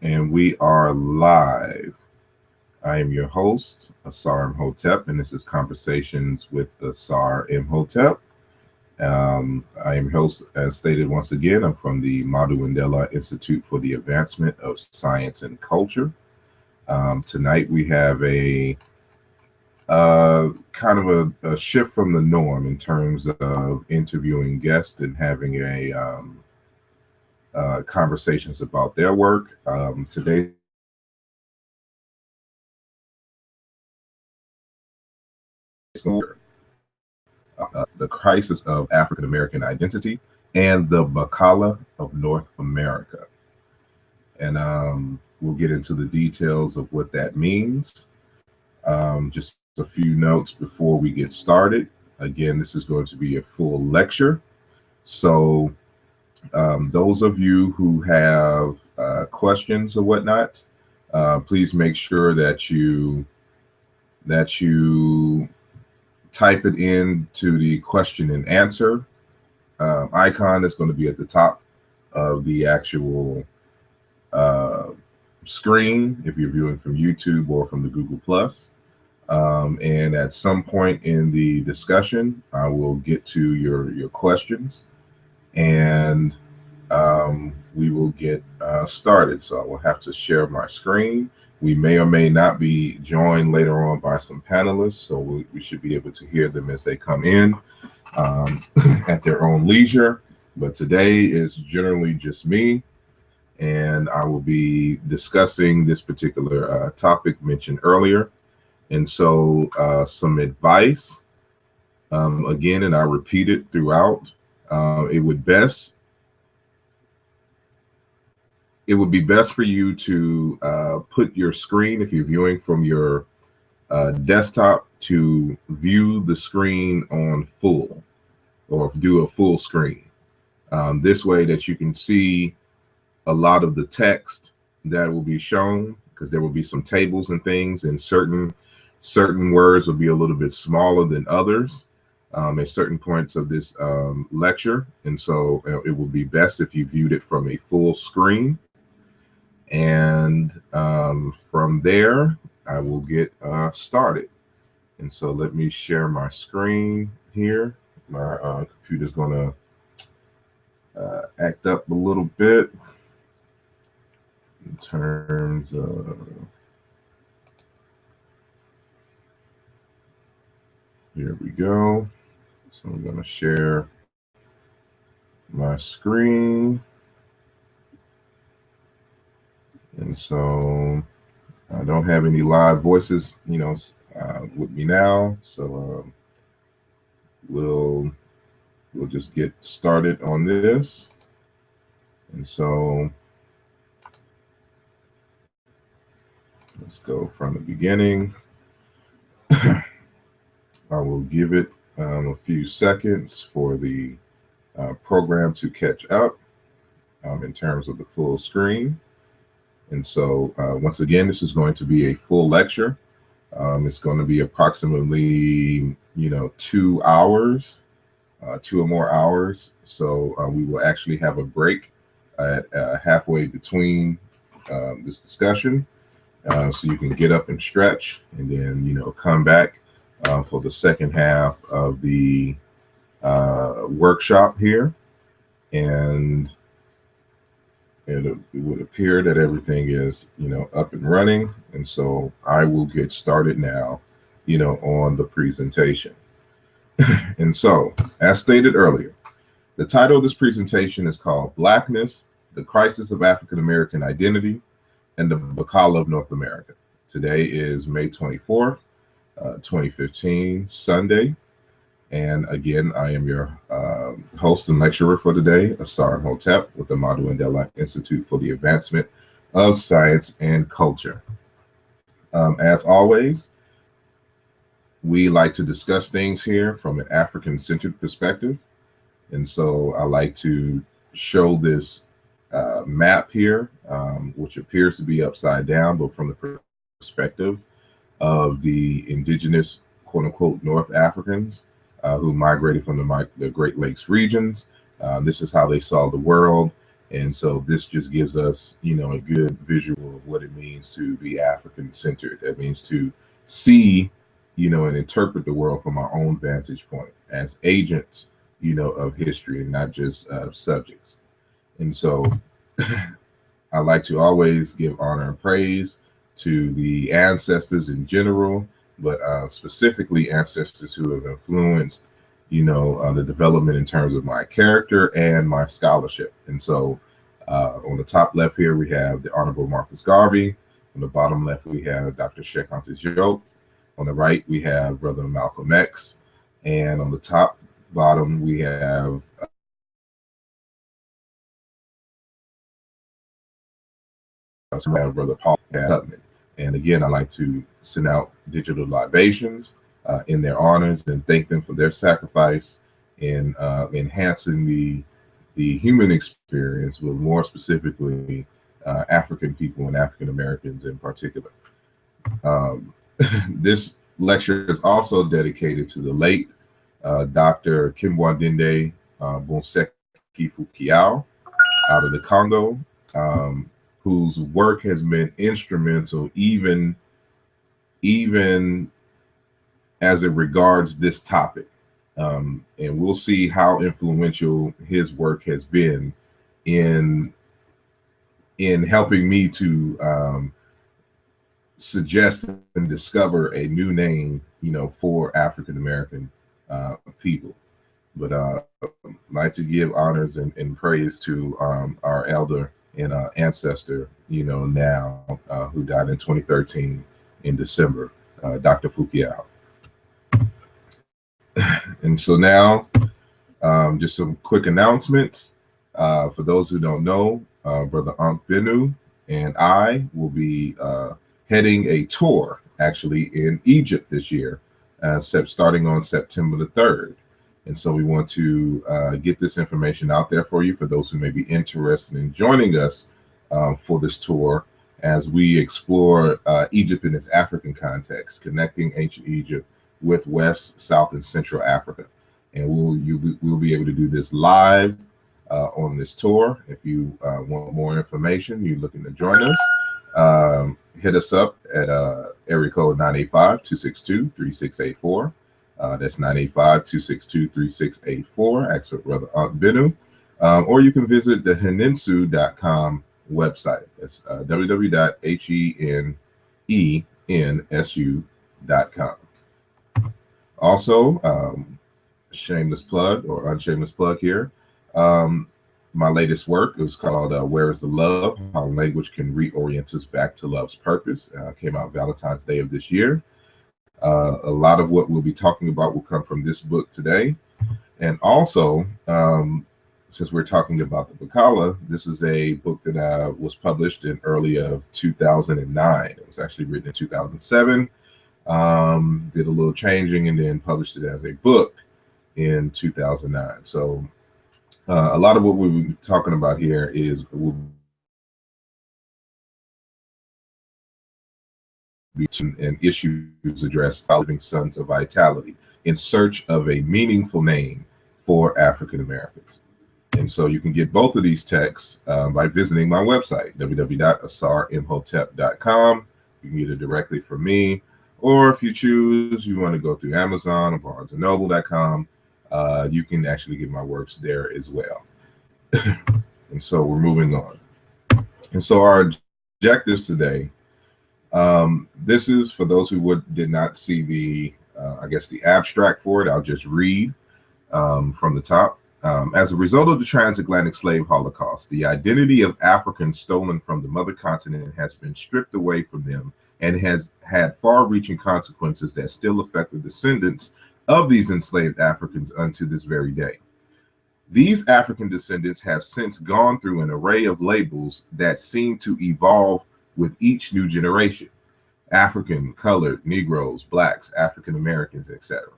And we are live. I am your host, Asar Imhotep, and this is Conversations with Asar Imhotep. I am host, as stated once again. I'm from the Mandela Institute for the Advancement of Science and Culture. Tonight we have a kind of a shift from the norm in terms of interviewing guests and having conversations about their work. Today the crisis of African American identity and the BaKala of North America. And we'll get into the details of what that means. Just a few notes before we get started. Again, this is going to be a full lecture. So those of you who have questions or whatnot, please make sure that you type it into the question and answer icon that's going to be at the top of the actual screen if you're viewing from YouTube or from the Google Plus. And at some point in the discussion, I will get to your questions, and we will get started. So I will have to share my screen. We may or may not be joined later on by some panelists, so we should be able to hear them as they come in at their own leisure. But today is generally just me, and I will be discussing this particular topic mentioned earlier. And so some advice, again, and I repeat it throughout, it would be best for you to put your screen, if you're viewing from your desktop, to view the screen on full, or do a full screen. This way that you can see a lot of the text that will be shown, because there will be some tables and things, and certain words will be a little bit smaller than others at certain points of this lecture. And so it will be best if you viewed it from a full screen. And from there, I will get started. And so let me share my screen here. My computer's going to act up a little bit in terms of... Here we go. So I'm going to share my screen. And so I don't have any live voices, with me now. So we'll just get started on this. And so let's go from the beginning. I will give it a few seconds for the program to catch up in terms of the full screen. And so once again, this is going to be a full lecture. It's going to be approximately, 2 hours, 2 or more hours. So we will actually have a break at halfway between this discussion. So you can get up and stretch, and then, come back for the second half of the workshop here. And it would appear that everything is, up and running. And so I will get started now, on the presentation. And so, as stated earlier, the title of this presentation is called Blackness, the Crisis of African American Identity and the BaKala of North America. Today is May 24th, 2015, Sunday. And again, I am your host and lecturer for today, Asar Imhotep, with the Mandela Institute for the Advancement of Science and Culture. As always, we like to discuss things here from an African-centered perspective. And so I like to show this map here, which appears to be upside down, but from the perspective of the indigenous, quote unquote, North Africans who migrated from the Great Lakes regions. This is how they saw the world. And so this just gives us, a good visual of what it means to be African-centered. That means to see, and interpret the world from our own vantage point as agents, of history and not just subjects. And so I like to always give honor and praise to the ancestors in general, but specifically ancestors who have influenced, the development in terms of my character and my scholarship. And so on the top left here, we have the Honorable Marcus Garvey. On the bottom left, we have Dr. Sheikh Anta Diop. On the right, we have Brother Malcolm X. And on the top bottom, we have Brother Paul Tubman. And again, I like to send out digital libations in their honors and thank them for their sacrifice in enhancing the human experience, with more specifically African people and African Americans in particular. This lecture is also dedicated to the late Dr. Kimbwandinde Bonseki Fukiao out of the Congo, whose work has been instrumental even as it regards this topic. And we'll see how influential his work has been in helping me to suggest and discover a new name, for African American people. But I'd like to give honors and praise to our elder and ancestor, now who died in 2013 in December, Dr. Fukiao. And so now, just some quick announcements. For those who don't know, Brother Ankh Benu and I will be heading a tour, actually, in Egypt this year, starting on September the 3rd. And so we want to get this information out there for you, for those who may be interested in joining us for this tour, as we explore Egypt in its African context, connecting ancient Egypt with West, South, and Central Africa. And we'll be able to do this live on this tour. If you want more information, you're looking to join us, hit us up at area code 985-262-3684. That's 985-262-3684. Ask for Brother Ankh Benu. Or you can visit the henensu.com website. That's www.henensu.com. Also, shameless plug or unshameless plug here. My latest work is called Where is the Love? How Language Can Reorient Us Back to Love's Purpose. Came out Valentine's Day of this year. A lot of what we'll be talking about will come from this book today. And also, since we're talking about the BaKala, this is a book that was published in early of 2009. It was actually written in 2007. Did a little changing and then published it as a book in 2009. So a lot of what we'll be talking about here is and issues addressed by Living Sons of Vitality in search of a meaningful name for African Americans. And so you can get both of these texts by visiting my website, www.asarimhotep.com. You can get it directly from me, or if you choose, you want to go through Amazon or BarnesandNoble.com, you can actually get my works there as well. And so we're moving on. And so our objectives today, this is for those who did not see the, the abstract for it. I'll just read from the top. As a result of the transatlantic slave Holocaust, the identity of Africans stolen from the mother continent has been stripped away from them and has had far-reaching consequences that still affect the descendants of these enslaved Africans unto this very day. These African descendants have since gone through an array of labels that seem to evolve with each new generation: African, colored, Negroes, blacks, African Americans, etc.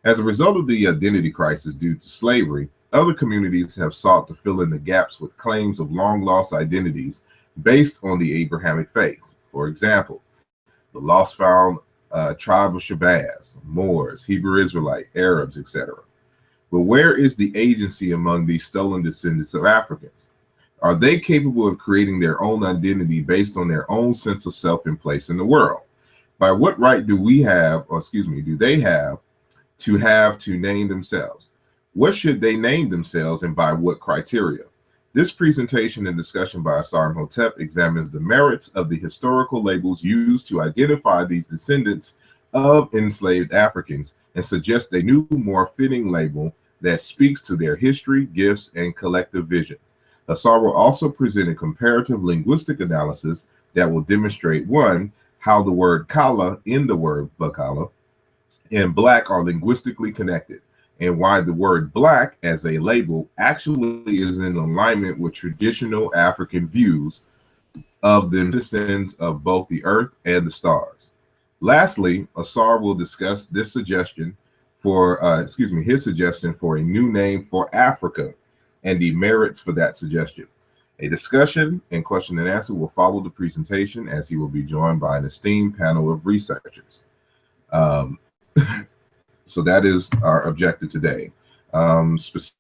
As a result of the identity crisis due to slavery, other communities have sought to fill in the gaps with claims of long-lost identities based on the Abrahamic faith. For example, the lost-found Tribe of Shabbaz, Moors, Hebrew Israelite, Arabs, etc. But where is the agency among these stolen descendants of Africans? Are they capable of creating their own identity based on their own sense of self and place in the world? By what right do we have, or excuse me, do they have to name themselves? What should they name themselves and by what criteria? This presentation and discussion by Asar Imhotep examines the merits of the historical labels used to identify these descendants of enslaved Africans and suggests a new, more fitting label that speaks to their history, gifts, and collective vision. Asar will also present a comparative linguistic analysis that will demonstrate, one, how the word kala in the word BaKala and black are linguistically connected, and why the word black as a label actually is in alignment with traditional African views of the descendants of both the earth and the stars. Lastly, Asar will discuss this suggestion for, his suggestion for a new name for Africa and the merits for that suggestion. A discussion and question and answer will follow the presentation, as he will be joined by an esteemed panel of researchers. So that is our objective today. Specifically,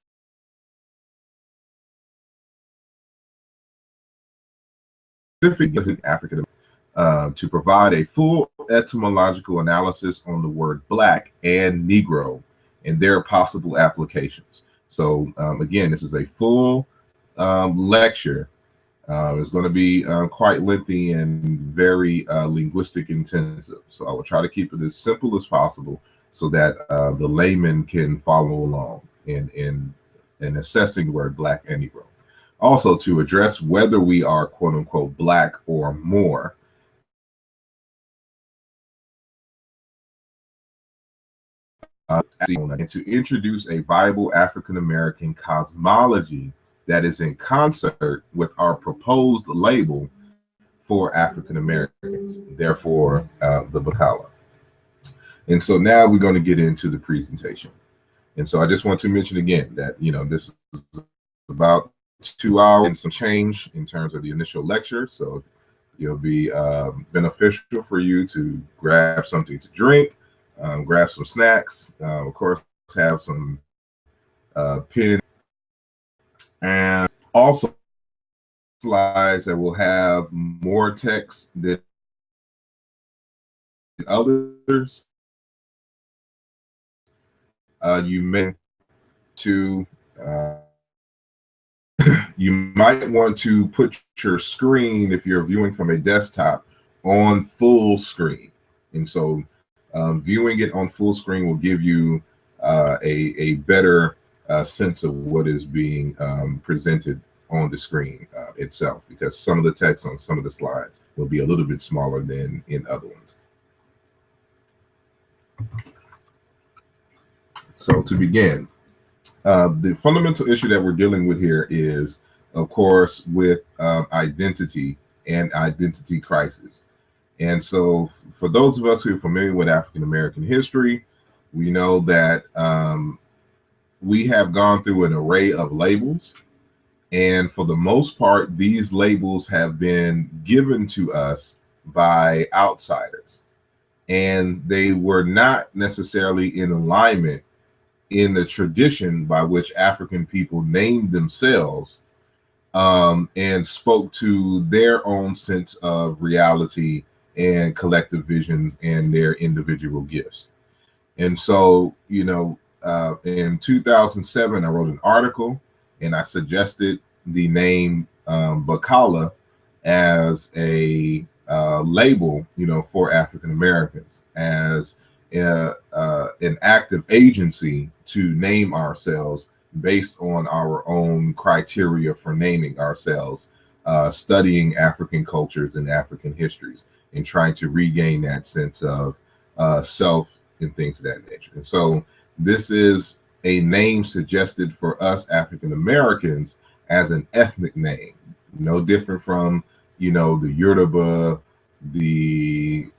African to provide a full etymological analysis on the word black and Negro and their possible applications. So again, this is a full lecture. It's going to be quite lengthy and very linguistic intensive. So I will try to keep it as simple as possible so that the layman can follow along in assessing the word black and Negro. Also, to address whether we are quote unquote black or more. And to introduce a viable African-American cosmology that is in concert with our proposed label for African-Americans, therefore the BaKala. And so now we're going to get into the presentation. And so I just want to mention again that, you know, this is about 2 hours and some change in terms of the initial lecture. So it'll be beneficial for you to grab something to drink, grab some snacks, of course, have some pen, and also slides that will have more text than others. You may to you might want to put your screen, if you're viewing from a desktop, on full screen. And so viewing it on full screen will give you a better sense of what is being presented on the screen itself, because some of the text on some of the slides will be a little bit smaller than in other ones. So to begin, the fundamental issue that we're dealing with here is, of course, with identity and identity crisis. And so for those of us who are familiar with African American history, we know that we have gone through an array of labels. And for the most part, these labels have been given to us by outsiders. And they were not necessarily in alignment in the tradition by which African people named themselves and spoke to their own sense of reality and collective visions and their individual gifts. And so, you know, in 2007, I wrote an article and I suggested the name BaKala as a label, you know, for African Americans, as an active agency to name ourselves based on our own criteria for naming ourselves, studying African cultures and African histories, and trying to regain that sense of self and things of that nature. And so this is a name suggested for us African Americans as an ethnic name, no different from, you know, the Yoruba, the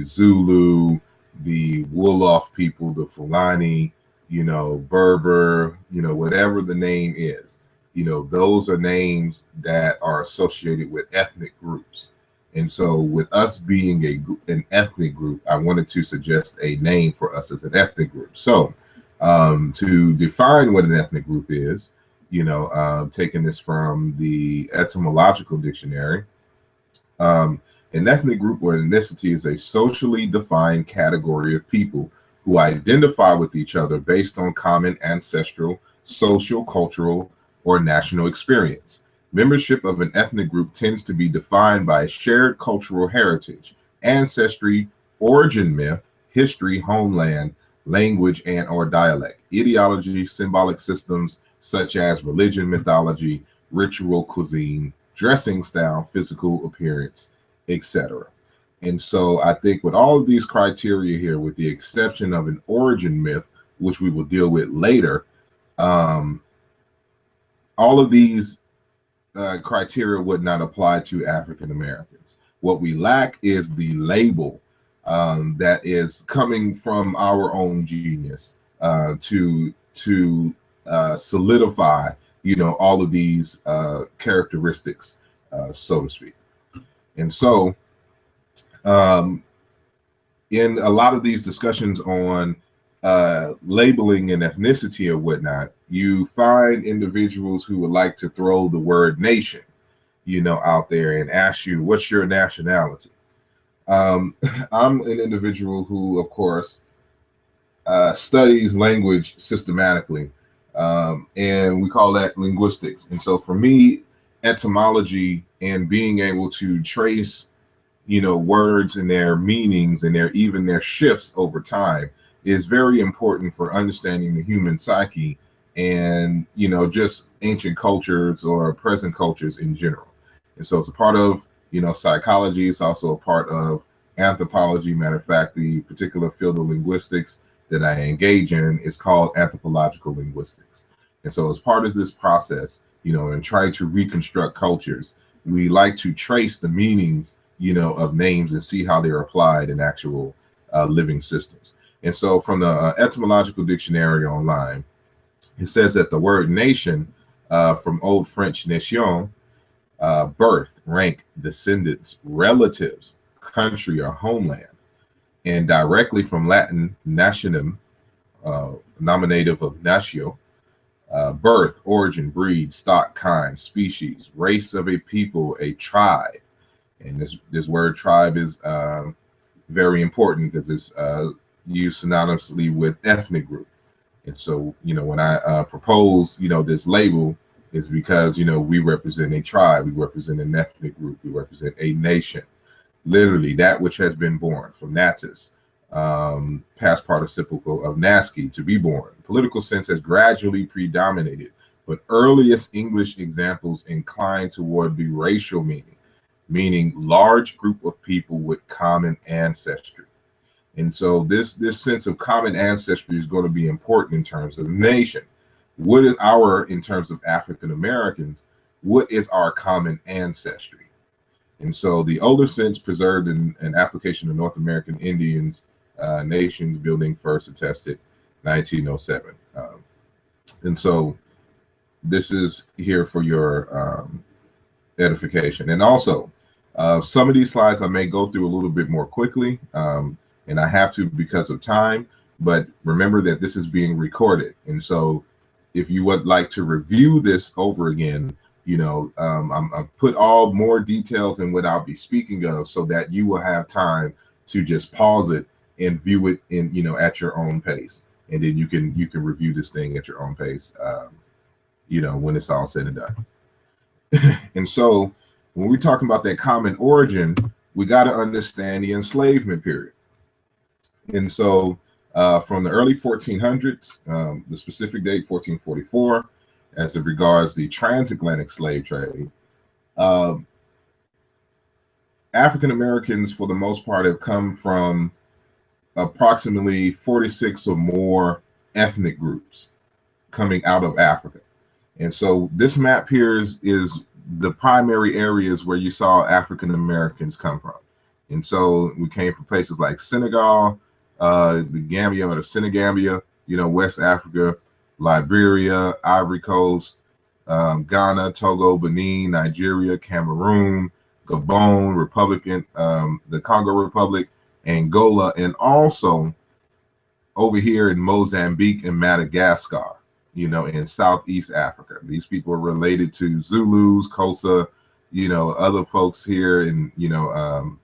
Zulu, the Wolof people, the Fulani, you know, Berber, you know, whatever the name is, you know, those are names that are associated with ethnic groups. And so with us being an ethnic group, I wanted to suggest a name for us as an ethnic group. So to define what an ethnic group is, taking this from the etymological dictionary. An ethnic group or ethnicity is a socially defined category of people who identify with each other based on common ancestral, social, cultural, or national experience. Membership of an ethnic group tends to be defined by a shared cultural heritage, ancestry, origin myth, history, homeland, language, and or dialect, ideology, symbolic systems such as religion, mythology, ritual, cuisine, dressing style, physical appearance, etc. And so I think with all of these criteria here, with the exception of an origin myth, which we will deal with later, all of these criteria would not apply to African Americans. What we lack is the label that is coming from our own genius to solidify, all of these characteristics, so to speak. And so, in a lot of these discussions on labeling and ethnicity or whatnot, you find individuals who would like to throw the word nation, out there and ask you, what's your nationality? I'm an individual who, of course, studies language systematically, and we call that linguistics. And so for me, etymology and being able to trace, words and their meanings and even their shifts over time is very important for understanding the human psyche and, just ancient cultures or present cultures in general. And so it's a part of, psychology. It's also a part of anthropology. Matter of fact, the particular field of linguistics that I engage in is called anthropological linguistics. And so as part of this process, and try to reconstruct cultures, we like to trace the meanings, of names and see how they're applied in actual living systems. And so from the etymological dictionary online, it says that the word nation, from Old French nation, birth, rank, descendants, relatives, country or homeland, and directly from Latin nationum, nominative of natio, birth, origin, breed, stock, kind, species, race of a people, a tribe. And this word tribe is very important because it's used synonymously with ethnic group. And so, when I propose, this label is because, we represent a tribe, we represent an ethnic group, we represent a nation, literally that which has been born, from natus, past participle of nasci, to be born. Political sense has gradually predominated, but earliest English examples incline toward the racial meaning large group of people with common ancestry. And so this sense of common ancestry is going to be important in terms of nation. What is in terms of African Americans, what is our common ancestry? And so the older sense preserved in an application of North American Indians, nations building first attested 1907. And so this is here for your edification. And also, some of these slides I may go through a little bit more quickly, and I have to because of time, but remember that this is being recorded. And so if you would like to review this over again, I put all more details in what I'll be speaking of so that you will have time to just pause it and view it in, at your own pace. And then you can review this thing at your own pace, when it's all said and done. And so when we're talking about that common origin, we got to understand the enslavement period. And so from the early 1400s, the specific date 1444, as it regards the transatlantic slave trade, African Americans for the most part have come from approximately 46 or more ethnic groups coming out of Africa. And so this map here is the primary areas where you saw African Americans come from. And so we came from places like Senegal, the Gambia or the Senegambia, West Africa, Liberia, Ivory Coast, Ghana, Togo, Benin, Nigeria, Cameroon, Gabon, the Congo Republic, Angola, and also over here in Mozambique and Madagascar. in Southeast Africa. These people are related to Zulus, Xhosa, other folks here in,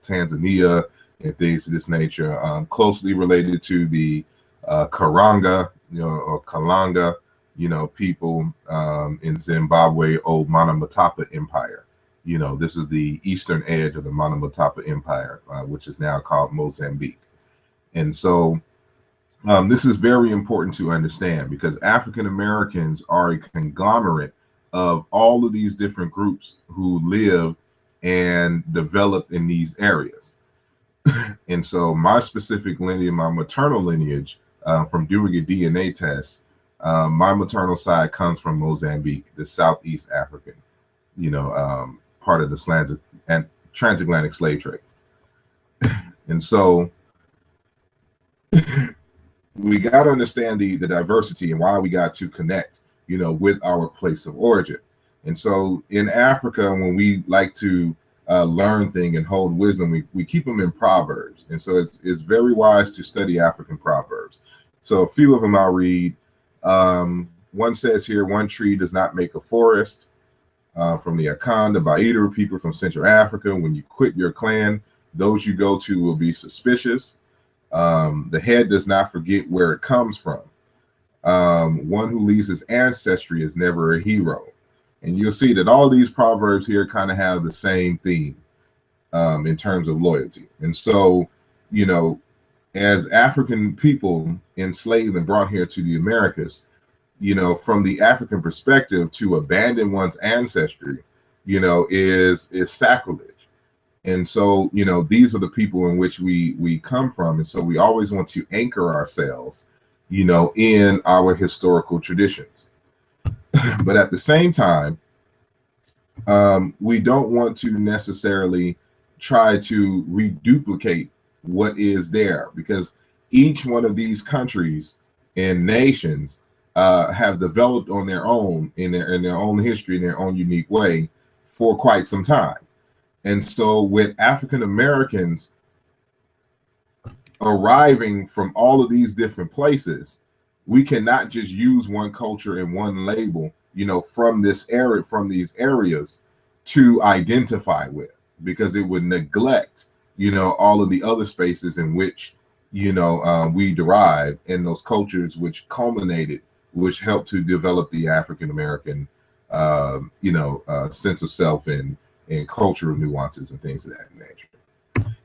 Tanzania and things of this nature, closely related to the Karanga, or Kalanga, people in Zimbabwe, old Monomotapa Empire. This is the eastern edge of the Monomotapa Empire, which is now called Mozambique. And so this is very important to understand, because African Americans are a conglomerate of all of these different groups who lived and developed in these areas. And so my specific lineage, my maternal lineage, from doing a DNA test, my maternal side comes from Mozambique, the Southeast African, part of the transatlantic slave trade. And so we got to understand the diversity and why we got to connect, with our place of origin. And so in Africa, when we like to learn things and hold wisdom, we keep them in proverbs. And so it's very wise to study African proverbs. So a few of them I'll read. One says here, one tree does not make a forest. From the Akan, the Baidu people from Central Africa, when you quit your clan, those you go to will be suspicious. The head does not forget where it comes from. One who leaves his ancestry is never a hero. And you'll see that all these proverbs here kind of have the same theme in terms of loyalty. And so, as African people enslaved and brought here to the Americas, from the African perspective, to abandon one's ancestry, is sacrilege. And so, these are the people in which we come from. And so we always want to anchor ourselves, in our historical traditions. But at the same time, we don't want to necessarily try to reduplicate what is there, because each one of these countries and nations have developed on their own, in their own history, in their own unique way, for quite some time. And so with African Americans arriving from all of these different places, we cannot just use one culture and one label, from this area, from these areas, to identify with, because it would neglect, all of the other spaces in which, we derive, and those cultures which culminated, which helped to develop the African American, sense of self and cultural nuances and things of that nature.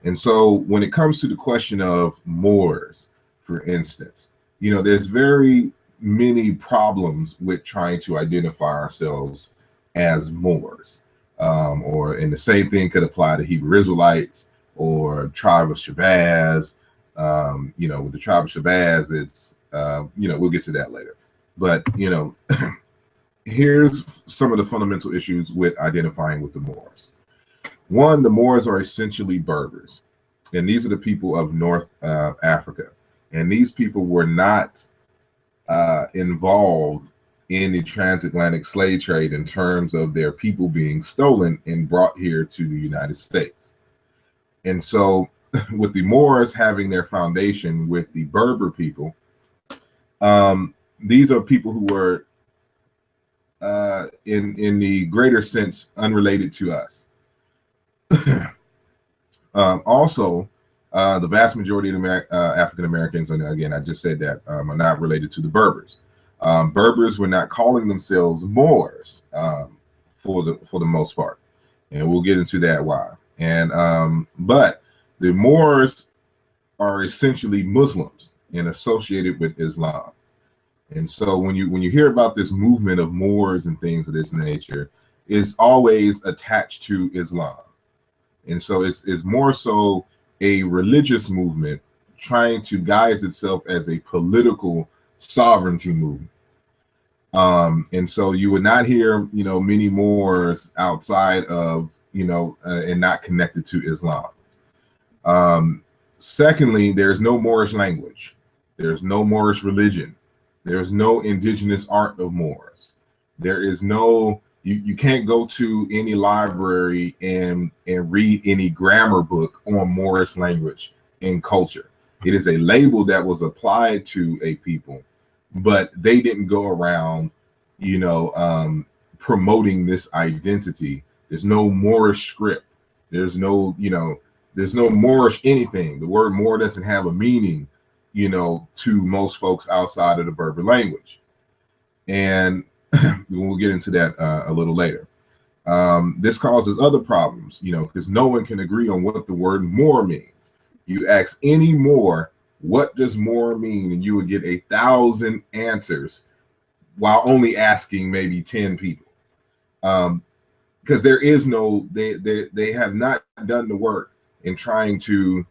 And so when it comes to the question of Moors, for instance, there's very many problems with trying to identify ourselves as Moors, and the same thing could apply to Hebrew Israelites or Tribe of Shabbaz. With the Tribe of Shabbaz, it's, we'll get to that later. But, here's some of the fundamental issues with identifying with the Moors. One, the Moors are essentially Berbers, and these are the people of North Africa. And these people were not involved in the transatlantic slave trade in terms of their people being stolen and brought here to the United States. And so with the Moors having their foundation with the Berber people, these are people who were, in the greater sense, unrelated to us. Also, the vast majority of African Americans, and again, I just said that, are not related to the Berbers. Berbers were not calling themselves Moors for the most part, and we'll get into that why. And but the Moors are essentially Muslims and associated with Islam. And so when you hear about this movement of Moors and things of this nature, it's always attached to Islam. And so it's more so a religious movement trying to guise itself as a political sovereignty movement. And so you would not hear, many Moors outside of, and not connected to Islam. Secondly, there's no Moorish language. There's no Moorish religion. There's no indigenous art of Moors. There is no, you can't go to any library and read any grammar book on Moorish language and culture. It is a label that was applied to a people, but they didn't go around, promoting this identity. There's no Moorish script. There's no, there's no Moorish anything. The word Moor doesn't have a meaning, to most folks outside of the Berber language. And we'll get into that a little later. This causes other problems, because no one can agree on what the word Moor means. You ask any Moor, what does Moor mean? And you would get 1,000 answers while only asking maybe 10 people. Because there is no, they have not done the work in trying to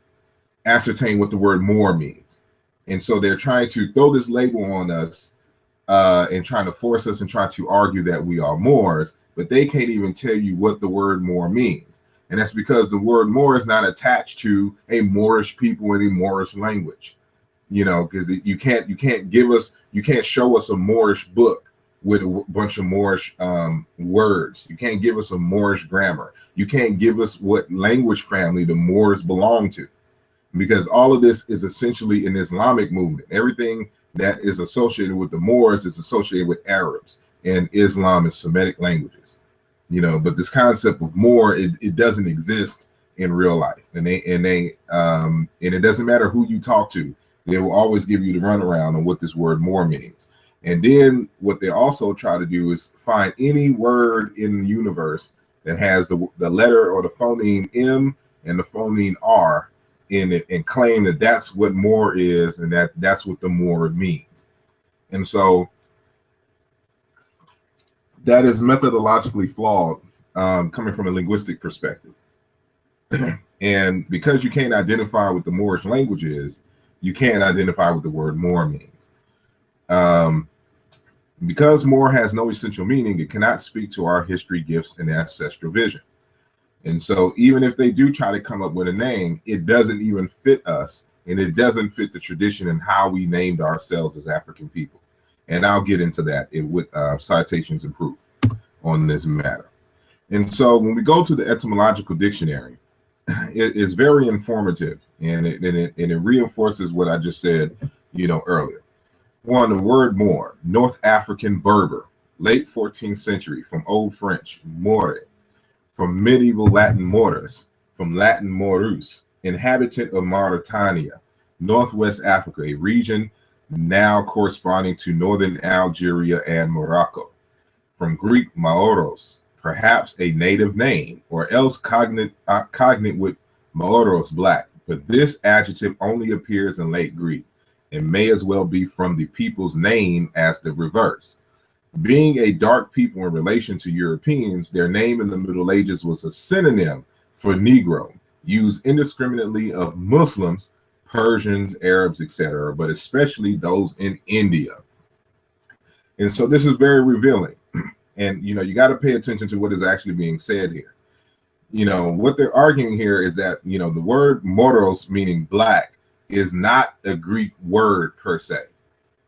ascertain what the word Moor means. And so they're trying to throw this label on us and trying to force us and try to argue that we are Moors, but they can't even tell you what the word Moor means. And that's because the word Moor is not attached to a Moorish people in a Moorish language, because you can't show us a Moorish book with a bunch of Moorish words. You can't give us a Moorish grammar. You can't give us what language family the Moors belong to, because all of this is essentially an Islamic movement. Everything that is associated with the Moors is associated with Arabs, and Islam is Semitic languages, but this concept of Moor, it doesn't exist in real life. And it doesn't matter who you talk to, they will always give you the runaround on what this word Moor means. And then what they also try to do is find any word in the universe that has the letter or the phoneme M and the phoneme R in it and claim that that's what Moor is and that's what the Moor means. And so that is methodologically flawed, coming from a linguistic perspective. And because you can't identify what the Moorish language is, you can't identify what the word Moor means. Because Moor has no essential meaning, it cannot speak to our history, gifts, and ancestral vision. And so even if they do try to come up with a name, it doesn't even fit us, and it doesn't fit the tradition and how we named ourselves as African people. And I'll get into that with citations and proof on this matter. And so when we go to the etymological dictionary, it is very informative, and it reinforces what I just said, earlier. One, the word Moor, North African Berber, late 14th century, from Old French, more, from medieval Latin mortus, from Latin morus, inhabitant of Mauritania, Northwest Africa, a region now corresponding to northern Algeria and Morocco. From Greek Maoros, perhaps a native name, or else cognate with Maoros, black, but this adjective only appears in late Greek and may as well be from the people's name as the reverse. Being a dark people in relation to Europeans, their name in the Middle Ages was a synonym for Negro, used indiscriminately of Muslims, Persians, Arabs, etc., but especially those in India. And so this is very revealing. And, you got to pay attention to what is actually being said here. What they're arguing here is that, the word moros, meaning black, is not a Greek word per se.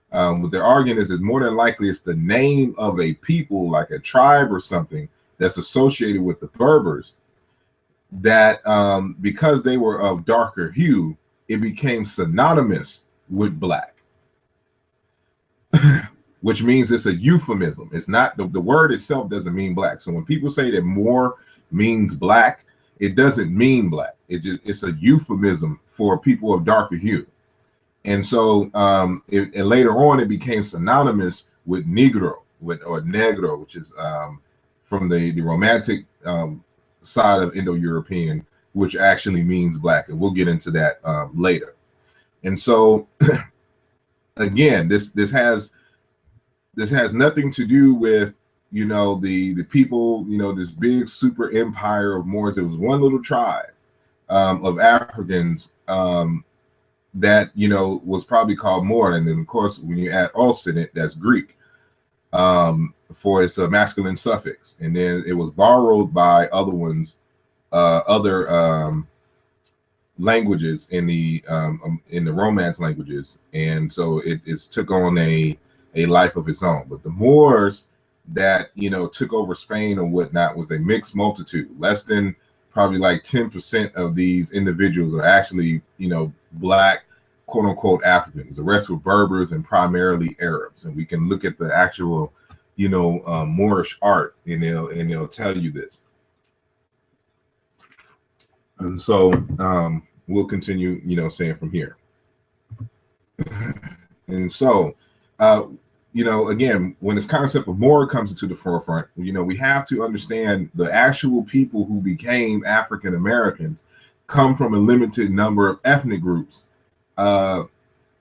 What they're arguing is more than likely it's the name of a people, like a tribe or something, that's associated with the Berbers, that because they were of darker hue, it became synonymous with black, which means it's a euphemism. It's not, the word itself doesn't mean black. So when people say that Moor means black, it doesn't mean black. It's a euphemism for people of darker hue. And so and later on, it became synonymous with Negro, or Negro, which is from the Romantic side of Indo-European, which actually means black. And we'll get into that later. And so, again, this has nothing to do with, the people, this big super empire of Moors. It was one little tribe of Africans that, was probably called Moor. And then, of course, when you add "os" in it, that's Greek for its masculine suffix. And then it was borrowed by other ones, other languages in the Romance languages. And so it took on a life of its own. But the Moors that, took over Spain and whatnot was a mixed multitude. Less than probably like 10% of these individuals are actually, black, quote unquote Africans. The rest were Berbers and primarily Arabs. And we can look at the actual, Moorish art, and they'll tell you this. And so we'll continue, saying from here. And so, again, when this concept of Moor comes into the forefront, we have to understand the actual people who became African Americans come from a limited number of ethnic groups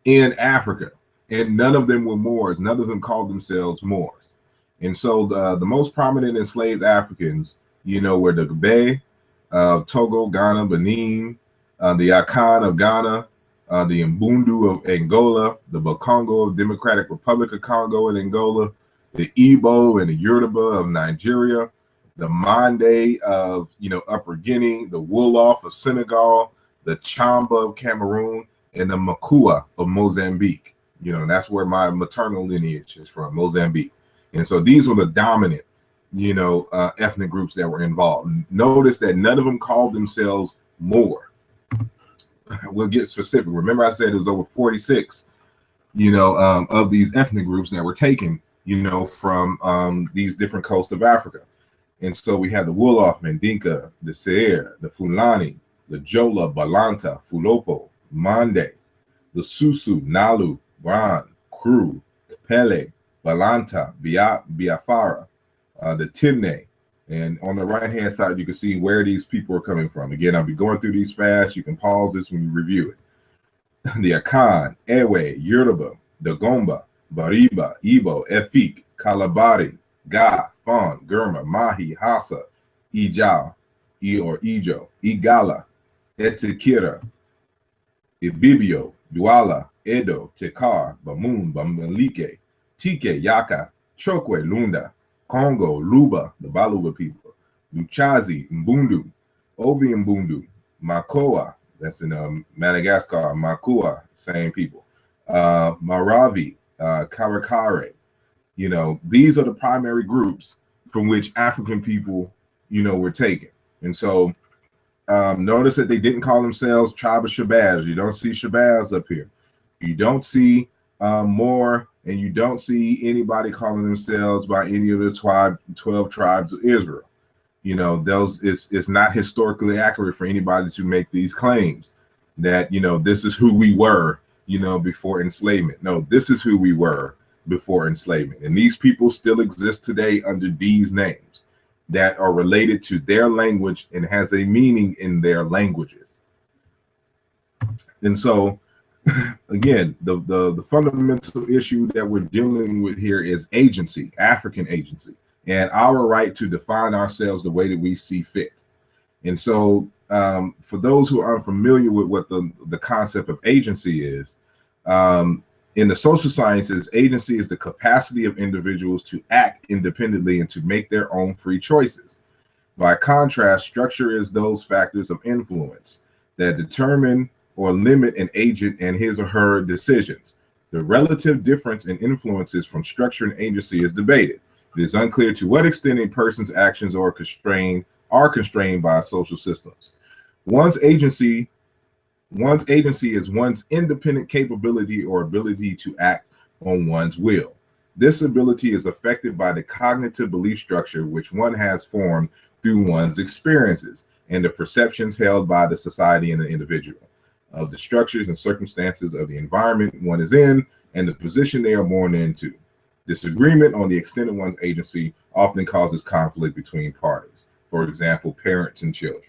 in Africa, and none of them were Moors. None of them called themselves Moors. And so the most prominent enslaved Africans, were the Gabe of Togo, Ghana, Benin, the Akan of Ghana, the Mbundu of Angola, the Bakongo of Democratic Republic of Congo and Angola, the Igbo and the Yoruba of Nigeria, the Mande of Upper Guinea, the Wolof of Senegal, the Chamba of Cameroon, and the Makua of Mozambique. That's where my maternal lineage is from, Mozambique. And so these were the dominant, ethnic groups that were involved. Notice that none of them called themselves Moor. We'll get specific. Remember, I said it was over 46, of these ethnic groups that were taken, from these different coasts of Africa. And so we had the Wolof, Mandinka, the Seer, the Fulani, the Jola, Balanta, Fulopo, Mande, the Susu, Nalu, Bran, Kru, Pele, Balanta, Biafara, the Timne. And on the right-hand side, you can see where these people are coming from. Again, I'll be going through these fast. You can pause this when you review it. The Akan, Ewe, Yoruba, Dagomba, Bariba, Igbo, Efik, Kalabari, Ga, Fon, Gurma, Mahi, Hassa, Ija, Ijo, Igala, Etikira, Ibibio, Duala, Edo, Tekar, Bamun, Bamalike, Tike, Yaka, Chokwe, Lunda, Congo, Luba, the Baluba people, Luchazi, Mbundu, Ovi Mbundu, Makoa, that's in Madagascar, Makua, same people, Maravi, Karakare. These are the primary groups from which African people, were taken. And so notice that they didn't call themselves Tribe of Shabbaz. You don't see Shabbaz up here. You don't see Moor, and you don't see anybody calling themselves by any of the 12 tribes of Israel. It's not historically accurate for anybody to make these claims that, this is who we were, before enslavement. No, this is who we were before enslavement. And these people still exist today under these names that are related to their language and has a meaning in their languages. And so, again, the fundamental issue that we're dealing with here is agency, African agency, and our right to define ourselves the way that we see fit. And so for those who are unfamiliar with what the concept of agency is, in the social sciences, agency is the capacity of individuals to act independently and to make their own free choices. By contrast, structure is those factors of influence that determine or limit an agent and his or her decisions. The relative difference in influences from structure and agency is debated. It is unclear to what extent a person's actions are constrained by social systems. One's agency is one's independent capability or ability to act on one's will. This ability is affected by the cognitive belief structure which one has formed through one's experiences and the perceptions held by the society and the individual of the structures and circumstances of the environment one is in and the position they are born into. Disagreement on the extent of one's agency often causes conflict between parties, for example, parents and children.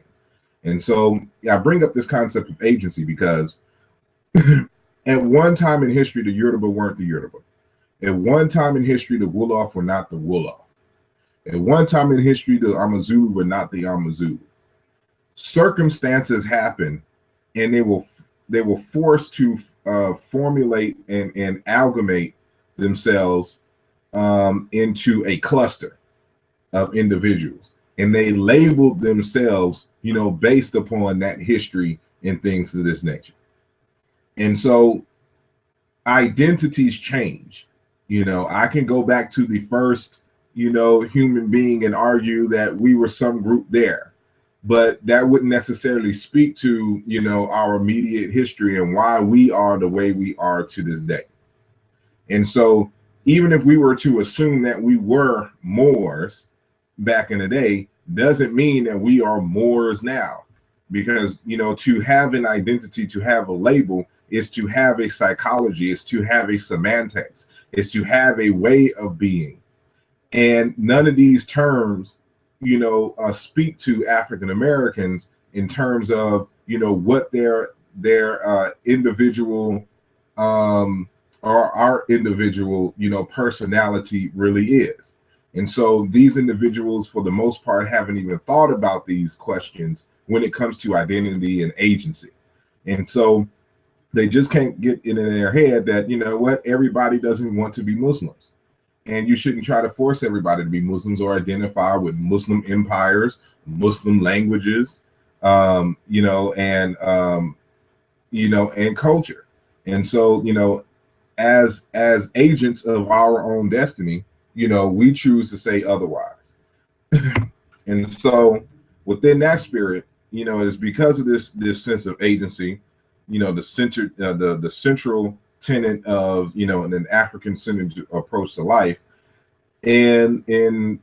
And so I bring up this concept of agency because at one time in history, the Yoruba weren't the Yoruba. At one time in history, the Wolof were not the Wolof. At one time in history, the Amazulu were not the Amazulu. Circumstances happened, and they were forced to formulate and amalgamate themselves into a cluster of individuals, and they labeled themselves, based upon that history and things of this nature. And so identities change. I can go back to the first, human being and argue that we were some group there. but that wouldn't necessarily speak to, you know, our immediate history and why we are the way we are to this day. And so even if we were to assume that we were Moors back in the day, doesn't mean that we are Moors now. Because, you know, to have an identity, to have a label, is to have a psychology, is to have a semantics, is to have a way of being. And none of these terms, you know, speak to African Americans in terms of, you know, what their individual or our individual, you know, personality really is. And so these individuals, for the most part, haven't even thought about these questions when it comes to identity and agency. And so they just can't get it in their head that, you know what, everybody doesn't want to be Muslims. And you shouldn't try to force everybody to be Muslims or identify with Muslim empires, Muslim languages, you know, and culture. And so, you know, as agents of our own destiny, you know, we choose to say otherwise. And so within that spirit, you know, it's because of this sense of agency, you know, the central tenet of, you know, an African-centered approach to life. And in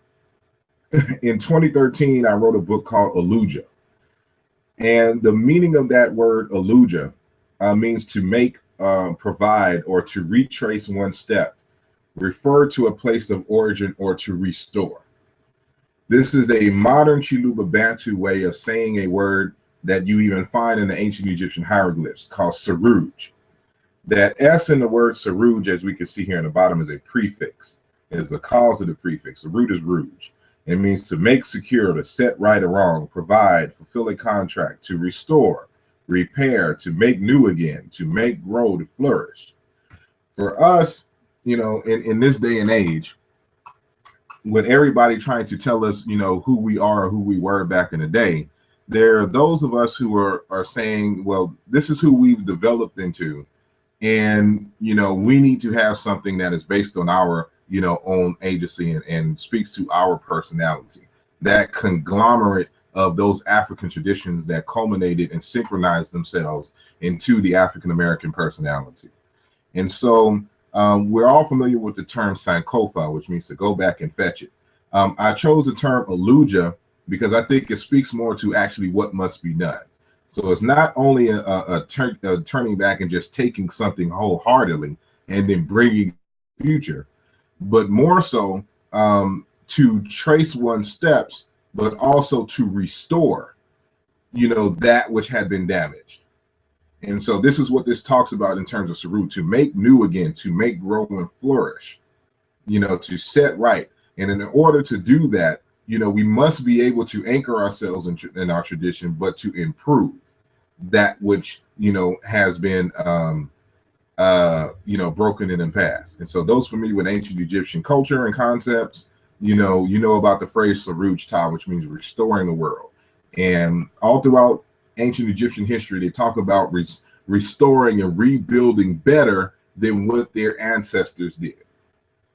2013, I wrote a book called Aluja. And the meaning of that word Aluja means to make, provide, or to retrace one step, refer to a place of origin, or to restore. This is a modern Chiluba Bantu way of saying a word that you even find in the ancient Egyptian hieroglyphs called Saruj. That S in the word Saruj, as we can see here in the bottom, is a prefix. It is the causative prefix. The root is Rouge. It means to make secure, to set right or wrong, provide, fulfill a contract, to restore, repair, to make new again, to make grow, to flourish. For us, you know, in this day and age, with everybody trying to tell us, you know, who we are or who we were back in the day, there are those of us who are saying, well, this is who we've developed into. And, you know, we need to have something that is based on our, you know, own agency and speaks to our personality. That conglomerate of those African traditions that culminated and synchronized themselves into the African American personality. And so we're all familiar with the term Sankofa, which means to go back and fetch it. I chose the term Aluja because I think it speaks more to actually what must be done. So it's not only a turning back and just taking something wholeheartedly and then bringing the future, but more so to trace one's steps, but also to restore, you know, that which had been damaged. And so this is what this talks about in terms of Saru, to make new again, to make grow and flourish, you know, to set right. And in order to do that, you know, we must be able to anchor ourselves in our tradition, but to improve that which, you know, has been, you know, broken in the past. And so those familiar with ancient Egyptian culture and concepts, you know about the phrase Saruj Ta, which means restoring the world. And all throughout ancient Egyptian history, they talk about restoring and rebuilding better than what their ancestors did.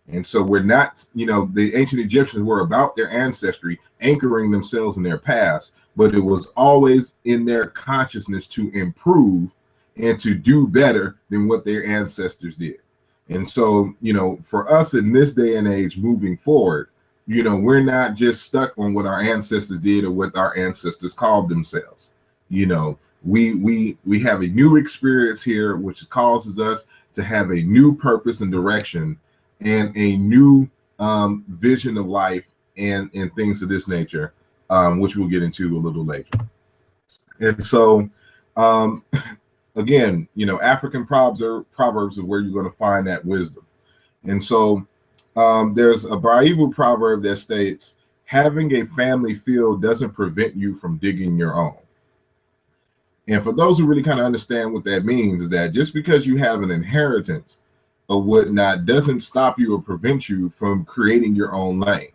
And so we're not, you know, the ancient Egyptians were about their ancestry, anchoring themselves in their past, but it was always in their consciousness to improve and to do better than what their ancestors did. And so, you know, for us in this day and age moving forward, you know, we're not just stuck on what our ancestors did or what our ancestors called themselves. You know, we have a new experience here, which causes us to have a new purpose and direction and a new vision of life and things of this nature, which we'll get into a little later. And so, again, you know, African proverbs are where you're going to find that wisdom. And so there's a Braivu proverb that states, having a family field doesn't prevent you from digging your own. And for those who really kind of understand what that means, is that just because you have an inheritance or whatnot doesn't stop you or prevent you from creating your own lane.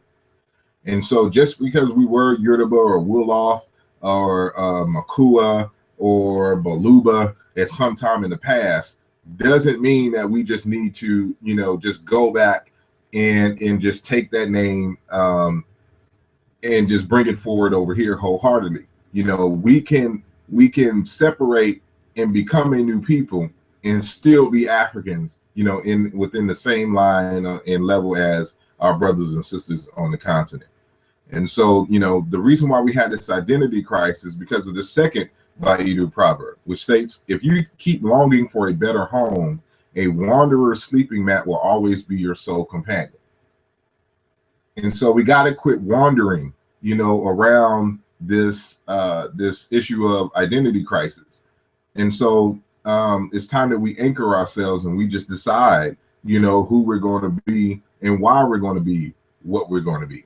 And so just because we were Yoruba or Wolof or Makua or Baluba at some time in the past doesn't mean that we just need to, you know, just go back and just take that name and just bring it forward over here wholeheartedly. You know, we can separate and become a new people and still be Africans, you know, in within the same line and level as our brothers and sisters on the continent. And so, you know, the reason why we had this identity crisis is because of the second Baidu proverb, which states, if you keep longing for a better home, a wanderer's sleeping mat will always be your sole companion. And so we got to quit wandering, you know, around this this issue of identity crisis. And so it's time that we anchor ourselves and we just decide, you know, who we're going to be and why we're going to be what we're going to be.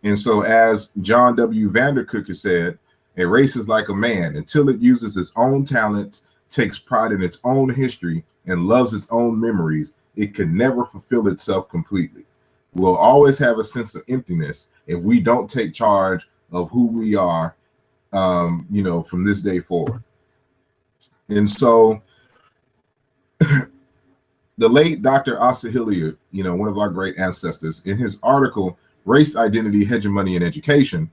And so, as John W. Vandercook has said, a race is like a man. Until it uses its own talents, takes pride in its own history, and loves its own memories, it can never fulfill itself completely. We'll always have a sense of emptiness if we don't take charge of who we are, you know, from this day forward. And so, the late Dr. Asa Hilliard, you know, one of our great ancestors, in his article, Race, Identity, Hegemony, and Education,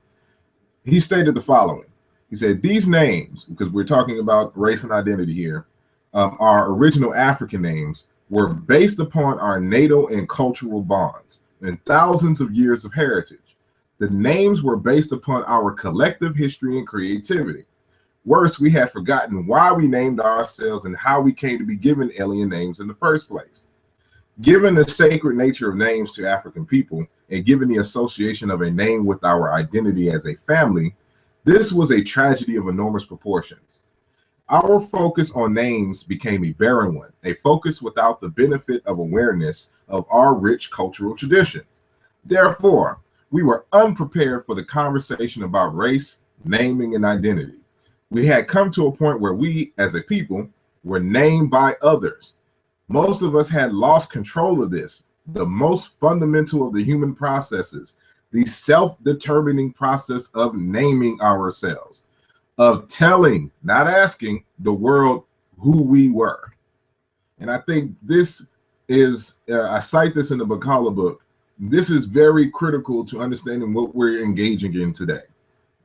he stated the following. He said, these names, because we're talking about race and identity here, our original African names were based upon our natal and cultural bonds and thousands of years of heritage. The names were based upon our collective history and creativity. Worse, we had forgotten why we named ourselves and how we came to be given alien names in the first place. Given the sacred nature of names to African people, and given the association of a name with our identity as a family, this was a tragedy of enormous proportions. Our focus on names became a barren one, a focus without the benefit of awareness of our rich cultural traditions. Therefore, we were unprepared for the conversation about race, naming, and identity. We had come to a point where we, as a people, were named by others. Most of us had lost control of this, the most fundamental of the human processes, the self-determining process of naming ourselves, of telling, not asking, the world who we were. And I think this is, I cite this in the BaKala book, this is very critical to understanding what we're engaging in today.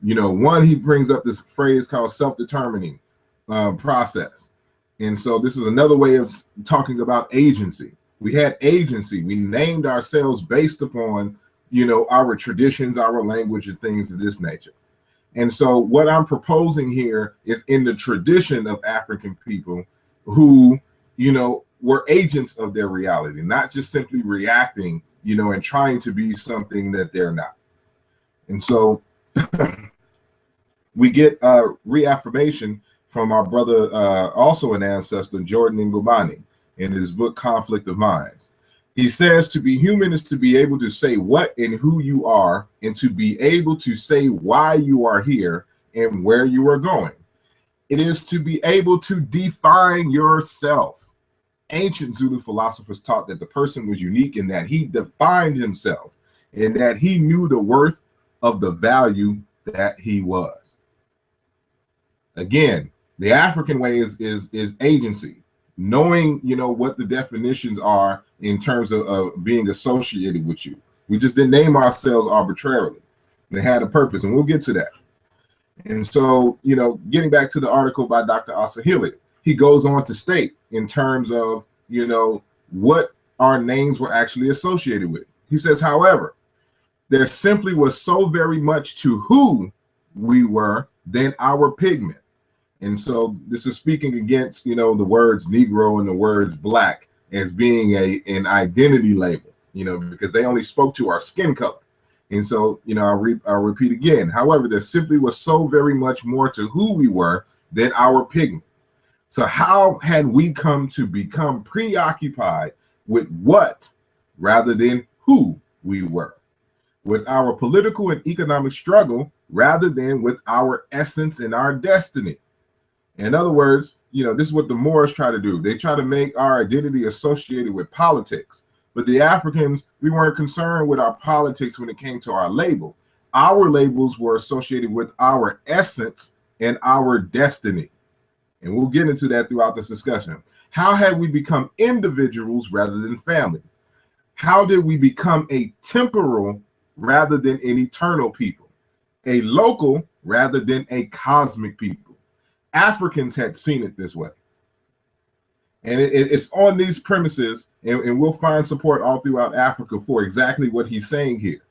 You know, one, he brings up this phrase called self-determining process. And so this is another way of talking about agency. We had agency. We named ourselves based upon, you know, our traditions, our language, and things of this nature. And so what I'm proposing here is in the tradition of African people who, you know, were agents of their reality, not just simply reacting, you know, and trying to be something that they're not. And so we get reaffirmation from our brother, also an ancestor, Jordan Ngomani, in his book, Conflict of Minds. He says to be human is to be able to say what and who you are, and to be able to say why you are here and where you are going. It is to be able to define yourself. Ancient Zulu philosophers taught that the person was unique in that he defined himself and that he knew the worth of the value that he was. Again, the African way is agency, knowing, you know, what the definitions are in terms of being associated with you. We just didn't name ourselves arbitrarily. They had a purpose, and we'll get to that. And so, you know, getting back to the article by Dr. Asa Hilliard, he goes on to state in terms of, you know, what our names were actually associated with. He says, however, there simply was so very much to who we were than our pigment. And so this is speaking against, you know, the words Negro and the words Black as being an identity label, you know, because they only spoke to our skin color. And so, you know, I'll repeat again. However, there simply was so very much more to who we were than our pigment. So how had we come to become preoccupied with what rather than who we were? With our political and economic struggle rather than with our essence and our destiny. In other words, you know, this is what the Moors try to do. They try to make our identity associated with politics. But the Africans, we weren't concerned with our politics when it came to our label. Our labels were associated with our essence and our destiny. And we'll get into that throughout this discussion. How had we become individuals rather than family? How did we become a temporal rather than an eternal people? A local rather than a cosmic people. Africans had seen it this way. And it's on these premises, and we'll find support all throughout Africa for exactly what he's saying here.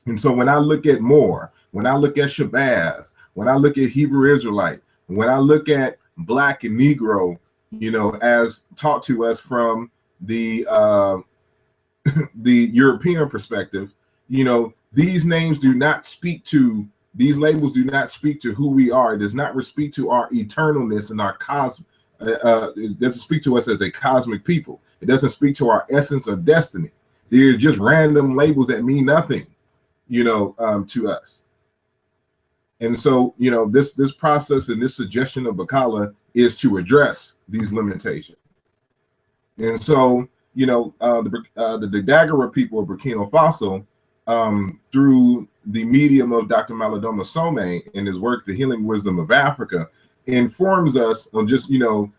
And so when I look at Moor, when I look at Shabbaz, when I look at Hebrew Israelite, when I look at Black and Negro, you know, as taught to us from the the European perspective, you know, these names do not speak to, these labels do not speak to who we are. It does not speak to our eternalness and our cosmos. It doesn't speak to us as a cosmic people. It doesn't speak to our essence or destiny. They're just random labels that mean nothing, you know, to us. And so, you know, this process and this suggestion of BaKala is to address these limitations. And so, you know, the Dagara people of Burkina Faso, through the medium of Dr. Malidoma Some in his work, The Healing Wisdom of Africa, informs us of just, you know,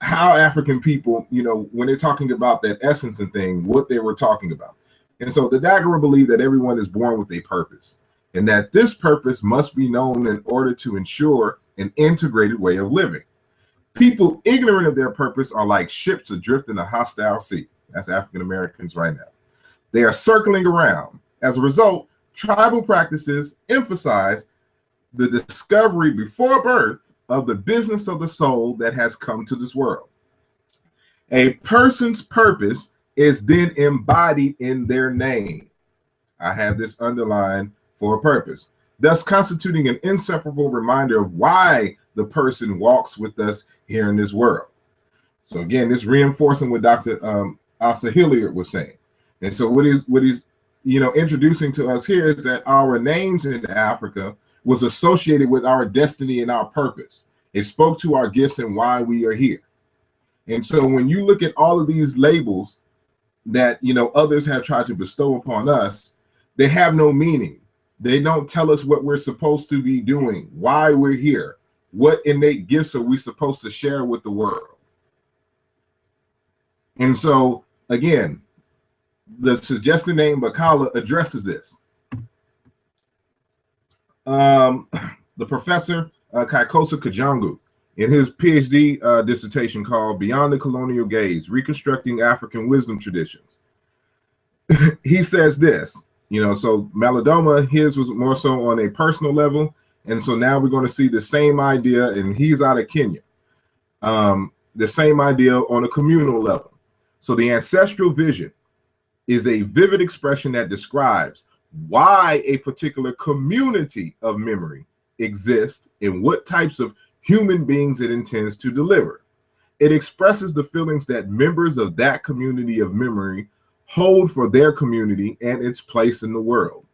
how African people, you know, when they're talking about that essence and thing, what they were talking about. And so the Dagara believe that everyone is born with a purpose, and that this purpose must be known in order to ensure an integrated way of living. People ignorant of their purpose are like ships adrift in a hostile sea. That's African Americans right now. They are circling around. As a result, tribal practices emphasize the discovery before birth of the business of the soul that has come to this world. A person's purpose is then embodied in their name. I have this underlined for a purpose, thus constituting an inseparable reminder of why the person walks with us here in this world. So again, this reinforcing what Dr. Asa Hilliard was saying. And so what he's you know, introducing to us here is that our names in Africa was associated with our destiny and our purpose. It spoke to our gifts and why we are here. And so when you look at all of these labels that, you know, others have tried to bestow upon us, they have no meaning. They don't tell us what we're supposed to be doing, why we're here, what innate gifts are we supposed to share with the world. And so again, the suggested name BaKala addresses this. The professor Kaikosa Kajangu, in his PhD dissertation called Beyond the Colonial Gaze, Reconstructing African Wisdom Traditions, he says this, you know, so Malidoma, his was more so on a personal level, and so now we're going to see the same idea, and he's out of Kenya, the same idea on a communal level. So the ancestral vision is a vivid expression that describes why a particular community of memory exists and what types of human beings it intends to deliver. It expresses the feelings that members of that community of memory hold for their community and its place in the world.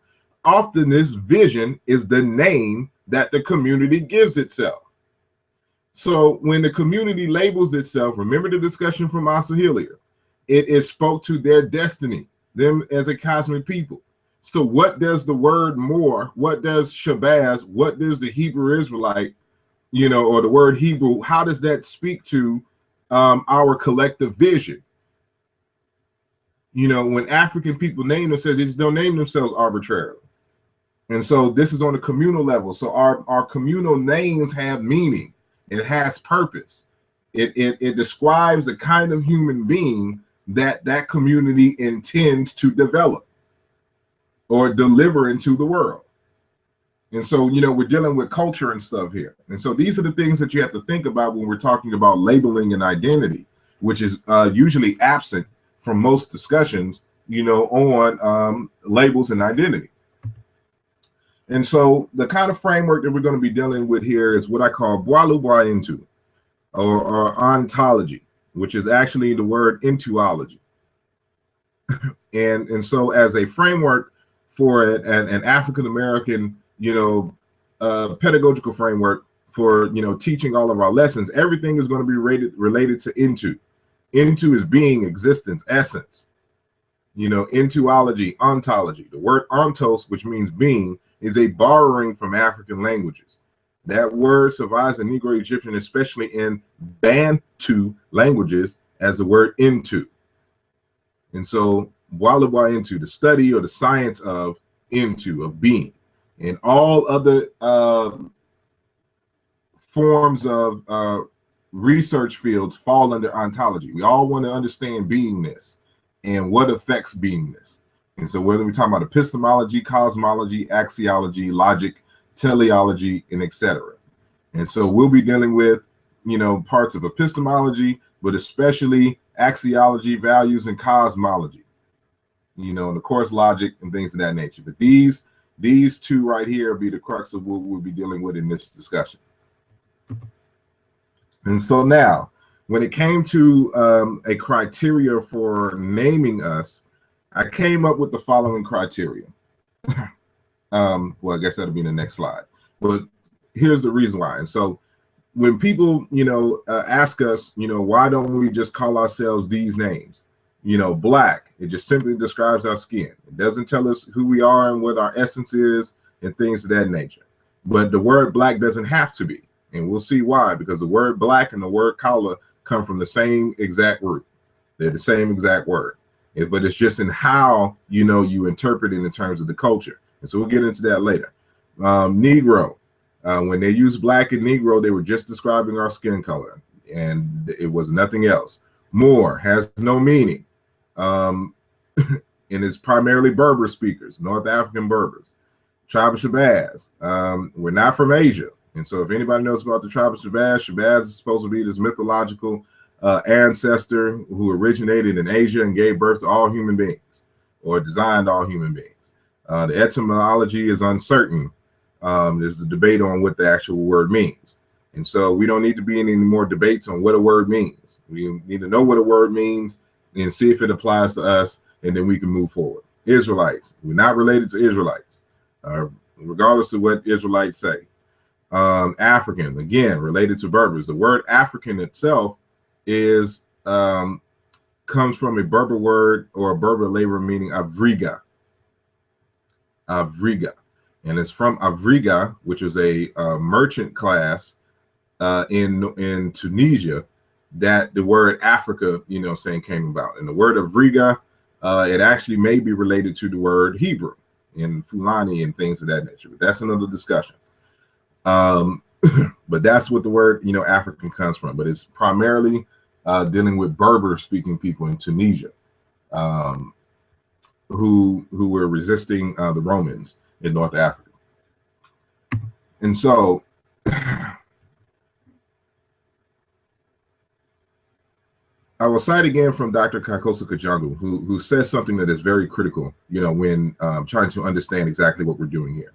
Often this vision is the name that the community gives itself. So when the community labels itself, remember the discussion from Asa Hilliard, it spoke to their destiny, them as a cosmic people. So what does the word Moor, what does Shabbaz, what does the Hebrew Israelite, you know, or the word Hebrew, how does that speak to our collective vision? You know, when African people name themselves, they just don't name themselves arbitrarily. And so this is on a communal level. So our communal names have meaning. It has purpose. It describes the kind of human being that community intends to develop or deliver into the world. And so, you know, we're dealing with culture and stuff here. And so these are the things that you have to think about when we're talking about labeling and identity, which is usually absent from most discussions, you know, on labels and identity. And so the kind of framework that we're going to be dealing with here is what I call Bwalu Into, or ontology, which is actually the word intuology. and so as a framework for an African-American, you know, pedagogical framework for, you know, teaching all of our lessons, everything is going to be related to into. Into is being, existence, essence. You know, intuology, ontology. The word ontos, which means being, is a borrowing from African languages. That word survives in Negro Egyptian, especially in Bantu languages, as the word into. And so, Walaba into, the study or the science of into, of being. And all other forms of research fields fall under ontology. We all want to understand beingness and what affects beingness. And so whether we're talking about epistemology, cosmology, axiology, logic, teleology, and etc. And so we'll be dealing with, you know, parts of epistemology, but especially axiology, values, and cosmology, you know, and of course logic and things of that nature. But these two right here will be the crux of what we'll be dealing with in this discussion. And so now, when it came to a criteria for naming us, I came up with the following criteria. Well, I guess that'll be the next slide. But here's the reason why. And so when people, you know, ask us, you know, why don't we just call ourselves these names? You know, black, it just simply describes our skin. It doesn't tell us who we are and what our essence is and things of that nature. But the word black doesn't have to be. And we'll see why, because the word black and the word kala come from the same exact root. They're the same exact word. But it's just in how, you know, you interpret it in terms of the culture. And so we'll get into that later. Negro, when they used black and Negro, they were just describing our skin color, and it was nothing else. Moor has no meaning. And it's primarily Berber speakers, North African Berbers. Tribe of Shabbaz, we're not from Asia. And so if anybody knows about the Tribe of Shabbaz, Shabbaz is supposed to be this mythological ancestor who originated in Asia and gave birth to all human beings, or designed all human beings. The etymology is uncertain. There's a debate on what the actual word means. And so we don't need to be in any more debates on what a word means. We need to know what a word means and see if it applies to us, and then we can move forward. Israelites, we're not related to Israelites, regardless of what Israelites say. African, again, related to Berbers. The word African itself is comes from a Berber word or a Berber labor meaning avriga. Avriga. And it's from Avriga, which is a merchant class in Tunisia, that the word Africa, you know, saying came about. And the word Avriga, it actually may be related to the word Hebrew in Fulani and things of that nature. But that's another discussion. But that's what the word, you know, African comes from. But it's primarily dealing with Berber speaking people in Tunisia, who were resisting the Romans in North Africa. And so I will cite again from Dr. Kakoso Kajangu, who says something that is very critical, you know, when trying to understand exactly what we're doing here.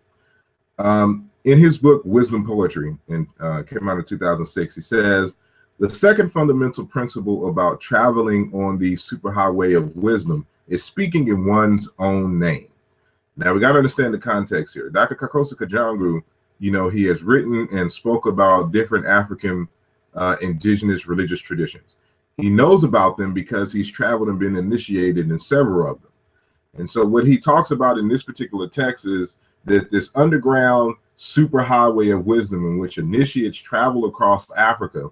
In his book, Wisdom Poetry, and came out in 2006, he says, the second fundamental principle about traveling on the superhighway of wisdom is speaking in one's own name. Now, we got to understand the context here. Dr. Kakoso Kajangu, you know, he has written and spoke about different African indigenous religious traditions. He knows about them because he's traveled and been initiated in several of them. And so what he talks about in this particular text is that this underground superhighway of wisdom in which initiates travel across Africa,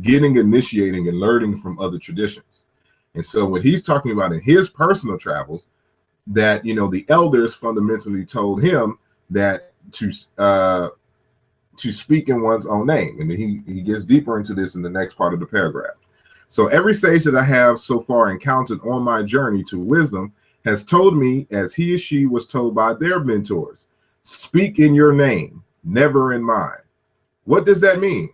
initiating and learning from other traditions. And so what he's talking about in his personal travels, that, you know, the elders fundamentally told him that to speak in one's own name. And he gets deeper into this in the next part of the paragraph. So every sage that I have so far encountered on my journey to wisdom has told me, as he or she was told by their mentors, speak in your name, never in mine. What does that mean?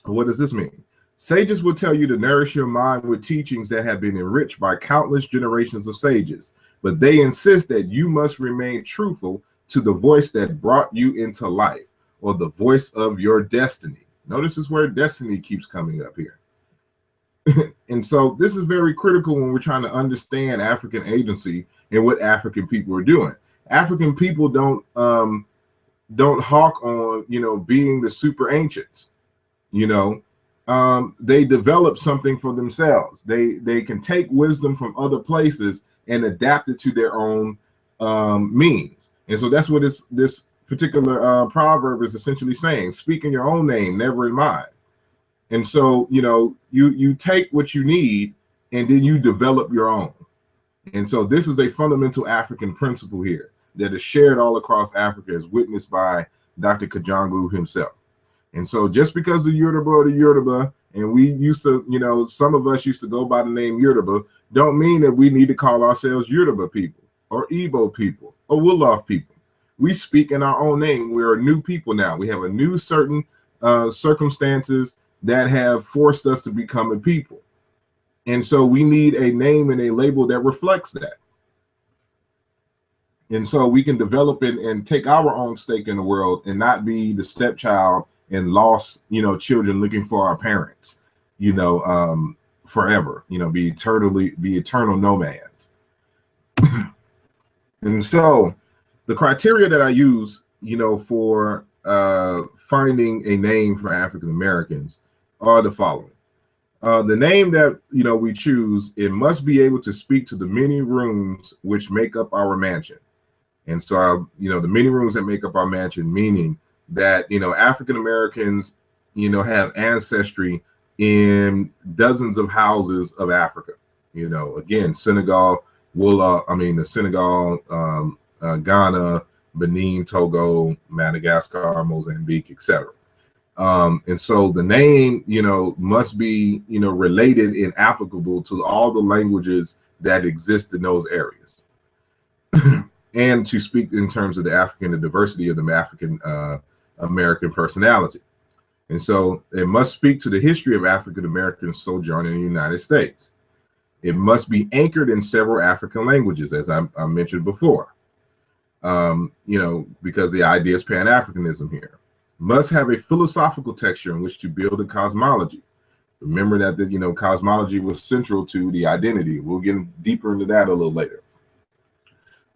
What does this mean? Sages will tell you to nourish your mind with teachings that have been enriched by countless generations of sages, but they insist that you must remain truthful to the voice that brought you into life, or the voice of your destiny. Notice this word destiny keeps coming up here. And so this is very critical when we're trying to understand African agency and what African people are doing. African people don't hawk on, you know, being the super ancients. You know, they develop something for themselves. They can take wisdom from other places and adapt it to their own means. And so that's what this particular proverb is essentially saying: speak in your own name, never in mine. And so, you know, you take what you need and then you develop your own. And so this is a fundamental African principle here, that is shared all across Africa, as witnessed by Dr. Kajangu himself. And so just because the Yoruba or the Yoruba, and we used to, you know, some of us used to go by the name Yoruba, don't mean that we need to call ourselves Yoruba people or Igbo people or Wolof people. We speak in our own name. We're a new people now. We have a new certain circumstances that have forced us to become a people. And so we need a name and a label that reflects that. And so we can develop and take our own stake in the world and not be the stepchild and lost, you know, children looking for our parents, you know, forever, you know, be eternal nomads. And so the criteria that I use, you know, for finding a name for African Americans are the following. The name that, you know, we choose, it must be able to speak to the many rooms which make up our mansion. And so, you know, the many rooms that make up our mansion, meaning that, you know, African Americans, you know, have ancestry in dozens of houses of Africa. You know, again, Senegal, Ghana, Benin, Togo, Madagascar, Mozambique, etc. And so the name, you know, must be, you know, related and applicable to all the languages that exist in those areas. And to speak in terms of the diversity of the African American personality. And so it must speak to the history of African Americans sojourning in the United States. It must be anchored in several African languages, as I mentioned before, you know, because the idea is Pan-Africanism here. Must have a philosophical texture in which to build a cosmology. Remember that, you know, cosmology was central to the identity. We'll get deeper into that a little later.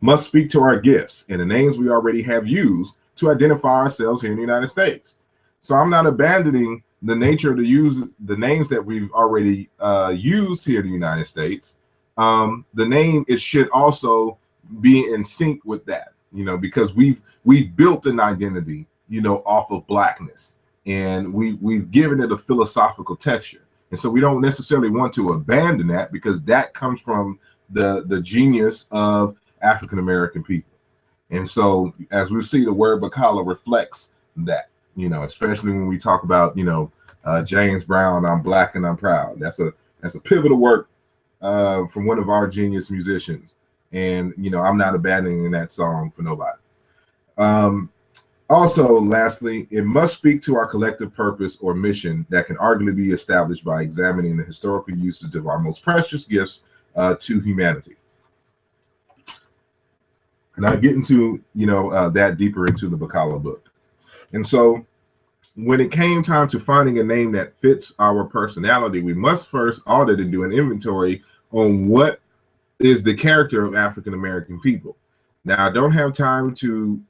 Must speak to our gifts and the names we already have used to identify ourselves here in the United States. So I'm not abandoning the nature of the names that we've already used here in the United States. The name, it should also be in sync with that, you know, because we've built an identity, you know, off of Blackness, and we've given it a philosophical texture. And so we don't necessarily want to abandon that, because that comes from the genius of African American people. And so as we see, the word BaKala reflects that, you know, especially when we talk about, you know, James Brown, I'm Black and I'm Proud. That's a pivotal work from one of our genius musicians. And, you know, I'm not abandoning that song for nobody. Also, lastly, it must speak to our collective purpose or mission that can arguably be established by examining the historical usage of our most precious gifts to humanity. And I get into, you know, that deeper into the BaKala book. And so when it came time to finding a name that fits our personality, we must first audit and do an inventory on what is the character of African American people. Now, I don't have time to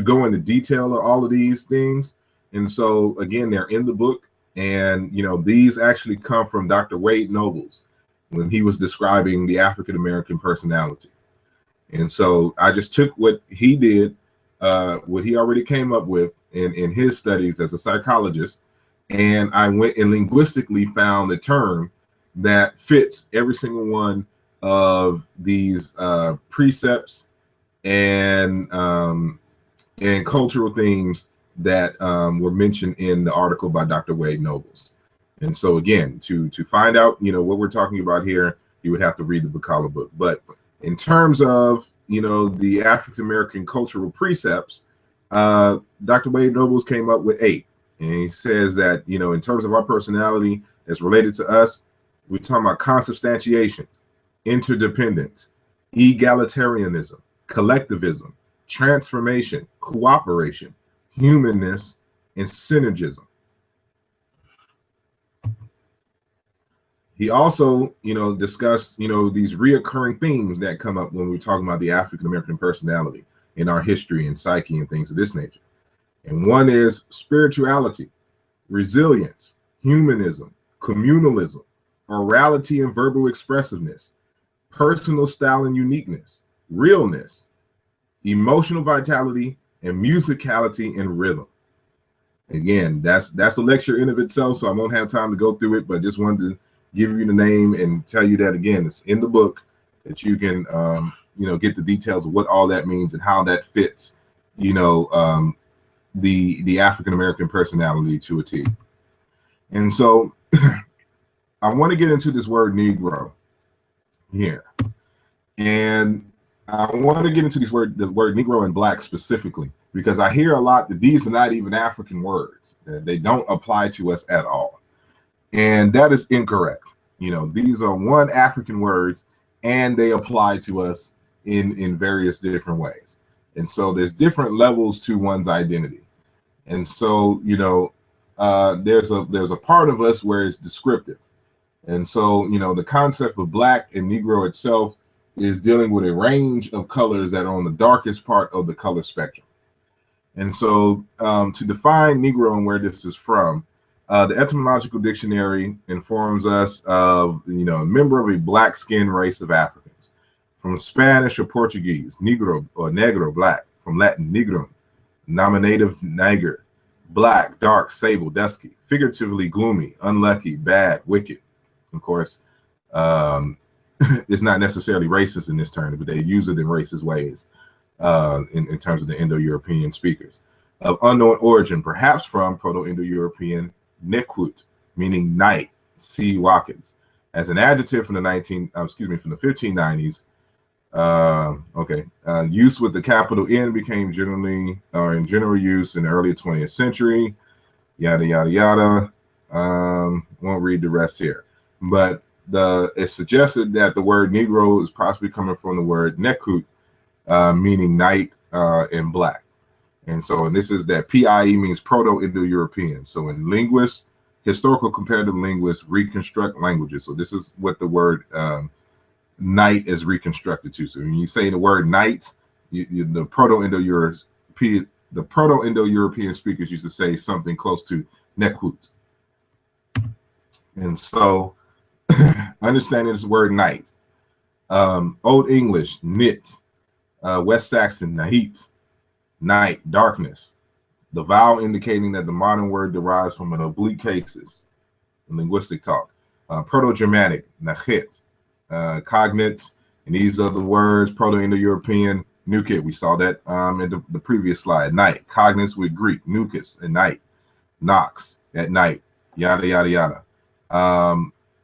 go into detail of all of these things. And so, again, they're in the book. And, you know, these actually come from Dr. Wade Nobles when he was describing the African American personality. And so I just took what he did, what he already came up with in his studies as a psychologist, and I went and linguistically found the term that fits every single one of these precepts and cultural themes that were mentioned in the article by Dr. Wade Nobles. And so again, to find out, you know, what we're talking about here, you would have to read the BaKala book. But in terms of, you know, the African American cultural precepts, Dr. Wade Nobles came up with 8. And he says that, you know, in terms of our personality that's related to us, we're talking about consubstantiation, interdependence, egalitarianism, collectivism, transformation, cooperation, humanness, and synergism. He also, you know, discussed, you know, these reoccurring themes that come up when we're talking about the African American personality in our history and psyche and things of this nature. And one is spirituality, resilience, humanism, communalism, orality and verbal expressiveness, personal style and uniqueness, realness, emotional vitality, and musicality and rhythm. Again, that's a lecture in of itself, so I won't have time to go through it, but just wanted to give you the name and tell you that, again, it's in the book, that you can get the details of what all that means and how that fits, the African American personality to a T. And so I want to get into this word Negro here. And I want to get into the word Negro and Black specifically, because I hear a lot that these are not even African words. They don't apply to us at all. And that is incorrect. These are one African words, and they apply to us in various different ways. And so there's different levels to one's identity. And so, there's a part of us where it's descriptive. And so, the concept of Black and Negro itself is dealing with a range of colors that are on the darkest part of the color spectrum. And so to define Negro and where this is from, the etymological dictionary informs us of, a member of a black-skinned race of Africans. From Spanish or Portuguese, Negro or Negro, black. From Latin, Negrum, nominative, niger, black, dark, sable, dusky, figuratively gloomy, unlucky, bad, wicked. Of course, it's not necessarily racist in this term, but they use it in racist ways in terms of the Indo-European speakers. Of unknown origin, perhaps from Proto-Indo-European nekwut, meaning night, see Watkins. As an adjective from the 1590s, use with the capital N became in general use in the early 20th century, yada, yada, yada. Won't read the rest here. But it's suggested that the word Negro is possibly coming from the word nekwut, meaning night and black. And this is that PIE means Proto-Indo-European. So in linguists, historical comparative linguists reconstruct languages. So this is what the word night is reconstructed to. So when you say the word night, the Proto-Indo-European speakers used to say something close to nekwut. And so understanding this word night, Old English, nit, West Saxon, nahit, night, darkness. The vowel indicating that the modern word derives from an oblique cases, linguistic talk. Proto-Germanic, nachit, cognate, and these are the words, Proto-Indo-European, nukit. We saw that in the previous slide. Night, cognates with Greek, nukis, at night, nox, at night, yada, yada, yada.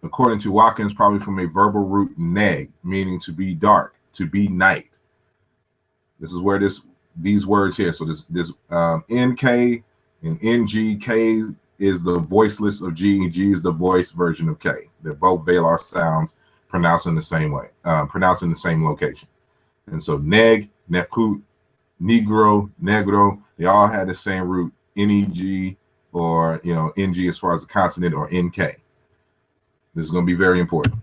According to Watkins, probably from a verbal root neg, meaning to be dark, to be night. This is where these words here. So this NK and NG, K is the voiceless of G, and G is the voice version of K. They're both velar sounds pronounced in the same way, pronounced in the same location. And so neg, nekwut, negro, negro, they all had the same root, NEG or NG as far as the consonant, or NK. This is going to be very important.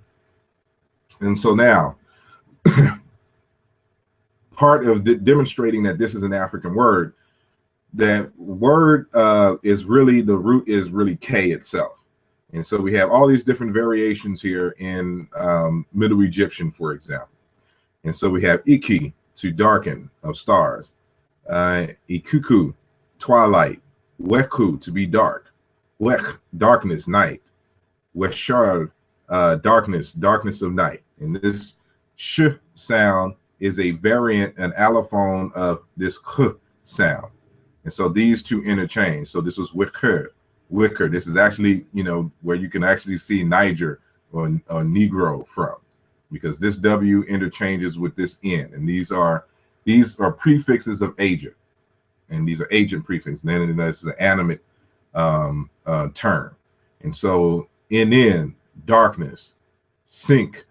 And so now, part of demonstrating that this is an African word, that word is really, the root is really K itself. And so we have all these different variations here in Middle Egyptian, for example. And so we have Iki, to darken, of stars, Ikuku, twilight, Weku, to be dark, Wek, darkness, night, Weshar, darkness of night. And this sh sound is a variant, an allophone of this k sound. And so these two interchange. So this was wicker. This is actually, where you can actually see Niger or Negro from, because this W interchanges with this N. And these are prefixes of agent. And these are agent prefixes. And then this is an animate term. And so NN, darkness, sink,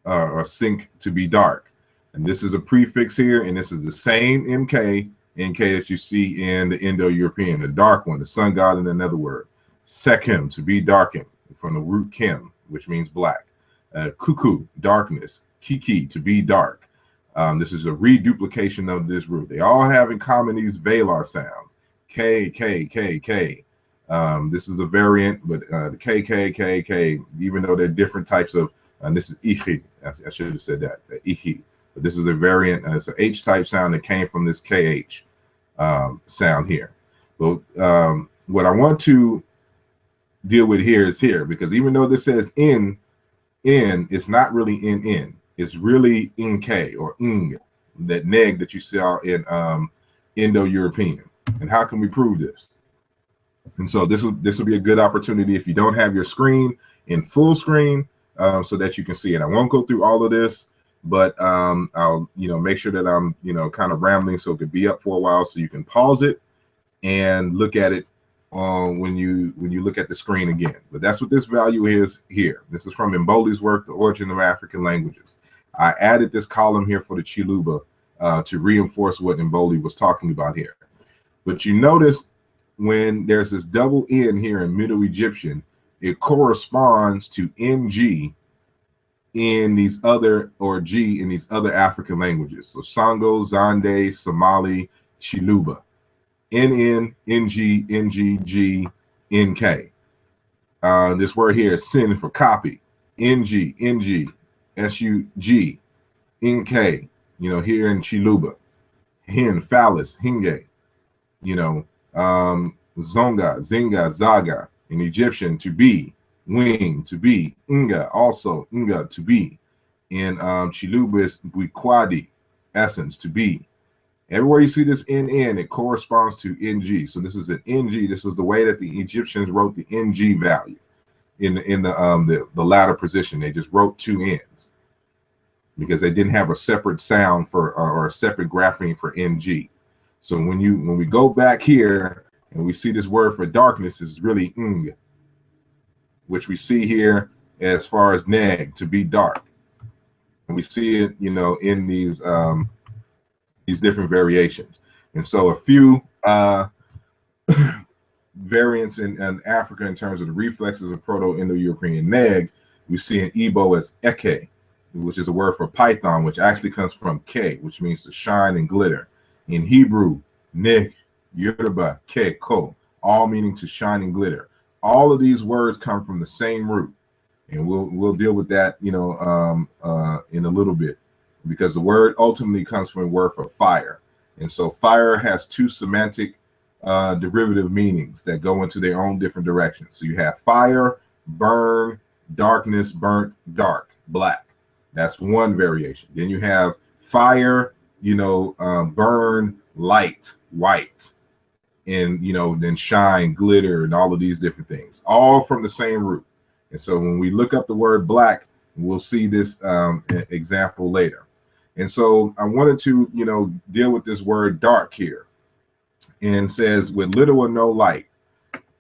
or sink, to be dark. And this is a prefix here, and this is the same NK that you see in the Indo-European, the dark one, the sun god in another word. Sekim, to be darkened, from the root kim, which means black. Kuku, darkness. Kiki, to be dark. This is a reduplication of this root. They all have in common these velar sounds. K, K, K, K. This is a variant, but the K, K, K, K, even though they're different types of, and this is Ihi. I should have said that, Ihi. But this is a variant. It's an H-type sound that came from this KH sound here. But what I want to deal with here is here, because even though this says N, it's not really NN. It's really Nke or Ng, that neg that you saw in Indo-European. And how can we prove this? And so this will be a good opportunity if you don't have your screen in full screen, so that you can see it. I won't go through all of this, but I'll make sure that I'm kind of rambling, so it could be up for a while, so you can pause it and look at it when you look at the screen again. But that's what this value is here. This is from Mboli's work, The Origin of African Languages. I added this column here for the Chiluba to reinforce what Mboli was talking about here. But you notice when there's this double N here in Middle Egyptian, it corresponds to NG in these other, or G in these other African languages. So Sango, Zande, Somali, Chiluba. NN, NG, NG, G, NK. This word here is sin for copy. NG, NG, SUG, NK, here in Chiluba. Hin, phallus, hinge, zonga, zinga, zaga. In Egyptian, to be, wing, to be, inga, also, inga, to be. In Chiluba is buikwadi, essence, to be. Everywhere you see this NN, it corresponds to NG. So this is an NG. This is the way that the Egyptians wrote the NG value in the latter position. They just wrote two N's because they didn't have a separate sound for or a separate grapheme for NG. So when we go back here and we see this word for darkness is really ng, which we see here as far as neg, to be dark. And we see it, in these different variations. And so a few variants in Africa in terms of the reflexes of Proto-Indo-European neg, we see in Igbo as eke, which is a word for python, which actually comes from ke, which means to shine and glitter. In Hebrew, nig, Yoruba, ke, ko, all meaning to shine and glitter. All of these words come from the same root, and we'll deal with that, in a little bit, because the word ultimately comes from a word for fire, and so fire has two semantic derivative meanings that go into their own different directions. So you have fire, burn, darkness, burnt, dark, black. That's one variation. Then you have fire, burn, light, white, and then shine, glitter, and all of these different things, all from the same root. And so when we look up the word black, we'll see this example later. And so I wanted to deal with this word dark here, and says with little or no light,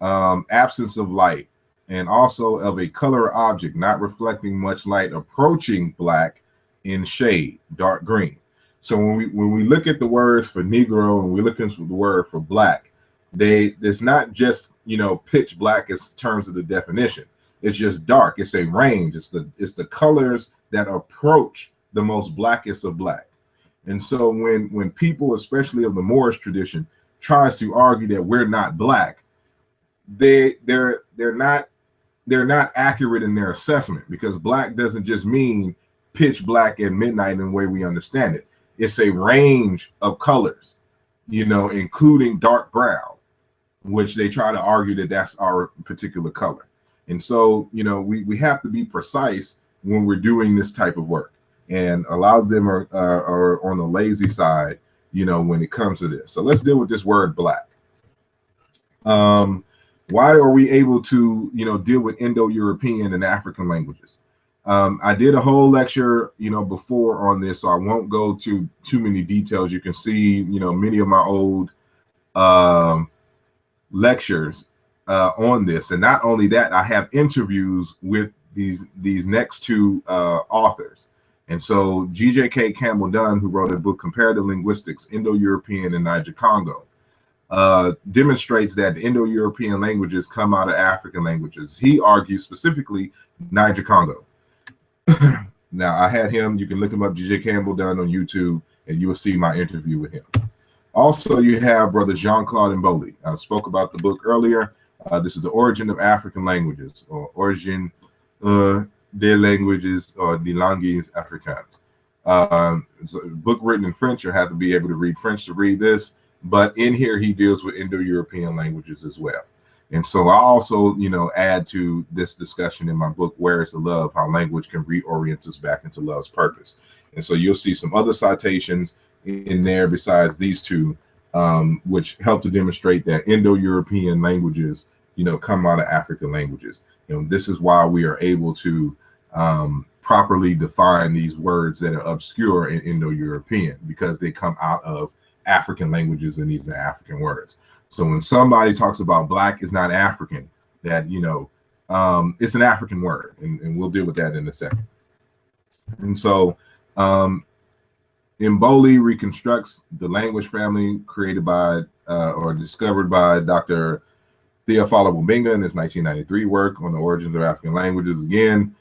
absence of light, and also of a color object not reflecting much light, approaching black in shade, dark green. So when we look at the words for Negro and we look into the word for black, it's not just pitch black as terms of the definition. It's just dark. It's a range. It's the colors that approach the most blackest of black. And so when people, especially of the Moorish tradition, tries to argue that we're not black, they're not accurate in their assessment, because black doesn't just mean pitch black and midnight in the way we understand it. It's a range of colors, including dark brown, which they try to argue that that's our particular color. And so, we have to be precise when we're doing this type of work. And a lot of them are on the lazy side, when it comes to this. So let's deal with this word black. Why are we able to, deal with Indo-European and African languages? I did a whole lecture, before on this, so I won't go to too many details. You can see, many of my old lectures on this. And not only that, I have interviews with these next two authors. And so G.J.K. Campbell Dunn, who wrote a book, Comparative Linguistics, Indo-European and Niger-Congo, demonstrates that the Indo-European languages come out of African languages. He argues specifically Niger-Congo. Now, I had him, you can look him up, G.J. Campbell Dunn on YouTube, and you will see my interview with him. Also, you have Brother Jean-Claude Mboli. I spoke about the book earlier. This is The Origin of African Languages, or Origin des Languages, or des Langues Africaines. It's a book written in French. You have to be able to read French to read this. But in here, he deals with Indo-European languages as well. And so I also, add to this discussion in my book, Where is the Love? How Language Can Reorient Us Back into Love's Purpose. And so you'll see some other citations in there besides these two, which help to demonstrate that Indo-European languages, come out of African languages. This is why we are able to properly define these words that are obscure in Indo-European, because they come out of African languages and these are African words. So when somebody talks about black is not African, that, it's an African word, and we'll deal with that in a second. And so Mboli reconstructs the language family created by or discovered by Dr. Theophilo Wabinga in his 1993 work on the origins of African languages. Again,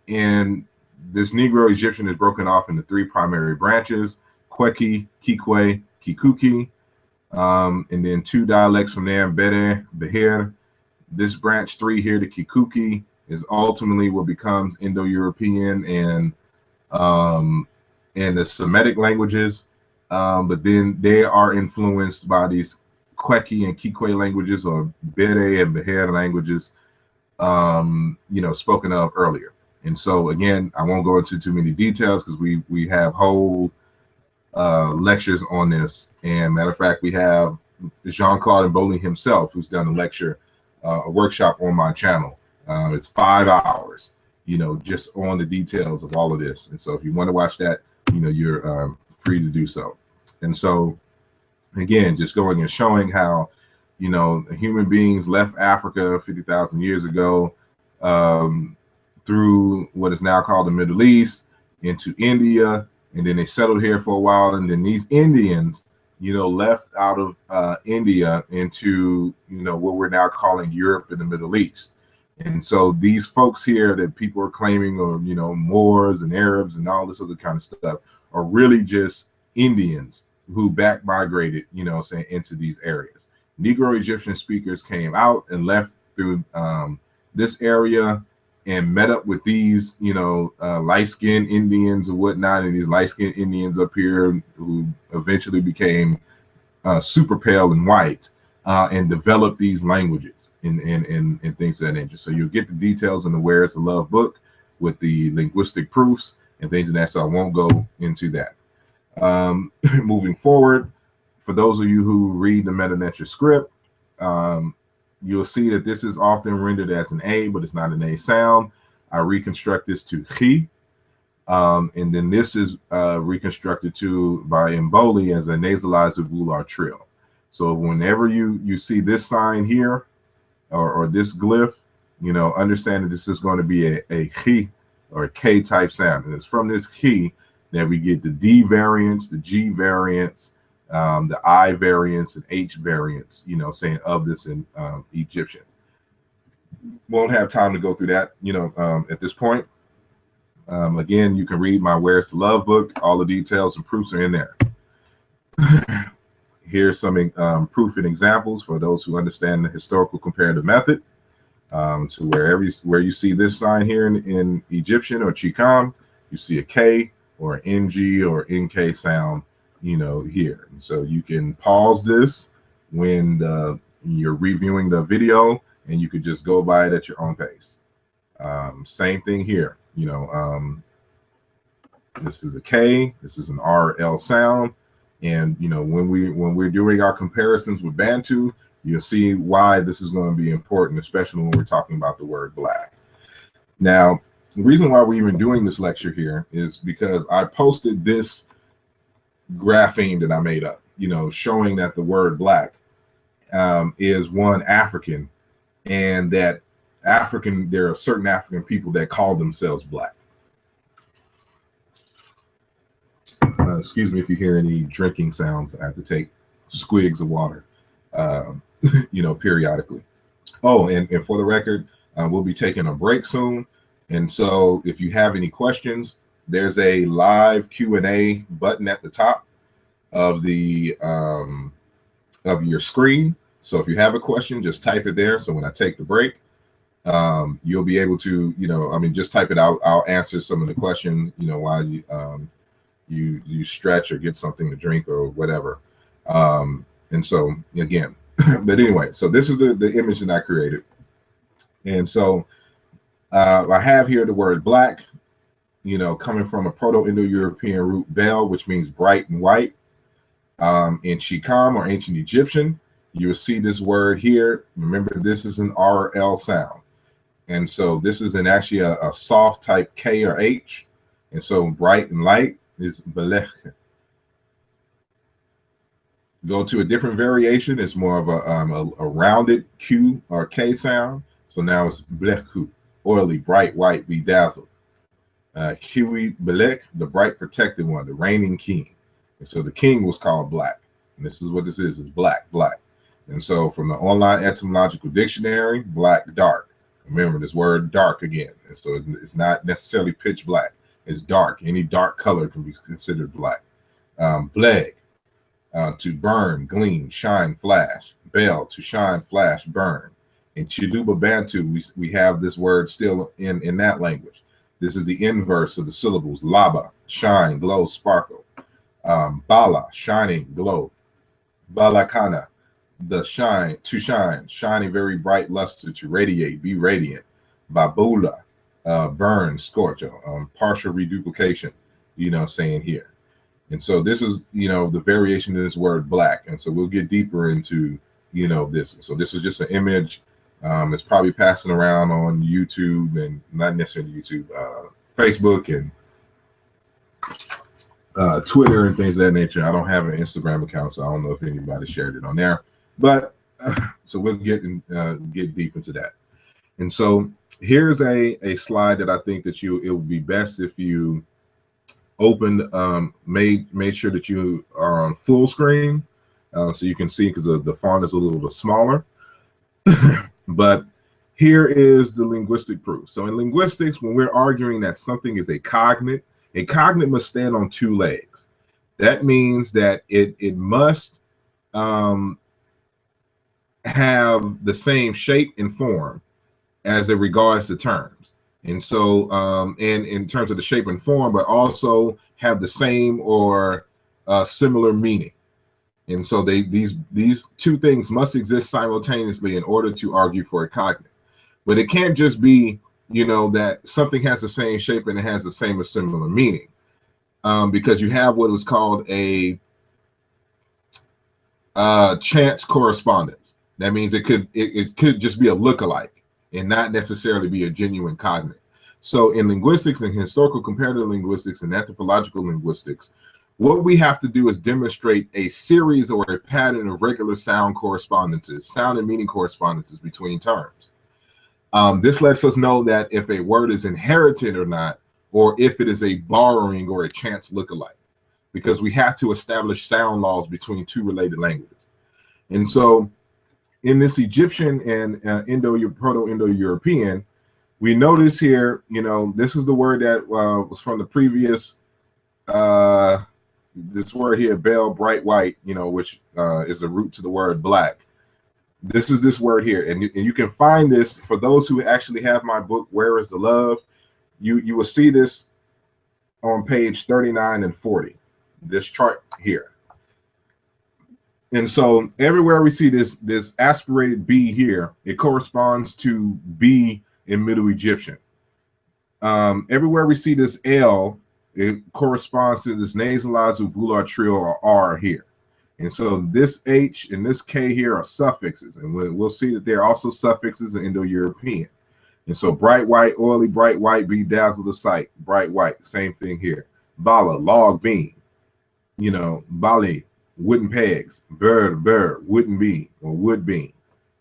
and this Negro Egyptian is broken off into three primary branches: Kweki, Kikwe, Kikuki, and then two dialects from there, Bede, Beher. This branch 3 here, the Kikuki, is ultimately what becomes Indo-European and the Semitic languages, but then they are influenced by these Kweki and Kikwe languages, or Bede and Beher languages, spoken of earlier. And so again, I won't go into too many details because we have whole lectures on this. And matter of fact, we have Jean-Claude Mboli himself, who's done a lecture, a workshop on my channel. It's 5 hours, just on the details of all of this. And so if you want to watch that, you're free to do so. And so again, just going and showing how, human beings left Africa 50,000 years ago, through what is now called the Middle East into India, and then they settled here for a while, and then these Indians, left out of India into, what we're now calling Europe and the Middle East. And so these folks here that people are claiming are, Moors and Arabs and all this other kind of stuff are really just Indians who back migrated, into these areas. Negro Egyptian speakers came out and left through this area and met up with these, light-skinned Indians or whatnot, and these light-skinned Indians up here who eventually became super pale and white, and developed these languages and things of that nature. So you'll get the details in the Where is the Love book with the linguistic proofs and things of that. So I won't go into that. Moving forward, for those of you who read the Meta-Nature script, you'll see that this is often rendered as an A, but it's not an A sound. I reconstruct this to chi, and then this is reconstructed by Mboli as a nasalized vular trill. So whenever you see this sign here or this glyph, understand that this is going to be a chi or a K type sound, and it's from this chi that we get the D variants, the G variants, the I variants, and H variants, saying of this in Egyptian. Won't have time to go through that, at this point. Again, you can read my Where's the Love book. All the details and proofs are in there. Here's some proof and examples for those who understand the historical comparative method. To where you see this sign here in Egyptian or Chicam, you see a K or an NG or NK sound, here. And so you can pause this when you're reviewing the video, and you could just go by it at your own pace. Same thing here. This is a K, this is an RL sound. And when we're doing our comparisons with Bantu, you'll see why this is going to be important, especially when we're talking about the word black. Now, the reason why we're even doing this lecture here is because I posted this grapheme that I made up, showing that the word black is one African, and that there are certain African people that call themselves black. Excuse me if you hear any drinking sounds. I have to take squigs of water, periodically. Oh, and for the record, we'll be taking a break soon. And so if you have any questions, there's a live Q&A button at the top of the of your screen. So if you have a question, just type it there. So when I take the break, you'll be able to, just type it out. I'll answer some of the questions, while you stretch or get something to drink or whatever. And so again, But anyway, so this is the image that I created. And so I have here the word black, coming from a Proto-Indo-European root bel, which means bright and white. In Shikam or ancient Egyptian, you will see this word here. Remember, this is an RL sound. And so this is actually a soft type K or H. And so bright and light is belech. Go to a different variation. It's more of a rounded Q or K sound. So now it's blechu, oily, bright, white, bedazzled. Kiwi belek, the bright protected one, the reigning king. And so the king was called black. And this is what this is black, black. And so from the online etymological dictionary, black, dark. Remember this word dark again. And so it's not necessarily pitch black. It's dark. Any dark color can be considered black. Bleg, to burn, gleam, shine, flash. Bel, to shine, flash, burn. In Chiluba Bantu, we have this word still in that language. This is the inverse of the syllables. Laba, shine, glow, sparkle. Bala, shining, glow. Balakana, the shine, to shine, shining very bright luster, to radiate, be radiant. Babula, burn, scorch, partial reduplication, saying here. And so this is, the variation of this word black. And so we'll get deeper into, this. So this is just an image. It's probably passing around on YouTube, and not necessarily YouTube, Facebook and Twitter and things of that nature. I don't have an Instagram account, so I don't know if anybody shared it on there. But so we'll get deep into that. And so here's a slide that I think that it would be best if you opened, made sure that you are on full screen, so you can see, because the font is a little bit smaller. But here is the linguistic proof. So in linguistics, when we're arguing that something is a cognate must stand on two legs. That means that it must have the same shape and form as it regards to terms. And so in terms of the shape and form, but also have the same or similar meaning. And so these two things must exist simultaneously in order to argue for a cognate. But it can't just be, that something has the same shape and it has the same or similar meaning, because you have what was called a chance correspondence. That means it could just be a lookalike and not necessarily be a genuine cognate. So in linguistics and historical comparative linguistics and anthropological linguistics, what we have to do is demonstrate a series or a pattern of regular sound correspondences, sound and meaning correspondences between terms. This lets us know that if a word is inherited or not, or if it is a borrowing or a chance lookalike, because we have to establish sound laws between two related languages. And so in this Egyptian and Proto-Indo-European, we notice here, this is the word that was from the previous, this word here, bel, bright white, which is a root to the word black. This is this word here, and you can find this for those who actually have my book, Where is the Love? You will see this on page 39 and 40, this chart here. And so everywhere we see this aspirated B here, it corresponds to B in Middle Egyptian. Everywhere we see this L, it corresponds to this nasalized uvular trill or R here. And so this H and this K here are suffixes, and we'll see that they're also suffixes in Indo-European. And so bright white, oily, bright white, bedazzled of sight, bright white, same thing here. Bala, log beam, Bali, wooden pegs, bird, wooden beam or wood beam.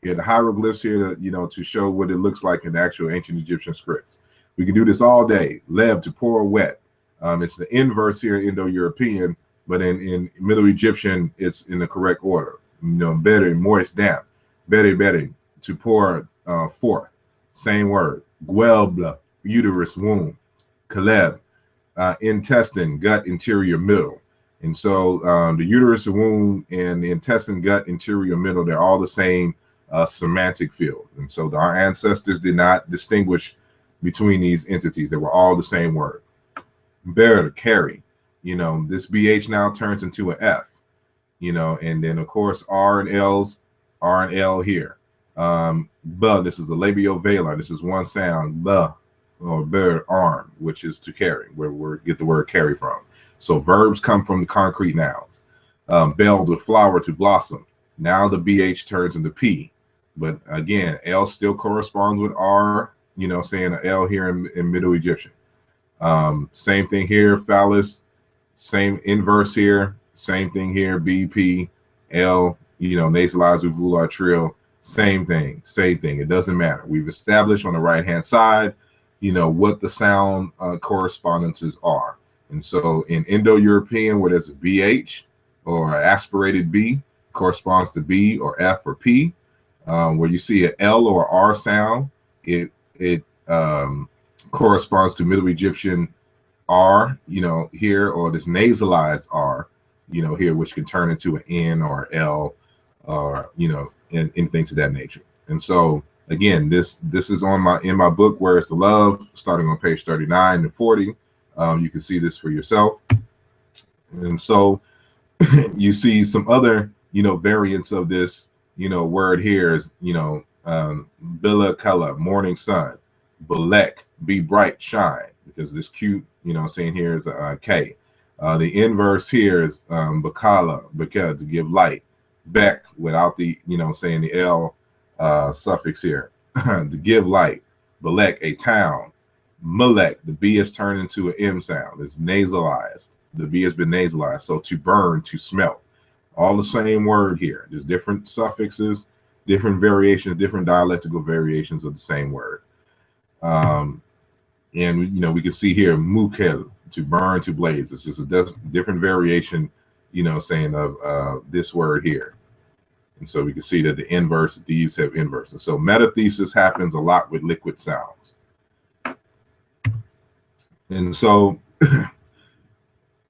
You have the hieroglyphs here to, to show what it looks like in the actual ancient Egyptian scripts. We can do this all day. Leb, to pour wet. It's the inverse here, Indo-European, but in Middle Egyptian, it's in the correct order. Better, moist, damp. Better, to pour forth. Same word. Gwelbla, uterus, womb. Kaleb, intestine, gut, interior, middle. And so the uterus, the womb, and the intestine, gut, interior, middle, they're all the same semantic field. And so our ancestors did not distinguish between these entities. They were all the same word. Bear, carry, this BH now turns into an F, and then of course R and L's R and L here. But this is a labial velar. This is one sound, the or bird arm, which is to carry, where we get the word carry from. So verbs come from the concrete nouns. Bell, to flower, to blossom. Now the BH turns into P. But again, L still corresponds with R, you know, saying an L here in Middle Egyptian. Same thing here, phallus, same inverse here, same thing here, BP, L, you know, nasalized with volar trill, same thing. It doesn't matter. We've established on the right-hand side, you know, what the sound correspondences are. And so in Indo-European, where there's a BH or aspirated B, corresponds to B or F or P. Where you see an L or R sound, it corresponds to Middle Egyptian R, you know, here, or this nasalized R, you know, here, which can turn into an N or L, or, you know, and things of that nature. And so again, this is in my book, Where Is the Love, starting on page 39 and 40. You can see this for yourself. And so you see some other, you know, variants of this, you know, word here is, you know, BaKala, morning sun, Belek, be bright, shine, because this Q, you know, saying here is a K. The inverse here is BaKala, to give light, Bek, without the, you know, saying the L suffix here, to give light, Belek, a town, Melek, the B is turned into an M sound, it's nasalized, the B has been nasalized, so to burn, to smelt. All the same word here, just different suffixes, different variations, different dialectical variations of the same word. And you know, we can see here mukel, to burn, to blaze. It's just a different variation, you know, saying of this word here. And so we can see that the inverse, these have inverses. So metathesis happens a lot with liquid sounds. And so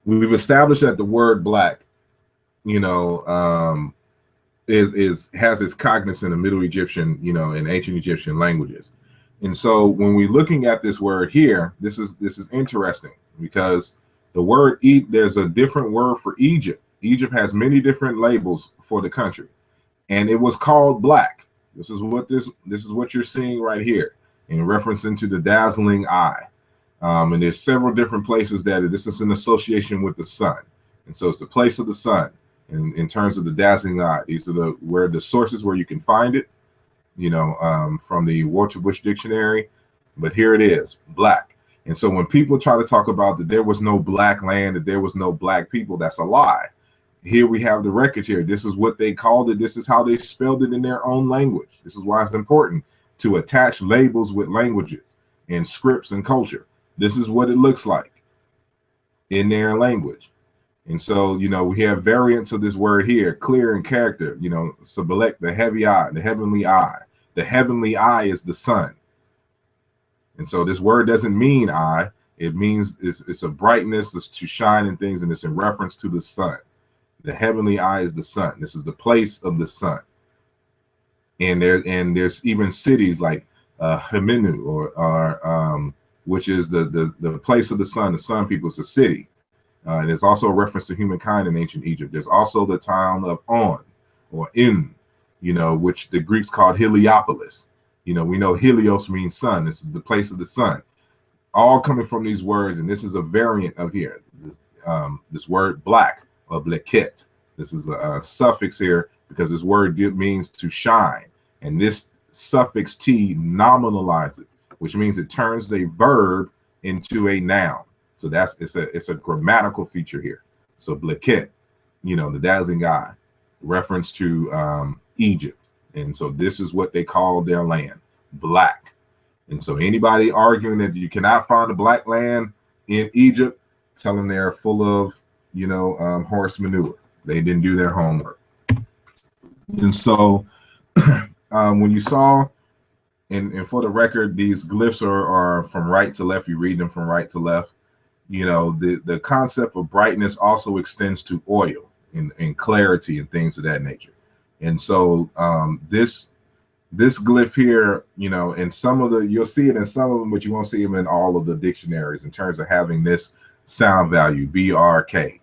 we've established that the word black, you know, has its cognizance in Middle Egyptian, you know, in ancient Egyptian languages. And so when we're looking at this word here, this is interesting, because the word there's a different word for Egypt. Egypt has many different labels for the country, and it was called black. This is what you're seeing right here in reference into the dazzling eye. And there's several different places that this is in association with the sun. And so it's the place of the sun. In terms of the dazzling eye, these are the sources where you can find it, you know, from the Walter Bush Dictionary. But here it is, black. And so when people try to talk about that there was no black land, that there was no black people, that's a lie. Here we have the records here. This is what they called it. This is how they spelled it in their own language. This is why it's important to attach labels with languages and scripts and culture. This is what it looks like in their language. And so, you know, we have variants of this word here, clear in character, you know, Sabelek, the heavy eye, the heavenly eye. The heavenly eye is the sun. And so this word doesn't mean eye. It means it's a brightness, it's to shine in things, and it's in reference to the sun. The heavenly eye is the sun. This is the place of the sun. And there's even cities like Hemenu, or which is the place of the sun people, is a city. And there's also a reference to humankind in ancient Egypt. There's also the town of On, or In, you know, which the Greeks called Heliopolis. You know, we know Helios means sun. This is the place of the sun. All coming from these words, and this is a variant of here. This word black, or bleket. This is a suffix here because this word means to shine. And this suffix T nominalizes it, which means it turns a verb into a noun. So it's a grammatical feature here. So bleket, you know, the dazzling eye, reference to Egypt. And so this is what they call their land, black. And so anybody arguing that you cannot find a black land in Egypt, tell them they're full of, you know, horse manure. They didn't do their homework. And so when you saw, and for the record, these glyphs are from right to left. You read them from right to left. You know, the concept of brightness also extends to oil and clarity and things of that nature. And so this glyph here, you know, in some of you'll see it in some of them, but you won't see them in all of the dictionaries in terms of having this sound value, BRK.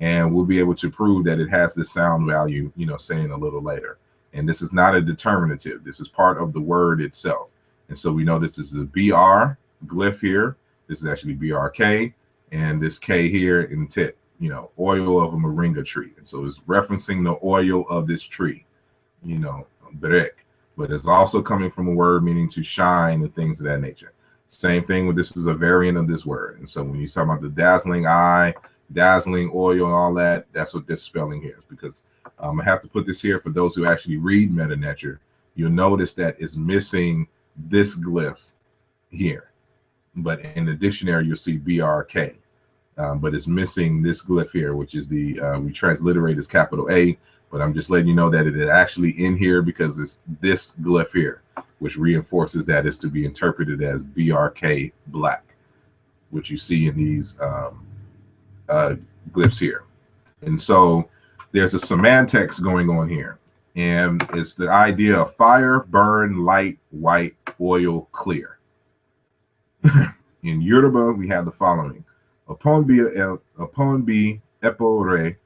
And we'll be able to prove that it has this sound value, you know, saying a little later. And this is not a determinative. This is part of the word itself. And so we know this is a BR glyph here. This is actually BRK, and this K here in tit, you know, oil of a moringa tree. And so it's referencing the oil of this tree, you know, berek. But it's also coming from a word meaning to shine and things of that nature. Same thing with this is a variant of this word. And so when you talk about the dazzling eye, dazzling oil and all that, that's what this spelling here is. Because I have to put this here for those who actually read Meta Nature. You'll notice that it's missing this glyph here. But in the dictionary, you'll see BRK. But it's missing this glyph here, which is the, we transliterate as capital A. But I'm just letting you know that it is actually in here because it's this glyph here, which reinforces that it's to be interpreted as BRK black, which you see in these glyphs here. And so there's a semantics going on here. And it's the idea of fire, burn, light, white, oil, clear. In Yoruba, we have the following. Upon be epore,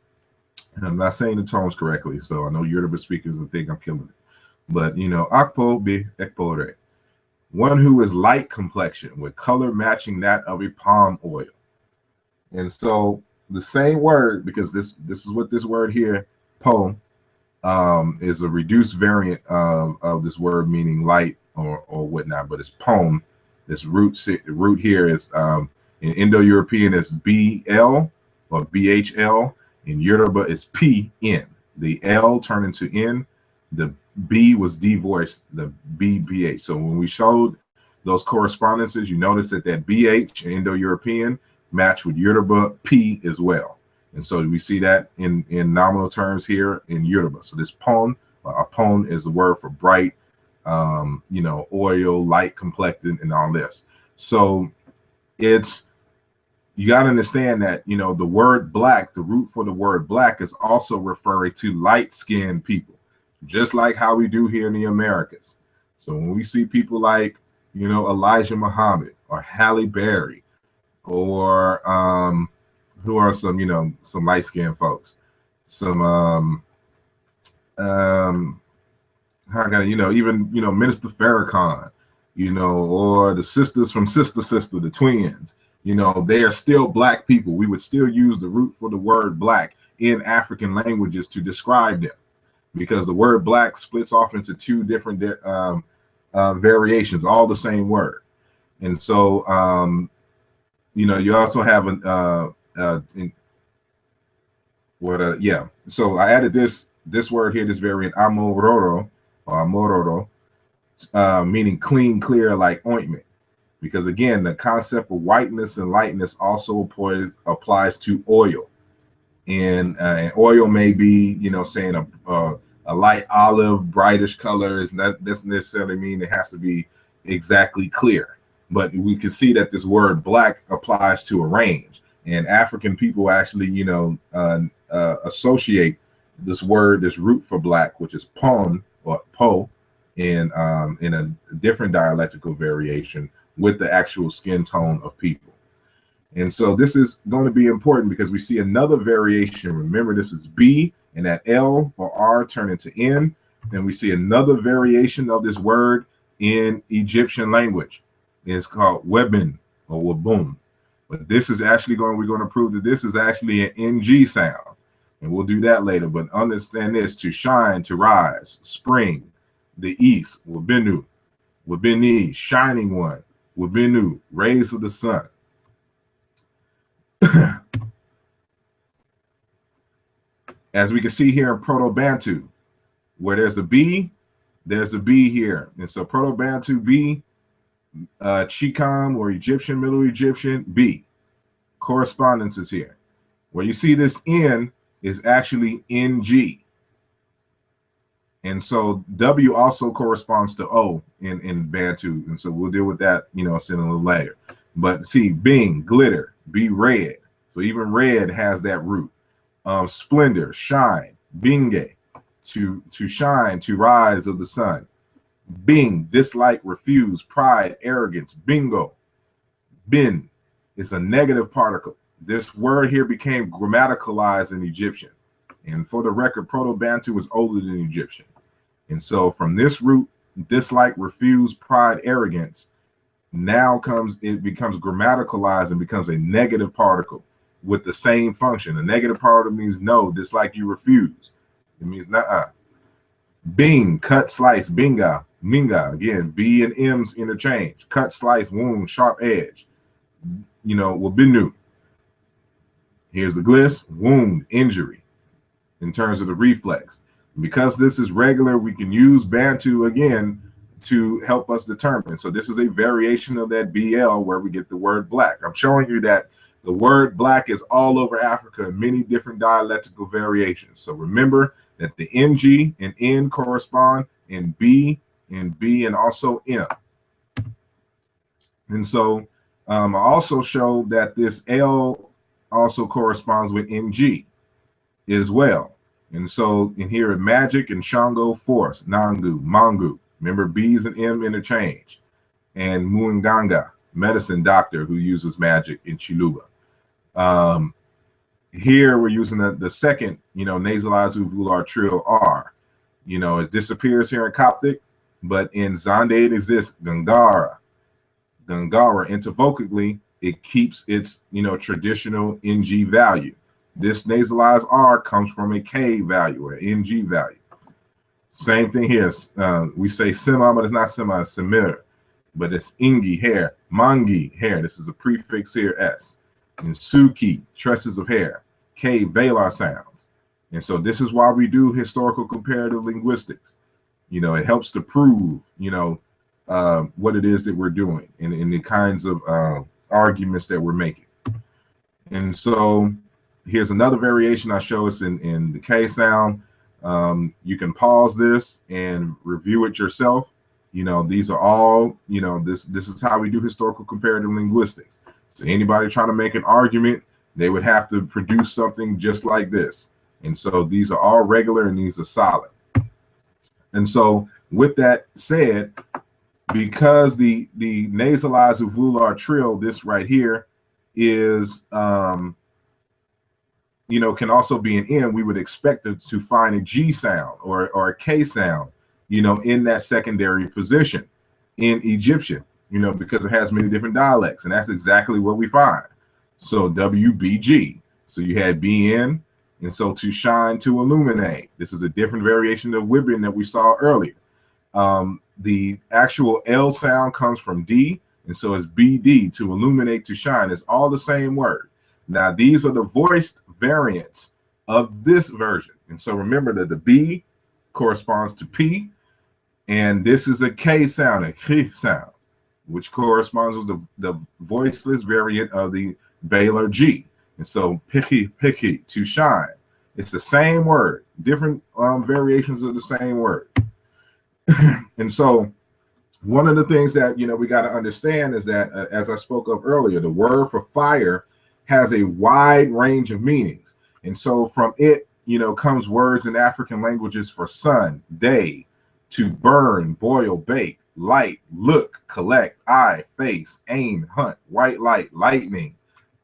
and I'm not saying the tones correctly, so I know Yoruba speakers will think I'm killing it. But, you know, akpo be epore, one who is light complexion with color matching that of a palm oil. And so the same word, because this is what this word here, po, is a reduced variant of this word meaning light or whatnot, but it's poem. This root here is in Indo-European is BL or BHL. In Yoruba is PN. The L turned into N. The B was devoiced, the BBH. So when we showed those correspondences, you notice that BH in Indo-European matched with Yoruba P as well. And so we see that in nominal terms here in Yoruba. So this pon, a pon is the word for bright, you know, oil, light complected, and all this. So it's, you got to understand that, you know, the word black, the root for the word black is also referring to light-skinned people, just like how we do here in the Americas. So when we see people like, you know, Elijah Muhammad or Halle Berry or who are some, you know, some light-skinned folks, some how can I, you know, even, you know, Minister Farrakhan, you know, or the sisters from Sister, the twins, you know, they are still black people. We would still use the root for the word black in African languages to describe them, because the word black splits off into two different variations, all the same word. And so, you know, you also have yeah. So I added this word here, this variant amororo, or amororo, meaning clean, clear, like ointment. Because again, the concept of whiteness and lightness also applies to oil. And oil may be, you know, saying a light olive, brightish color. That doesn't necessarily mean it has to be exactly clear. But we can see that this word black applies to a range. And African people actually, you know, associate this word, this root for black, which is pon or po, in a different dialectical variation with the actual skin tone of people. And so this is going to be important because we see another variation. Remember, this is B, and that L or R turn into N. Then we see another variation of this word in Egyptian language. It's called webin or wabun. But this is actually we're going to prove that this is actually an NG sound. And we'll do that later. But understand this: to shine, to rise, spring, the east, wabinu, wabini, shining one, wabinu, rays of the sun. As we can see here in Proto-Bantu, where there's a B here. And so Proto-Bantu B, Chicam or Egyptian, Middle Egyptian B. Correspondence is here. Where you see this N is actually NG. And so W also corresponds to O in Bantu. And so we'll deal with that, you know, a little later. But see, Bing, glitter, be red. So even red has that root. Splendor, shine, binge, to shine, to rise of the sun. Bing, dislike, refuse, pride, arrogance, bingo. Bin is a negative particle. This word here became grammaticalized in Egyptian. And for the record, Proto-Bantu was older than Egyptian. And so from this root, dislike, refuse, pride, arrogance, now it becomes grammaticalized and becomes a negative particle with the same function. A negative particle means no, dislike, you refuse. It means nah. Bing, cut, slice, binga, minga. Again, B and M's interchange. Cut, slice, wound, sharp edge. Wabinu. Here's the gliss, wound, injury, in terms of the reflex. Because this is regular, we can use Bantu again to help us determine. So this is a variation of that BL where we get the word black. I'm showing you that the word black is all over Africa in many different dialectical variations. So remember that the NG and N correspond in B and also M. And so I also showed that this L also corresponds with NG as well. And so in here, magic and Shango, force, Nangu, Mangu. Remember, B's and M interchange. And Muinganga, medicine doctor who uses magic in Chiluba. Here we're using the second, nasalized uvular trill R. It disappears here in Coptic, but in Zande it exists Gangara. Gangara, intervocally, it keeps its, traditional NG value. This nasalized R comes from a K value or NG value. Same thing here. We say sema, but it's not sema, it's semir. But it's ingi, hair. Mangi, hair. This is a prefix here, S. And suki, tresses of hair. K, velar sounds. And so this is why we do historical comparative linguistics. It helps to prove, what it is that we're doing and the kinds of arguments that we're making. And so here's another variation I show us in the K sound. You can pause this and review it yourself. These are all, this is how we do historical comparative linguistics. So anybody trying to make an argument, they would have to produce something just like this. And so these are all regular and these are solid. And so with that said, because the nasalized uvular trill, this right here is, can also be an N, we would expect it to find a G sound or a K sound, in that secondary position in Egyptian, because it has many different dialects, and that's exactly what we find. So WBG, so you had BN, and so to shine, to illuminate. This is a different variation of Wibben that we saw earlier. The actual L sound comes from D, and so it's BD, to illuminate, to shine. It's all the same word. Now, these are the voiced variants of this version. And so remember that the B corresponds to P, and this is a K sound, a K sound, which corresponds with the voiceless variant of the velar G. And so piki, to shine. It's the same word, different variations of the same word. And so one of the things that, we got to understand is that, as I spoke of earlier, the word for fire has a wide range of meanings. And so from it, comes words in African languages for sun, day, to burn, boil, bake, light, look, collect, eye, face, aim, hunt, white light, lightning,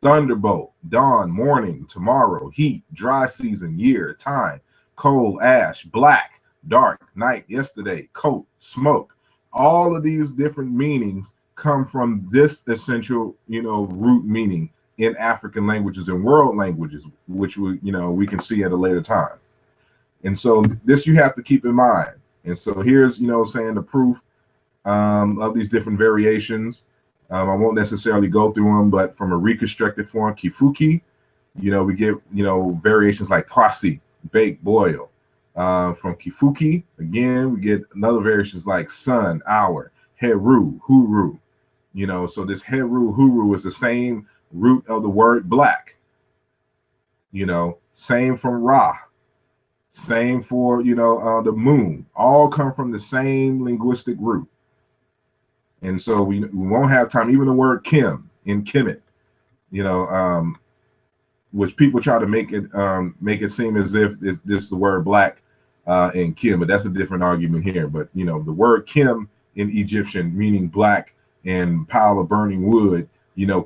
thunderbolt, dawn, morning, tomorrow, heat, dry season, year, time, cold, ash, black, dark, night, yesterday, coat, smoke. All of these different meanings come from this essential, root meaning in African languages and world languages, which we can see at a later time. And so this you have to keep in mind. And so here's, saying the proof of these different variations. I won't necessarily go through them, but from a reconstructed form, kifuki, we get, variations like prasi, bake, boil. From kifuki, again, we get another variations like sun, hour, heru, huru. So this heru, huru is the same root of the word black. Same from Ra, same for, the moon, all come from the same linguistic root. And so we won't have time, even the word Kim in Kemet, which people try to make it seem as if this is the word black in Kim, but that's a different argument here. But, the word Kim in Egyptian, meaning black and pile of burning wood,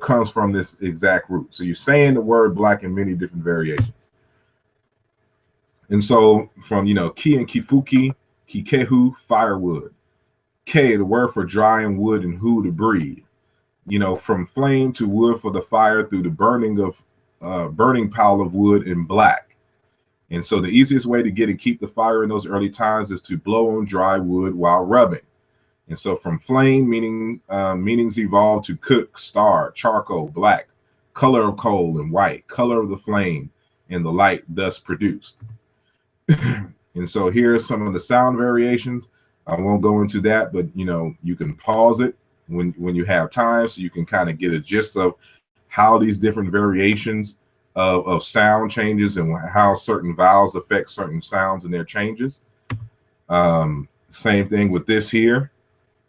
comes from this exact root. So you're saying the word black in many different variations. And so from, ki and kifuki, kikehu, firewood. K, the word for drying wood, and hu, to breathe. You know, from flame to wood for the fire through the burning pile of wood in black. And so the easiest way to get and keep the fire in those early times is to blow on dry wood while rubbing. And so from flame, meanings evolved to cook, star, charcoal, black, color of coal, and white, color of the flame, and the light thus produced. And so here's some of the sound variations. I won't go into that, but you know, you can pause it when you have time, so you can kind of get a gist of how these different variations of sound changes and how certain vowels affect certain sounds and their changes. Same thing with this here,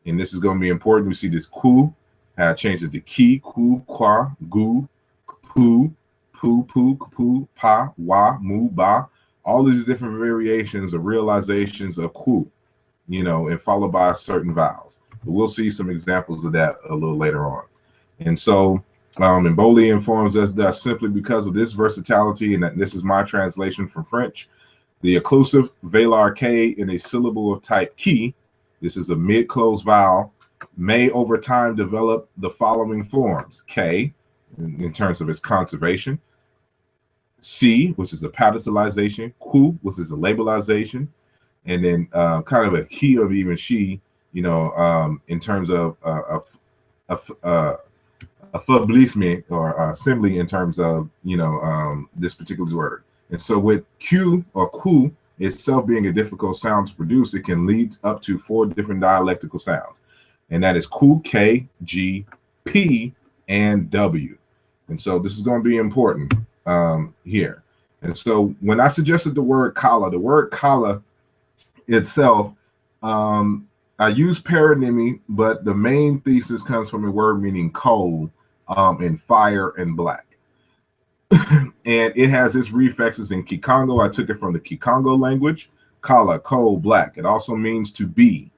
and this is going to be important. We see this ku, how it changes to ki, ku, kwa, gu, pu, pu, pu, pu, pa, wa, mu, ba. All these different variations of realizations of ku, you know, and followed by certain vowels. But we'll see some examples of that a little later on. And so, Mboli informs us that simply because of this versatility, and that this is my translation from French, the occlusive velar K in a syllable of type ki, this is a mid-closed vowel, may over time develop the following forms: K, in terms of its conservation, C, which is a palatalization, Ku, which is a labelization, and then kind of a he of even she, you know, in terms of affaiblissement or assembly in terms of, you know, this particular word. And so with Q or Ku itself being a difficult sound to produce, it can lead up to 4 different dialectical sounds. And that is Ku, K, G, P, and W. And so this is going to be important here. And so when I suggested the word kala itself, I use paronymy, but the main thesis comes from a word meaning coal, and fire and black. And it has its reflexes in Kikongo. I took it from the Kikongo language. Kala, coal, black. It also means to be.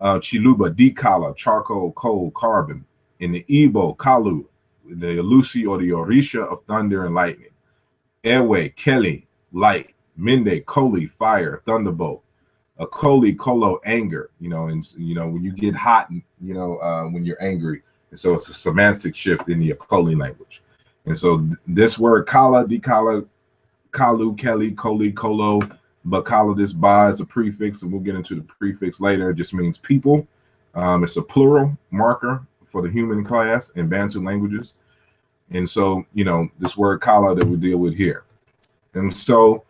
Chiluba, dikala, charcoal, coal, carbon. In the Igbo, kalu, the Alusi or the Orisha of thunder and lightning. Ewe, Kelly, light. Mende, Koli, fire, thunderbolt. A Koli, Kolo, anger. You know, and you know when you get hot, you know, when you're angry. And so it's a semantic shift in the Akoli language. And so this word kala, dikala, kalu, Kelly, Koli, Kolo, but kala, this ba is a prefix, and we'll get into the prefix later. It just means people. It's a plural marker for the human class in Bantu languages. And so, you know, this word kala that we deal with here. And so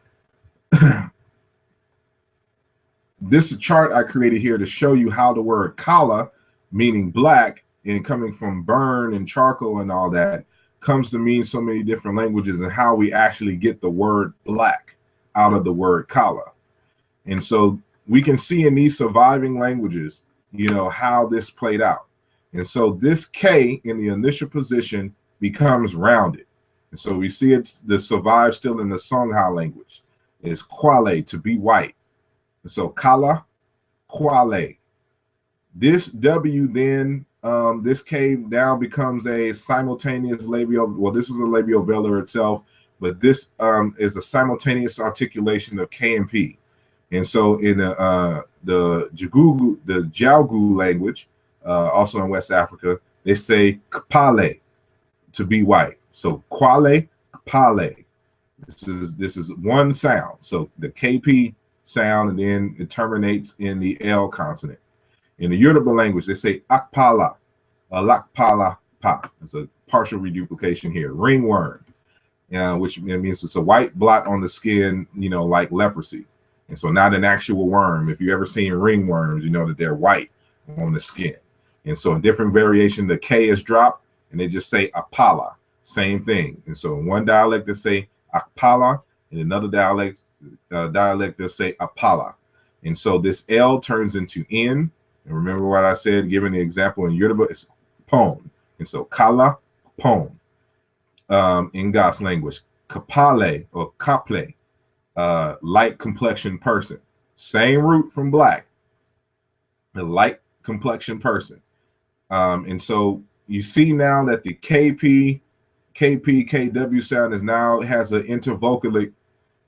this chart I created here to show you how the word kala, meaning black, and coming from burn and charcoal and all that, comes to mean so many different languages, and how we actually get the word black out of the word kala. And so we can see in these surviving languages, you know, how this played out. And so this K in the initial position becomes rounded. And so we see it's the survive still in the Songha language. It's kwale, to be white. And so kala, kwale. This W then, this K now becomes a simultaneous labial. Well, this is a labial velar itself, but this is a simultaneous articulation of K and P. And so in the Jalgu language, also in West Africa, they say kpale, to be white. So kwale, kpale. This is one sound. So the KP sound, and then it terminates in the L consonant. In the Yoruba language, they say akpala, lakpala pa. It's a partial reduplication here. Ringworm, which means it's a white blot on the skin, you know, like leprosy. And so not an actual worm. If you ever seen ringworms, you know that they're white on the skin. And so in different variation, the K is dropped, and they just say apala, same thing. And so in one dialect, they say akpala, in another dialect they'll say apala. And so this L turns into N. And remember what I said, given the example in Yoruba, it's pon. And so kala, pon. In Gas language, kapale or kaple, light complexion person. Same root from black, a light complexion person. And so you see now that the KP, KW sound is now has an intervocalic,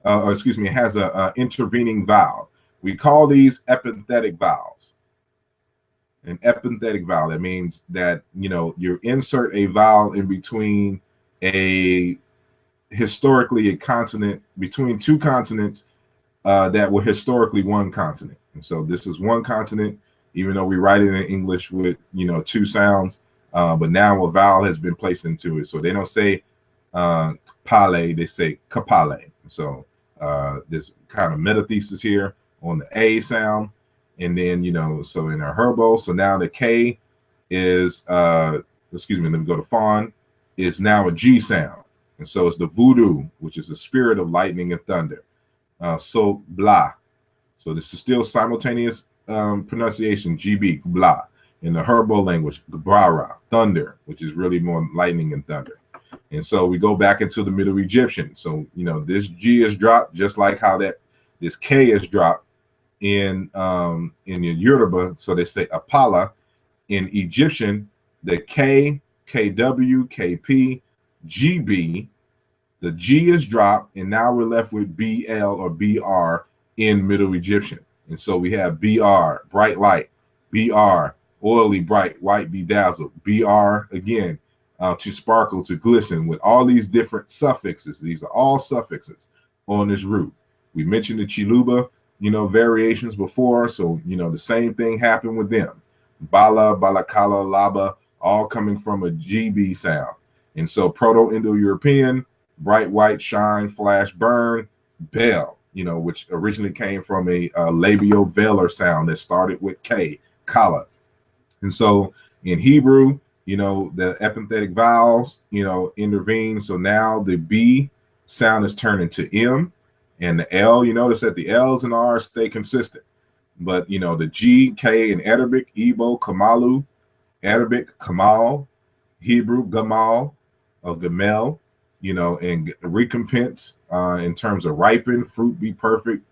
it has a intervening vowel. We call these epenthetic vowels. An epenthetic vowel, that means that, you know, you insert a vowel in between historically a consonant, between two consonants that were historically one consonant. And so this is one consonant, even though we write it in English with, you know, two sounds, but now a vowel has been placed into it. So they don't say pale, they say kapale. So there's kind of metathesis here on the A sound. And then, you know, so in our herbo, so now the K is, excuse me, let me go to fawn, is now a G sound. And so it's the voodoo, which is the spirit of lightning and thunder. So blah. So this is still simultaneous pronunciation, GB, blah. In the herbo language, brara, thunder, which is really more lightning and thunder. And so we go back into the Middle Egyptian. So, you know, this G is dropped just like how this K is dropped in the Yoruba. So they say Apala. In Egyptian, the K, KW, KP, GB, the G is dropped, and now we're left with BL or BR in Middle Egyptian. And so we have BR, bright light, BR, oily, bright, white, bedazzled, BR again, to sparkle, to glisten, with all these different suffixes. These are all suffixes on this root. We mentioned the Chiluba, you know, variations before. So, you know, the same thing happened with them. Bala, BaKala, Laba, all coming from a GB sound. And so Proto-Indo-European, bright, white, shine, flash, burn, bell, you know, which originally came from a labial velar sound that started with K, kala. And so in Hebrew, you know, the epenthetic vowels, you know, intervene. So now the B sound is turned into M, and the L, you notice that the L's and R's stay consistent. But, you know, the G, K in Arabic, Igbo, Kamalu, Arabic, Kamal, Hebrew, Gamal, or Gamel, you know, and recompense in terms of ripen, fruit, be perfect,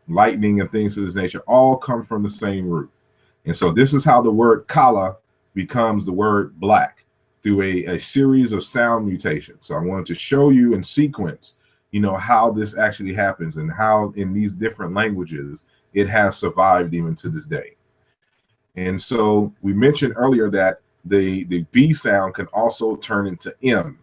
lightning, and things of this nature, all come from the same root. And so this is how the word kala becomes the word black, through a series of sound mutations. So I wanted to show you in sequence, you know, how this actually happens and how in these different languages it has survived even to this day. And so we mentioned earlier that the B sound can also turn into M.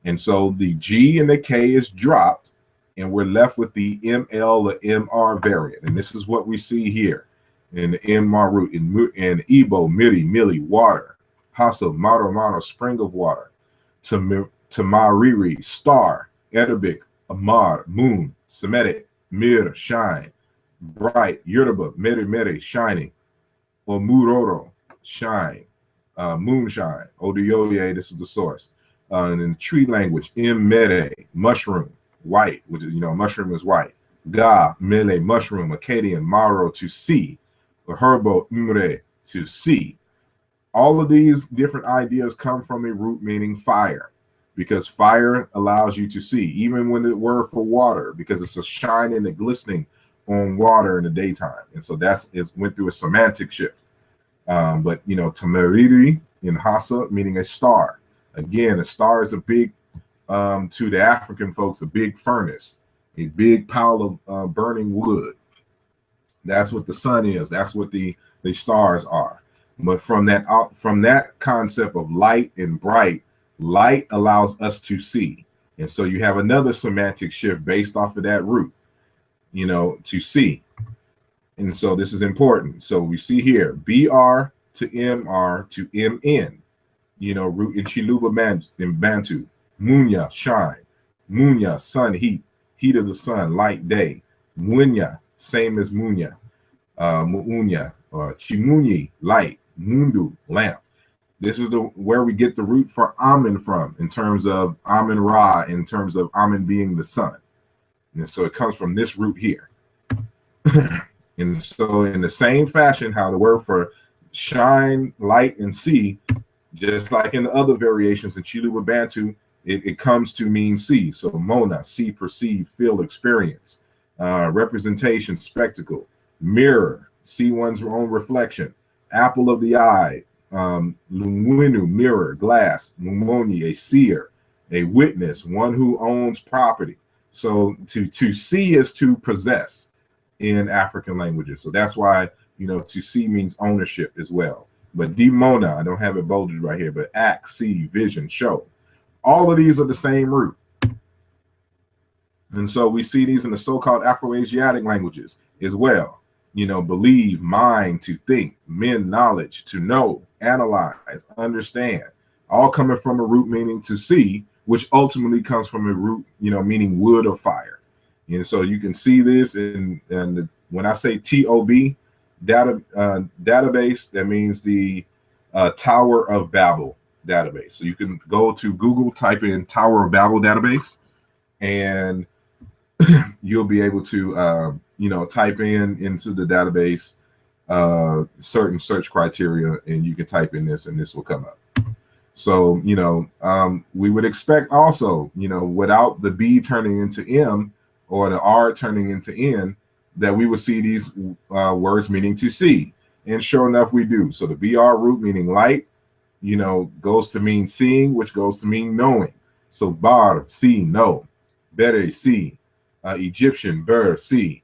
And so the G and the K is dropped, and we're left with the ML or MR variant. And this is what we see here in the MR root, in Igbo, Miri, Mili, water, Hasa, Maro, Maro, spring of water, Tamariri, star, Arabic, Amar, moon, Semitic, Mir, shine, bright, Yoruba, Meri, Meri, shining, or Muroro, shine, moonshine, Oduyoye, this is the source. And in the tree language, Mere, mushroom, white, which is, you know, mushroom is white. Ga, Mele, mushroom, Akkadian, Maro, to see. The herbo, Umre, to see. All of these different ideas come from a root meaning fire, because fire allows you to see, even when the word for water, because it's a shine and a glistening on water in the daytime. And so it went through a semantic shift. But, you know, Tamariri in Hassa, meaning a star. Again, a star is a big, to the African folks, a big furnace, a big pile of burning wood. That's what the sun is. That's what the stars are. But from that concept of light and bright, light allows us to see. And so you have another semantic shift based off of that root, you know, to see. And so this is important. So we see here, BR to MR to MN, you know, root in Chiluba in Bantu, Munya, shine, Munya, sun, heat, heat of the sun, light, day, Munya, same as Munya, Muunya, or Chimunyi, light, Mundu, lamp. This is where we get the root for Amen from, in terms of Amen Ra, in terms of Amen being the sun. And so it comes from this root here. And so in the same fashion, how the word for shine, light, and see, just like in the other variations in Chiluba Bantu, it comes to mean see. So Mona, see, perceive, feel, experience. Representation, spectacle. Mirror, see one's own reflection. Apple of the eye. Lumwinu, mirror, glass. Mumoni, a seer, a witness, one who owns property. So to see is to possess in African languages. So that's why, to see means ownership as well. But demona, I don't have it bolded right here, but act, see, vision, show. All of these are the same root. And so we see these in the so-called Afro-Asiatic languages as well. Believe, mind, to think, men, knowledge, to know, analyze, understand, all coming from a root meaning to see, which ultimately comes from a root, meaning wood or fire. And so you can see this when I say TOB, database, that means the Tower of Babel database. So you can go to Google, type in Tower of Babel database, and you'll be able to type into the database certain search criteria, and you can type in this and this will come up. So we would expect also, without the B turning into M or the R turning into N, that we would see these words meaning to see. And sure enough, we do. So the BR root, meaning light, goes to mean seeing, which goes to mean knowing. So bar, see, know. Bere, see. Egyptian, ber, see.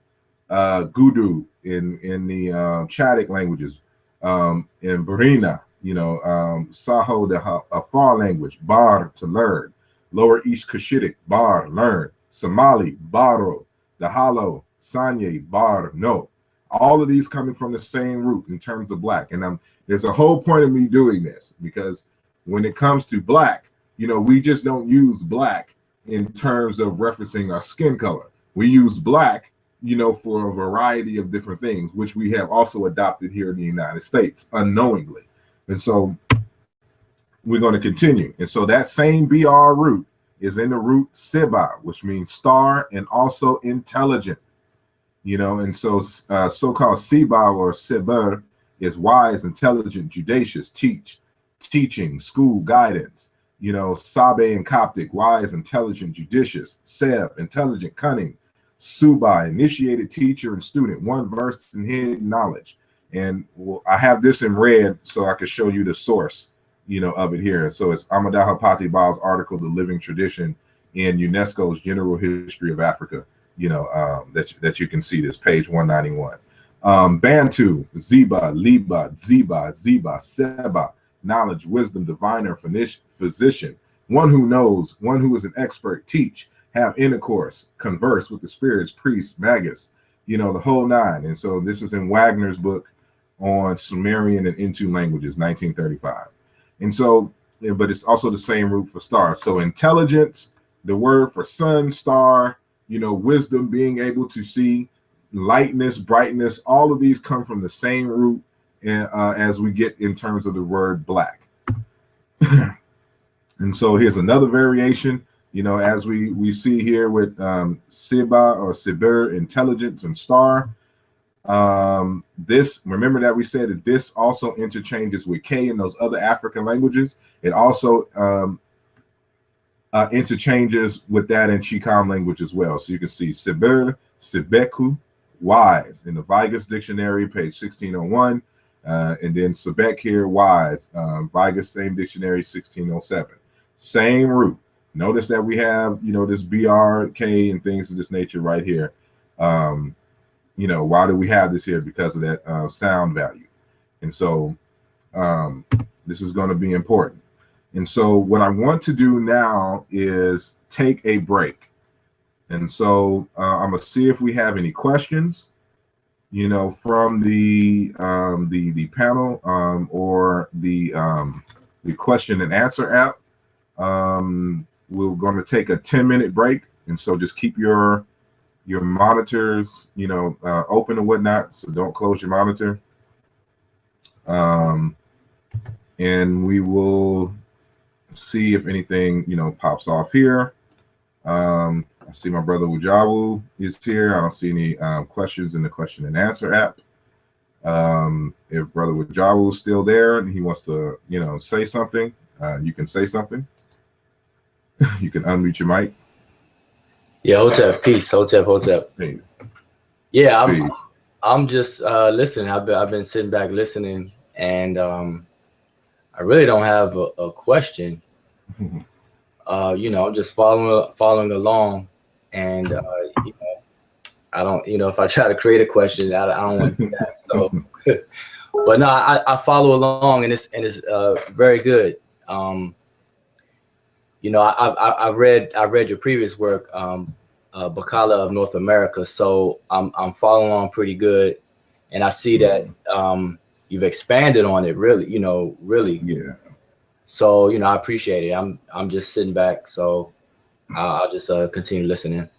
Gudu in the Chadic languages. In Burina, Saho, the Afar language, bar, to learn. Lower East Cushitic, bar, learn. Somali, baro. The Hollow, Sanye, bar, no. All of these coming from the same root in terms of black. And there's a whole point of me doing this, because when it comes to black, we just don't use black in terms of referencing our skin color. We use black, for a variety of different things, which we have also adopted here in the United States unknowingly. And so we're going to continue. And so that same BR root is in the root Siba, which means star and also intelligent. And so so-called Siba or Siber is wise, intelligent, judicious, teaching, school, guidance. Sabe in Coptic, wise, intelligent, judicious. Seb, intelligent, cunning. Suba, initiated teacher and student, one versed in hidden knowledge. And I have this in red so I can show you the source, of it here. So it's Amadaha Pati Baal's article, The Living Tradition in UNESCO's General History of Africa, that you can see this, page 191. Bantu, Ziba, Liba, Ziba, Seba, knowledge, wisdom, diviner, physician, one who knows, one who is an expert, teach, have intercourse, converse with the spirits, priests, magus, the whole nine. And so this is in Wagner's book on Sumerian and Intu languages, 1935. And so, but it's also the same root for star. So intelligence, the word for sun, star, wisdom, being able to see, lightness, brightness, all of these come from the same root as we get in terms of the word black. And so here's another variation, as we see here with Siba or Sibir, intelligence, and star. This, remember that we said that this also interchanges with K in those other African languages. It also interchanges with that in Chicam language as well. So you can see Sibir, Sibeku, wise, in the Vigus dictionary, page 1601. And then Sebek here, wise, Vigus, same dictionary, 1607. Same root. Notice that we have, this BRK and things of this nature right here. Why do we have this here? Because of that sound value. And so this is going to be important. And so what I want to do now is take a break. And so I'm going to see if we have any questions, from the panel or the question and answer app. We're going to take a 10-minute break. And so just keep your monitors, open and whatnot. So don't close your monitor. And we will see if anything, pops off here. I see my brother Wujawu is here. I don't see any questions in the question and answer app. If brother Wujawu is still there and he wants to, say something, you can say something. You can unmute your mic. Yeah, Hotep, peace. Hotep. Peace. Yeah, I'm just listening. I've been sitting back listening, and I really don't have a question. I'm just following along, and I don't, if I try to create a question, I don't want to do that. So, but no, I follow along, and it's very good. I read your previous work, BaKala of North America. So I'm following along pretty good, and I see that you've expanded on it really, really. Yeah. So I appreciate it. I'm just sitting back, so I'll just continue listening.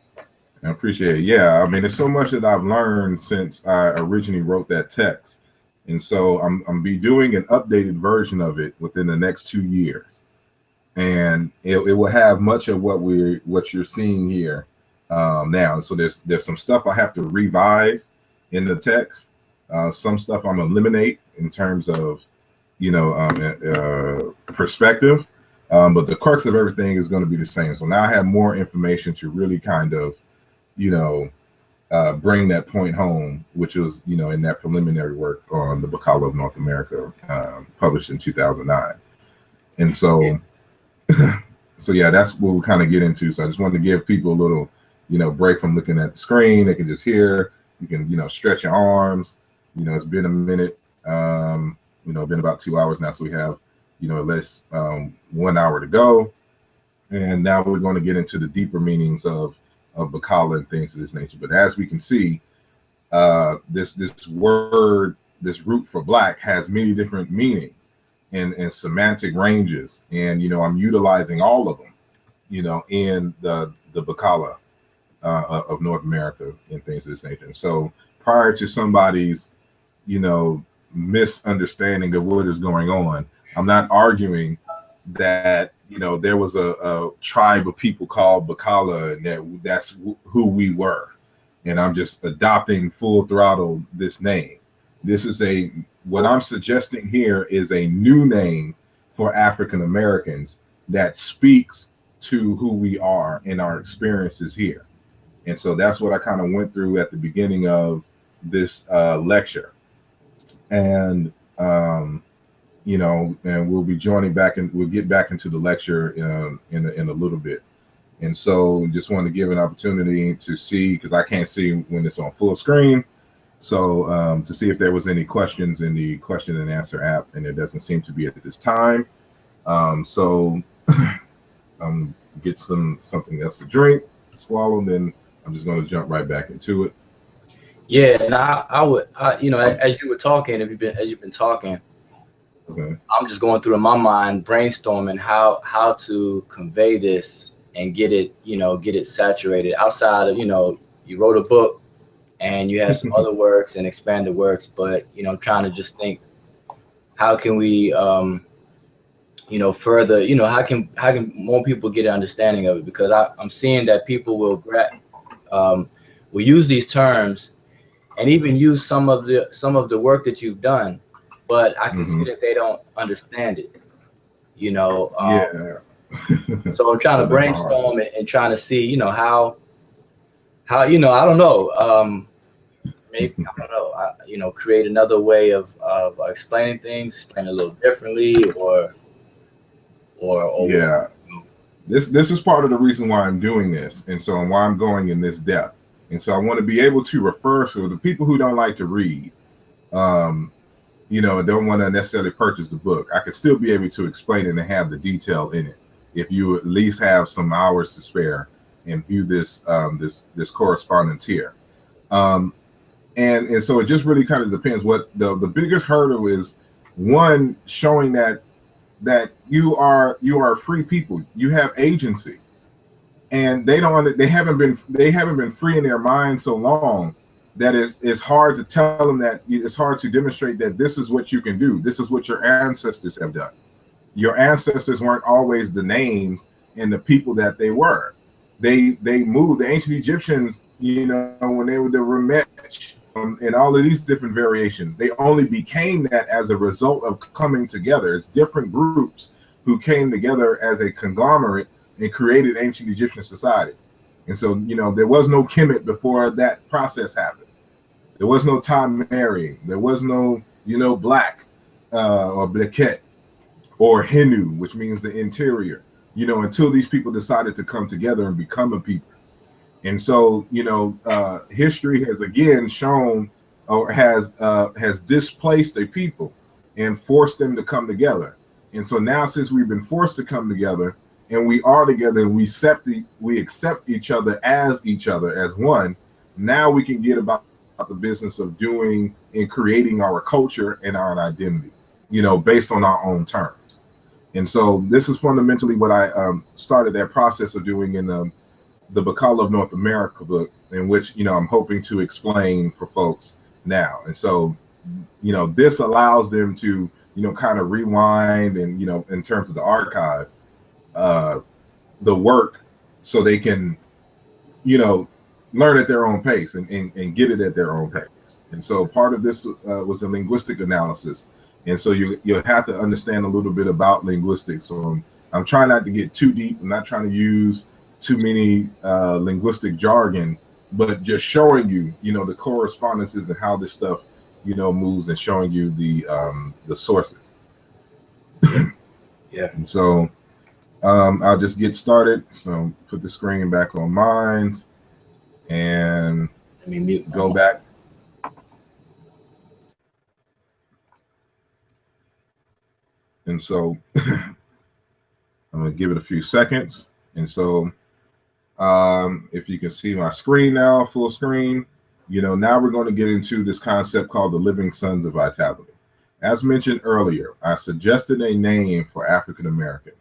I appreciate it. Yeah, I mean, there's so much that I've learned since I originally wrote that text, and so I'm be doing an updated version of it within the next 2 years, and it will have much of what you're seeing here now. So there's some stuff I have to revise in the text. Some stuff I'm gonna eliminate in terms of perspective, but the crux of everything is going to be the same. So now I have more information to really kind of bring that point home, which was, in that preliminary work on the BaKala of North America, published in 2009. And so, so yeah, that's what we kind of get into. So I just wanted to give people a little, break from looking at the screen. They can just hear, you can, stretch your arms. It's been a minute, been about 2 hours now. So we have, less 1 hour to go. And now we're going to get into the deeper meanings of BaKala and things of this nature. But as we can see, this word, this root for black, has many different meanings and semantic ranges. And I'm utilizing all of them, in the BaKala of North America and things of this nature. And so prior to somebody's, misunderstanding of what is going on, I'm not arguing that there was a tribe of people called BaKala and that's who we were, and I'm just adopting full throttle this name. This is what I'm suggesting here is a new name for African Americans that speaks to who we are and our experiences here. And so that's what I kind of went through at the beginning of this lecture. And and we'll be joining back, and we'll get back into the lecture in a little bit. And so just want to give an opportunity to see, because I can't see when it's on full screen. So to see if there was any questions in the question and answer app, and it doesn't seem to be at this time. So get something else to drink, swallow, then I'm just going to jump right back into it. Yeah, and I would, as you were talking, as you've been talking, okay, I'm just going through in my mind, brainstorming how to convey this and get it saturated outside of, you wrote a book and you have some other works and expanded works, but trying to just think, how can we further, how can more people get an understanding of it? Because I'm seeing that people will use these terms and even use some of the work that you've done, but I can see that they don't understand it. Yeah. So I'm trying to brainstorm and trying to see, how I don't know, maybe I don't know, create another way of explaining things, explain a little differently, or yeah. This is part of the reason why I'm doing this, and so why I'm going in this depth. And so I want to be able to refer to the people who don't like to read, don't want to necessarily purchase the book. I could still be able to explain it and have the detail in it if you at least have some hours to spare and view this this correspondence here. And so it just really kind of depends. What the biggest hurdle is, one, showing that you are free people. You have agency. And they haven't been free in their minds so long that it's hard to tell them, that it's hard to demonstrate that this is what you can do. This is what your ancestors have done. Your ancestors weren't always the names and the people that they were. They moved. The ancient Egyptians, when they were the Remetch and all of these different variations, they only became that as a result of coming together. It's different groups who came together as a conglomerate and created ancient Egyptian society. And so, there was no Kemet before that process happened. There was no time marrying. There was no, black or Bleket or Henu, which means the interior, until these people decided to come together and become a people. And so, history has again shown or has displaced a people and forced them to come together. And so now, since we've been forced to come together and we are together and we accept each other as one, now we can get about the business of doing and creating our culture and our identity, based on our own terms. And so this is fundamentally what I started that process of doing in the BaKala of North America book, in which I'm hoping to explain for folks now. And so this allows them to kind of rewind and in terms of the archive, the work, so they can learn at their own pace and get it at their own pace. And so part of this was a linguistic analysis. And so you'll have to understand a little bit about linguistics. So I'm trying not to get too deep. I'm not trying to use too many linguistic jargon, but just showing you, the correspondences and how this stuff, moves, and showing you the sources. Yeah. And so I'll just get started. So put the screen back on mine and go back. And so I'm going to give it a few seconds. And so if you can see my screen now, full screen, now we're going to get into this concept called the living sons of vitality. As mentioned earlier, I suggested a name for African Americans.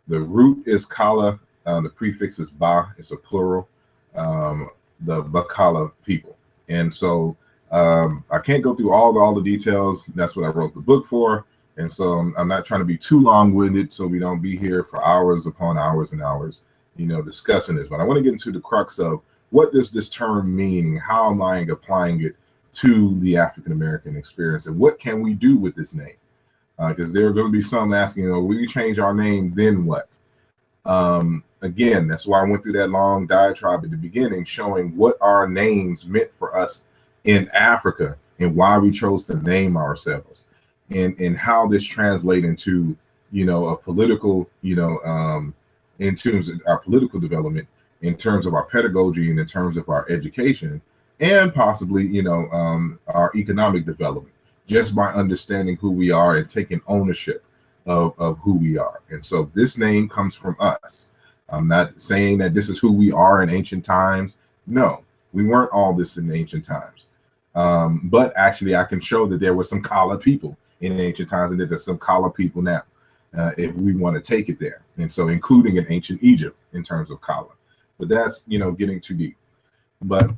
The root is kala, the prefix is ba, it's a plural, the BaKala people. And so I can't go through all the details. That's what I wrote the book for. And so I'm not trying to be too long-winded, so we don't be here for hours upon hours and hours, discussing this. But I want to get into the crux of what does this term mean? How am I applying it to the African-American experience? And what can we do with this name? Because there are going to be some asking, will we change our name, then what? Again, that's why I went through that long diatribe at the beginning, showing what our names meant for us in Africa and why we chose to name ourselves. And how this translates into, a political, in terms of our political development, in terms of our pedagogy, and in terms of our education, and possibly, our economic development, just by understanding who we are and taking ownership of who we are. And so this name comes from us. I'm not saying that this is who we are in ancient times. No, we weren't all this in ancient times. But actually, I can show that there were some Kala people in ancient times, and that there's some Kala people now, if we want to take it there. And so including in ancient Egypt in terms of Kala. But that's, getting too deep. But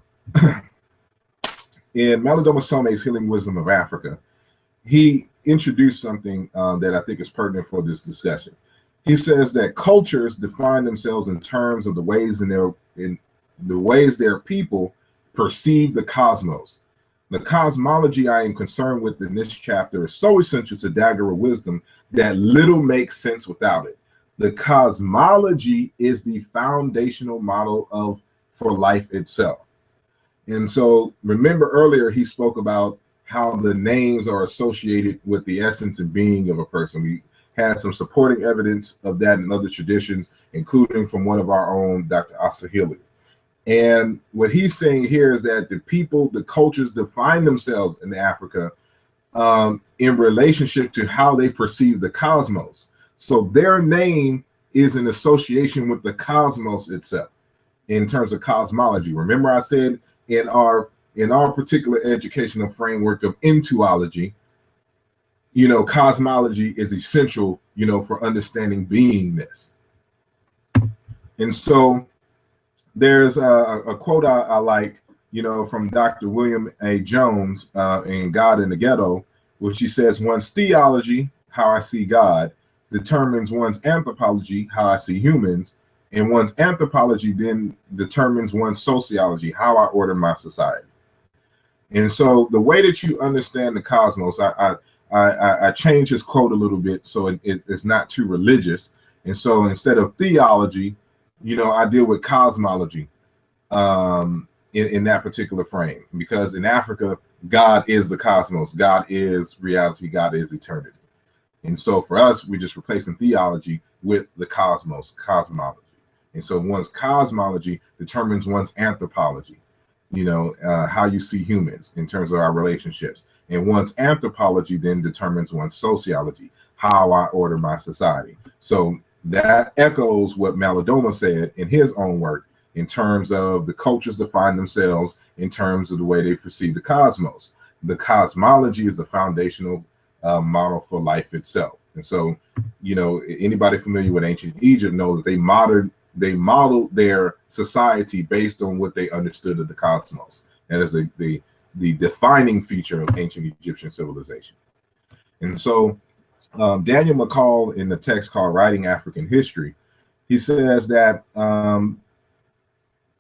in Malidoma Some's Healing Wisdom of Africa, he introduced something that I think is pertinent for this discussion. He says that cultures define themselves in terms of the ways their people perceive the cosmos. The cosmology I am concerned with in this chapter is so essential to Dagger of Wisdom that little makes sense without it. The cosmology is the foundational model for life itself. And so remember earlier he spoke about how the names are associated with the essence and being of a person. We had some supporting evidence of that in other traditions, including from one of our own, Dr. Asar Imhotep. And what he's saying here is that the cultures define themselves in Africa in relationship to how they perceive the cosmos. So their name is in association with the cosmos itself in terms of cosmology. Remember I said in our particular educational framework of entoology, cosmology is essential, for understanding beingness. And so there's a quote I like, from Dr. William A. Jones in God in the Ghetto, which he says, one's theology, how I see God, determines one's anthropology, how I see humans, and one's anthropology then determines one's sociology, how I order my society. And so the way that you understand the cosmos, I changed his quote a little bit so it's not too religious. And so instead of theology, I deal with cosmology in that particular frame, because in Africa, God is the cosmos, God is reality, God is eternity. And so for us, we're just replacing theology with the cosmos, cosmology. And so one's cosmology determines one's anthropology, how you see humans in terms of our relationships. And one's anthropology then determines one's sociology, how I order my society. So that echoes what Malidoma said in his own work in terms of the cultures define themselves in terms of the way they perceive the cosmos. The cosmology is the foundational model for life itself. And so, anybody familiar with ancient Egypt knows that they modeled their society based on what they understood of the cosmos. That is the defining feature of ancient Egyptian civilization. And so Daniel McCall, in the text called Writing African History, he says that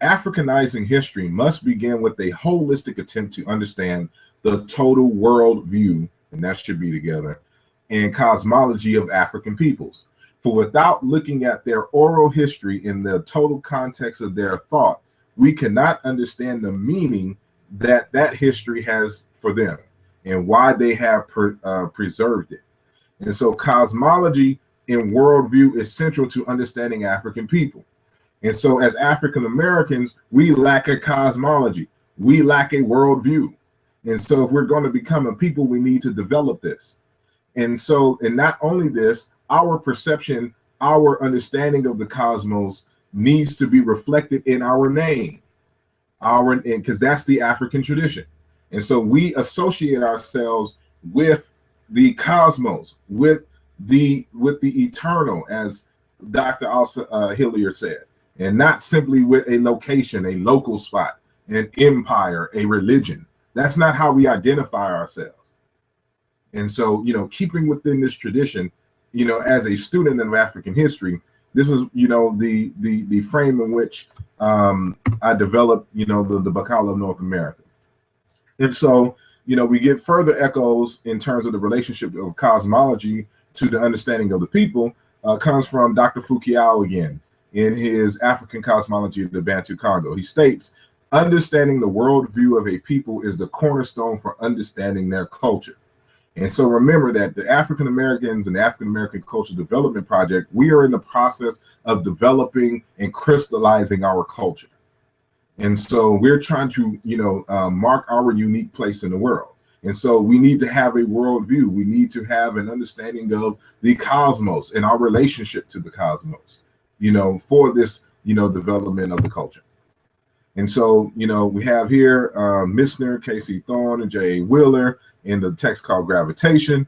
Africanizing history must begin with a holistic attempt to understand the total world view, and that should be together, and cosmology of African peoples. For without looking at their oral history in the total context of their thought, we cannot understand the meaning that history has for them and why they have preserved it. And so cosmology in worldview is central to understanding African people. And so as African Americans, we lack a cosmology. We lack a worldview. And so if we're going to become a people, we need to develop this. And so, and not only this, our perception, our understanding of the cosmos needs to be reflected in our name, because that's the African tradition. And so we associate ourselves with the cosmos, with the eternal, as Dr. Hillier said, and not simply with a location, a local spot, an empire, a religion. That's not how we identify ourselves. And so, keeping within this tradition, as a student of African history, this is, the frame in which I developed, the BaKala of North America. And so, we get further echoes in terms of the relationship of cosmology to the understanding of the people, comes from Dr. Foucault again in his African Cosmology of the Bantu Congo. He states, understanding the worldview of a people is the cornerstone for understanding their culture. And so remember that the African Americans and the African American Cultural Development Project, we are in the process of developing and crystallizing our culture. And so we're trying to, mark our unique place in the world. And so we need to have a worldview. We need to have an understanding of the cosmos and our relationship to the cosmos, for this, development of the culture. And so, we have here Missner, Casey Thorne, and J. Wheeler in the text called Gravitation,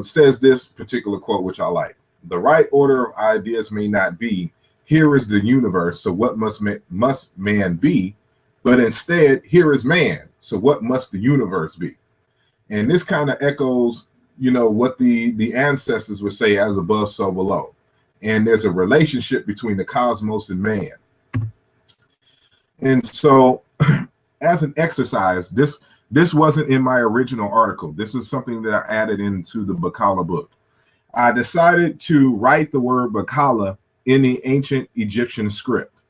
says this particular quote, which I like. The right order of ideas may not be, here is the universe, so what must man be? But instead, here is man, so what must the universe be? And this kind of echoes, what the ancestors would say, as above, so below. And there's a relationship between the cosmos and man. And so as an exercise, this wasn't in my original article. This is something that I added into the BaKala book. I decided to write the word BaKala in the ancient Egyptian script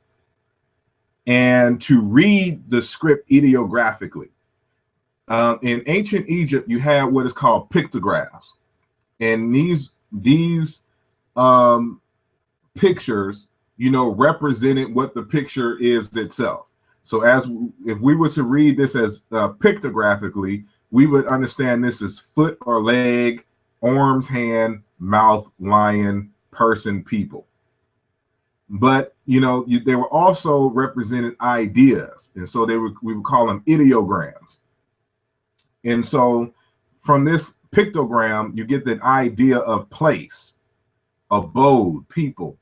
and to read the script ideographically. In ancient Egypt, you have what is called pictographs. And these pictures, represented what the picture is itself. So if we were to read this as pictographically, we would understand this as foot or leg, arms, hand, mouth, lion, person, people. But they were also represented ideas, and so we would call them ideograms. And so from this pictogram, you get the idea of place, abode, people.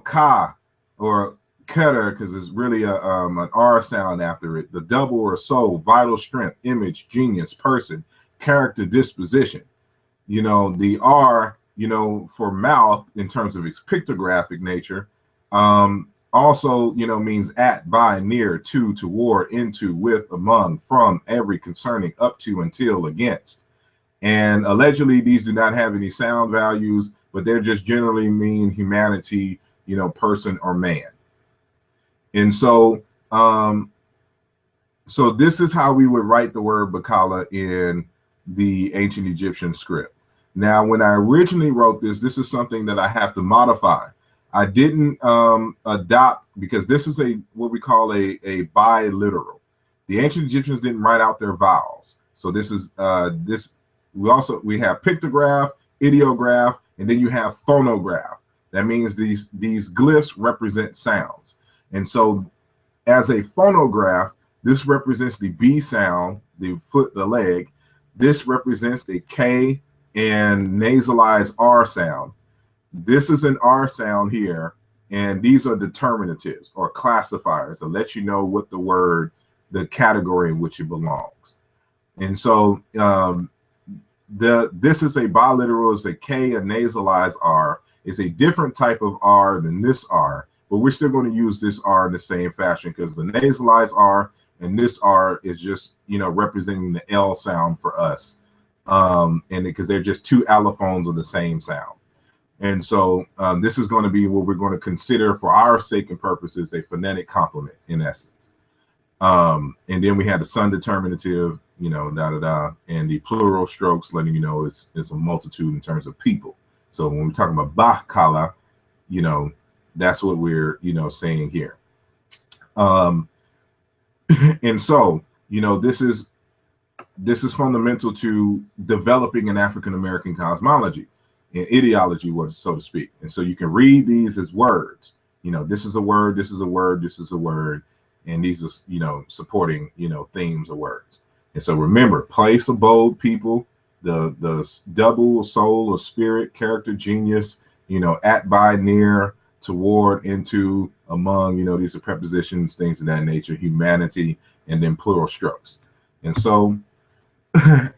Ka or Keter, because it's really an R sound after it. The double or soul, vital strength, image, genius, person, character, disposition. The R, for mouth in terms of its pictographic nature, also, means at, by, near, to, toward, into, with, among, from, every, concerning, up to, until, against. And allegedly, these do not have any sound values, but they're just generally mean humanity, person or man. And so, so this is how we would write the word BaKala in the ancient Egyptian script. Now, when I originally wrote this is something that I have to modify. I didn't adopt, because this is what we call a biliteral. The ancient Egyptians didn't write out their vowels. So this is we have pictograph, ideograph, and then you have phonograph. That means these glyphs represent sounds. And so as a phonograph, this represents the B sound, the foot, the leg. This represents the K and nasalized R sound. This is an R sound here, and these are determinatives or classifiers to let you know what the category in which it belongs. And so this is a biliteral, is a K, a nasalized R. It's a different type of R than this R, but we're still going to use this R in the same fashion, because the nasalized R and this R is just, representing the L sound for us. And because they're just two allophones of the same sound. And so this is going to be what we're going to consider, for our sake and purposes, a phonetic complement in essence. And then we have the son determinative, and the plural strokes letting you know it's a multitude in terms of people. So when we're talking about BaKala, that's what we're, saying here. And so, this is fundamental to developing an African-American cosmology and ideology, so to speak. And so you can read these as words. This is a word, this is a word, this is a word, and these are, supporting, themes of words. And so remember, place, abode, people, the double, soul or spirit, character, genius, at, by, near, toward, into, among, these are prepositions, things of that nature, humanity, and then plural strokes. And so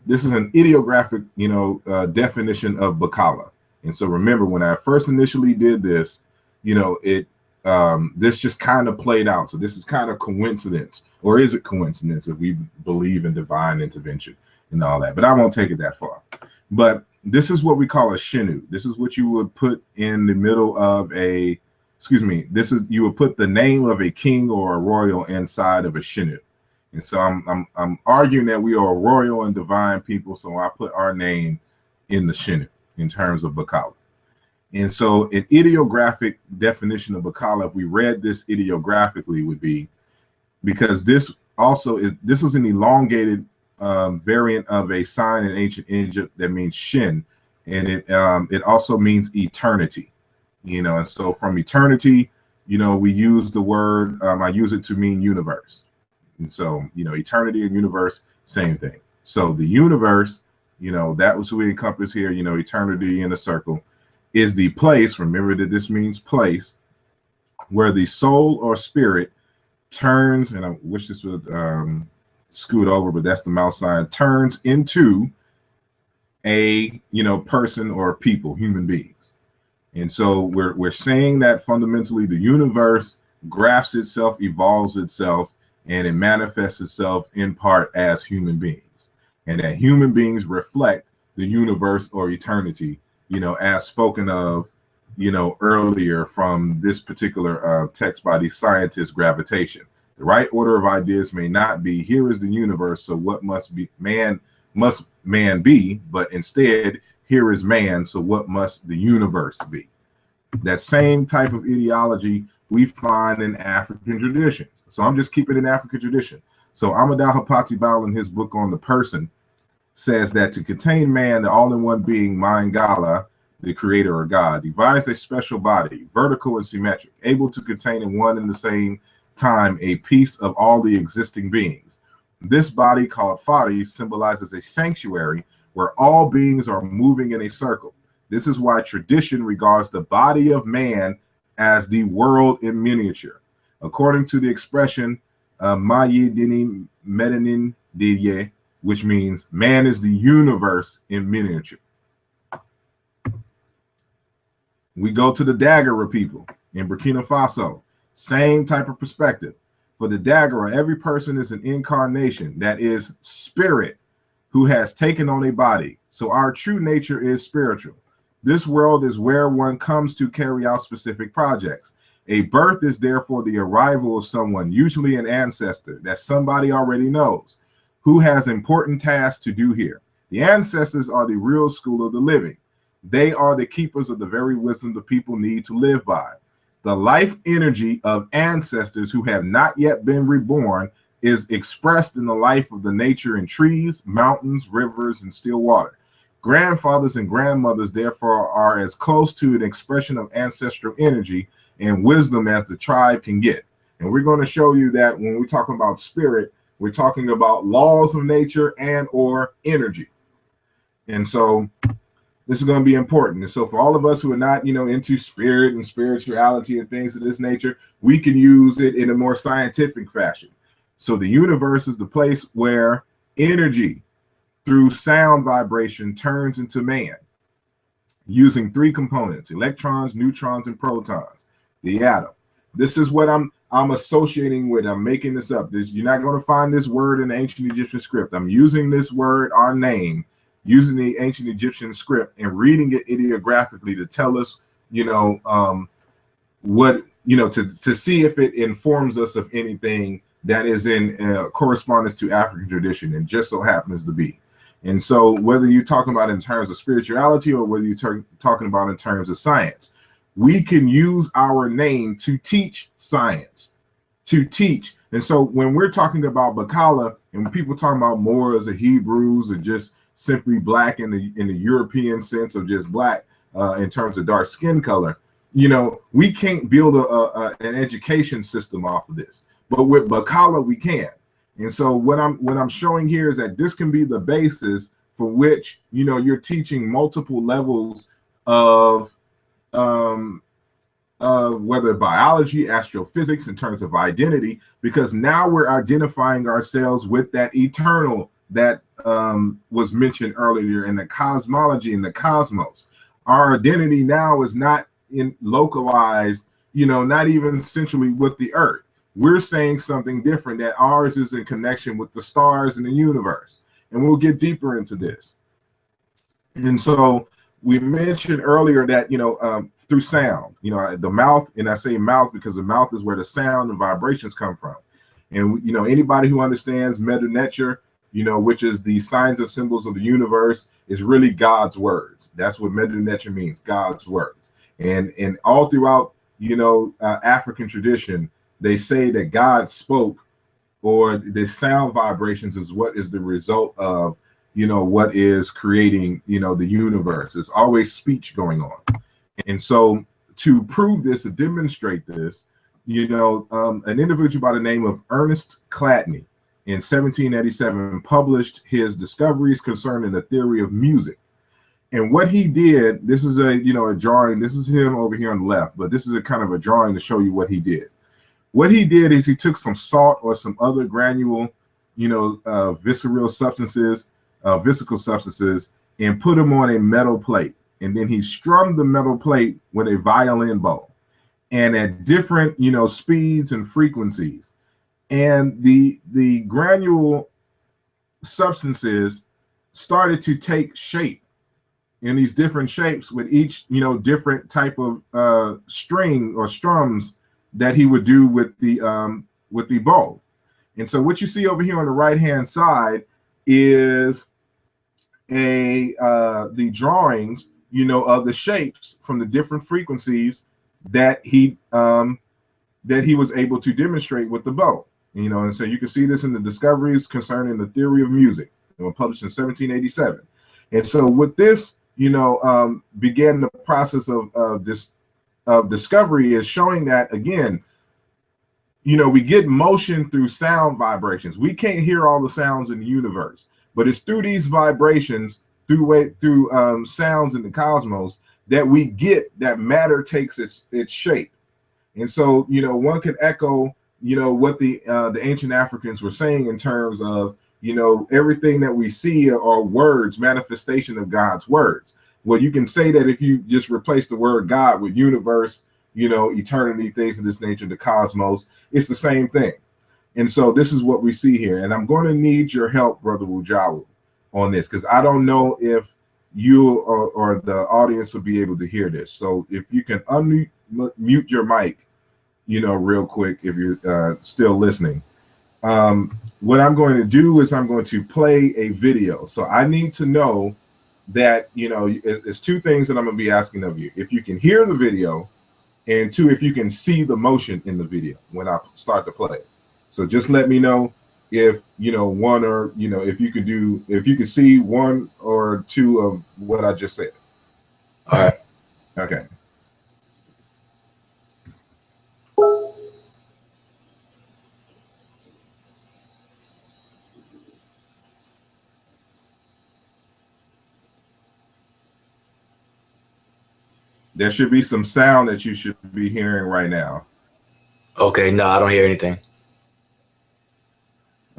this is an ideographic, definition of BaKala. And so remember, when I first initially did this, this just kind of played out. So this is kind of coincidence, or is it coincidence if we believe in divine intervention and all that? But I won't take it that far. But this is what we call a shinu. This is what you would put in the middle of you would put the name of a king or a royal inside of a shinu. And so I'm arguing that we are a royal and divine people, so I put our name in the shinu in terms of BaKala. And so an ideographic definition of BaKala, if we read this ideographically, would be, because this is an elongated variant of a sign in ancient Egypt that means shin, and it also means eternity, and so from eternity, we use the word, I use it to mean universe. And so, eternity and universe, same thing. So the universe, that was what we encompass here, eternity in a circle, is the place, remember that this means place, where the soul or spirit turns, and I wish this would scoot over, but that's the mouse sign, turns into a, person or people, human beings. And so we're saying that fundamentally the universe grafts itself, evolves itself, and it manifests itself in part as human beings, and that human beings reflect the universe or eternity, as spoken of, earlier from this particular text by the scientist, gravitation. The right order of ideas may not be, here is the universe, so what must man be, but instead, here is man, so what must the universe be? That same type of ideology we find in African traditions. So I'm just keeping it in African tradition. So Amadou Hapati Bal, in his book on the person, says that to contain man, the all-in-one being, Mangala, the creator or God, devised a special body, vertical and symmetric, able to contain in one and the same time a piece of all the existing beings. This body, called Fadi, symbolizes a sanctuary where all beings are moving in a circle. This is why tradition regards the body of man as the world in miniature. According to the expression Mayidini Medanin Diye, which means man is the universe in miniature. We go to the Daguerre people in Burkina Faso. Same type of perspective. For the Daguerre, every person is an incarnation, that is spirit, who has taken on a body. So our true nature is spiritual. This world is where one comes to carry out specific projects. A birth is therefore the arrival of someone, usually an ancestor that somebody already knows, who has important tasks to do here. The ancestors are the real school of the living. They are the keepers of the very wisdom the people need to live by. The life energy of ancestors who have not yet been reborn is expressed in the life of the nature in trees, mountains, rivers, and still water. Grandfathers and grandmothers, therefore, are as close to an expression of ancestral energy and wisdom as the tribe can get. And we're going to show you that when we're talking about spirit, we're talking about laws of nature and or energy. And so this is going to be important. And so for all of us who are not, into spirit and spirituality and things of this nature, we can use it in a more scientific fashion. So the universe is the place where energy through sound vibration turns into man using three components: electrons, neutrons, and protons, the atom. This is what I'm associating with. I'm making this up. You're not going to find this word in the ancient Egyptian script. I'm using this word, our name, using the ancient Egyptian script and reading it ideographically to tell us, what, to see if it informs us of anything that is in correspondence to African tradition, and just so happens to be. And so whether you're talking about in terms of spirituality or whether you're talking about in terms of science, we can use our name to teach science, to teach. And so when we're talking about BaKala, and when people talk about Moors or Hebrews or just simply black in the European sense of just black in terms of dark skin color, we can't build an education system off of this. But with BaKala, we can. And so what I'm showing here is that this can be the basis for which, you're teaching multiple levels of whether biology, astrophysics, in terms of identity, because now we're identifying ourselves with that eternal that was mentioned earlier in the cosmology, in the cosmos. Our identity now is not localized, not even centrally with the earth. We're saying something different, that ours is in connection with the stars in the universe. And we'll get deeper into this. And so we mentioned earlier that, through sound, the mouth, and I say mouth because the mouth is where the sound and vibrations come from. And, anybody who understands Meta Nature, which is the signs and symbols of the universe, is really God's words. That's what Meta Nature means, God's words. And all throughout, African tradition, they say that God spoke, or the sound vibrations is what is the result of, what is creating, the universe. There's always speech going on. And so to prove this, to demonstrate this, an individual by the name of Ernest Chladni in 1787 published his discoveries concerning the theory of music. And what he did, this is a drawing. This is him over here on the left, but this is a kind of a drawing to show you what he did. What he did is he took some salt or some other granule, visceral substances, vesicle substances, and put them on a metal plate. And then he strummed the metal plate with a violin bow, and at different, speeds and frequencies. And the granule substances started to take shape in these different shapes with each, different type of string or strums that he would do with the bow. And so what you see over here on the right hand side is the drawings, of the shapes from the different frequencies that he was able to demonstrate with the bow. And so you can see this in the discoveries concerning the theory of music, published in 1787. And so with this, began the process of discovery, is showing that, again, we get motion through sound vibrations. We can't hear all the sounds in the universe, but it's through these vibrations, through sounds in the cosmos, that we get that matter takes its shape. And so, one could echo, what the ancient Africans were saying in terms of, everything that we see are words, manifestation of God's words. Well, you can say that if you just replace the word God with universe, eternity, things of this nature, the cosmos, it's the same thing. And so this is what we see here. And I'm going to need your help, Brother Wujawu, on this, because I don't know if you or the audience will be able to hear this. So if you can unmute your mic, real quick, if you're still listening. What I'm going to do is I'm going to play a video. So I need to know that, it's two things that I'm going to be asking of you. If you can hear the video, and two, if you can see the motion in the video when I start to play. So just let me know if, you know, one or, you know, if you could see one or two of what I just said. All right. Okay. There should be some sound that you should be hearing right now. Okay, no, I don't hear anything.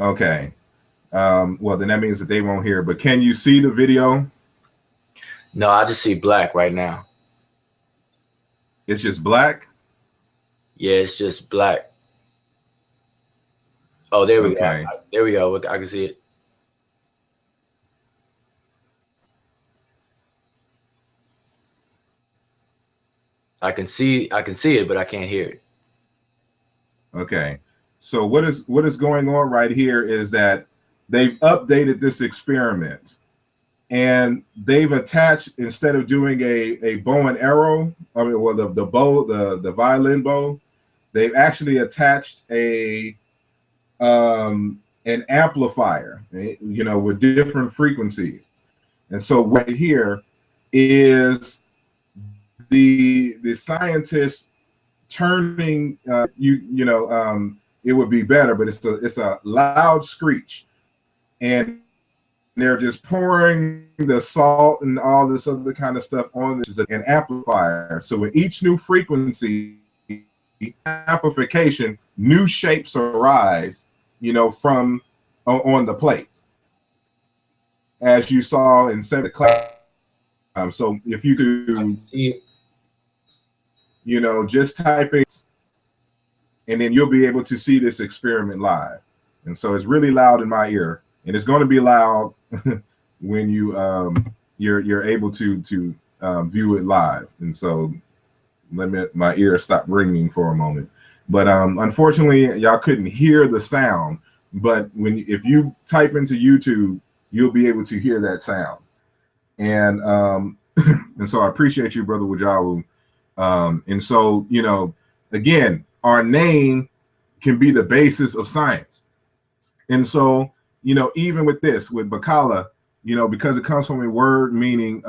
Okay. Well, then that means that they won't hear. But can you see the video? No, I just see black right now. It's just black? Yeah, it's just black. Oh, there we Okay. go. There we go. I can see it. I can see it, but I can't hear it. Okay. So what is going on right here is that they've updated this experiment, and they've attached, instead of doing a bow and arrow, I mean, well, the bow, the violin bow, they've actually attached an amplifier, you know, with different frequencies. And so right here is the scientists turning, it would be better, but it's a loud screech, and they're just pouring the salt and all this other kind of stuff on this, an amplifier. So with each new frequency amplification, new shapes arise, you know, from on the plate, as you saw in 7th class. So if you could see, you know, just type in, and then you'll be able to see this experiment live. And so it's really loud in my ear, and it's going to be loud when you're able to view it live. And so my ear stop ringing for a moment. But unfortunately, y'all couldn't hear the sound. But if you type into YouTube, you'll be able to hear that sound. And and so I appreciate you, Brother Wajawu. And so, you know, again, our name can be the basis of science. And so, you know, even with this, with BaKala, you know, because it comes from a word meaning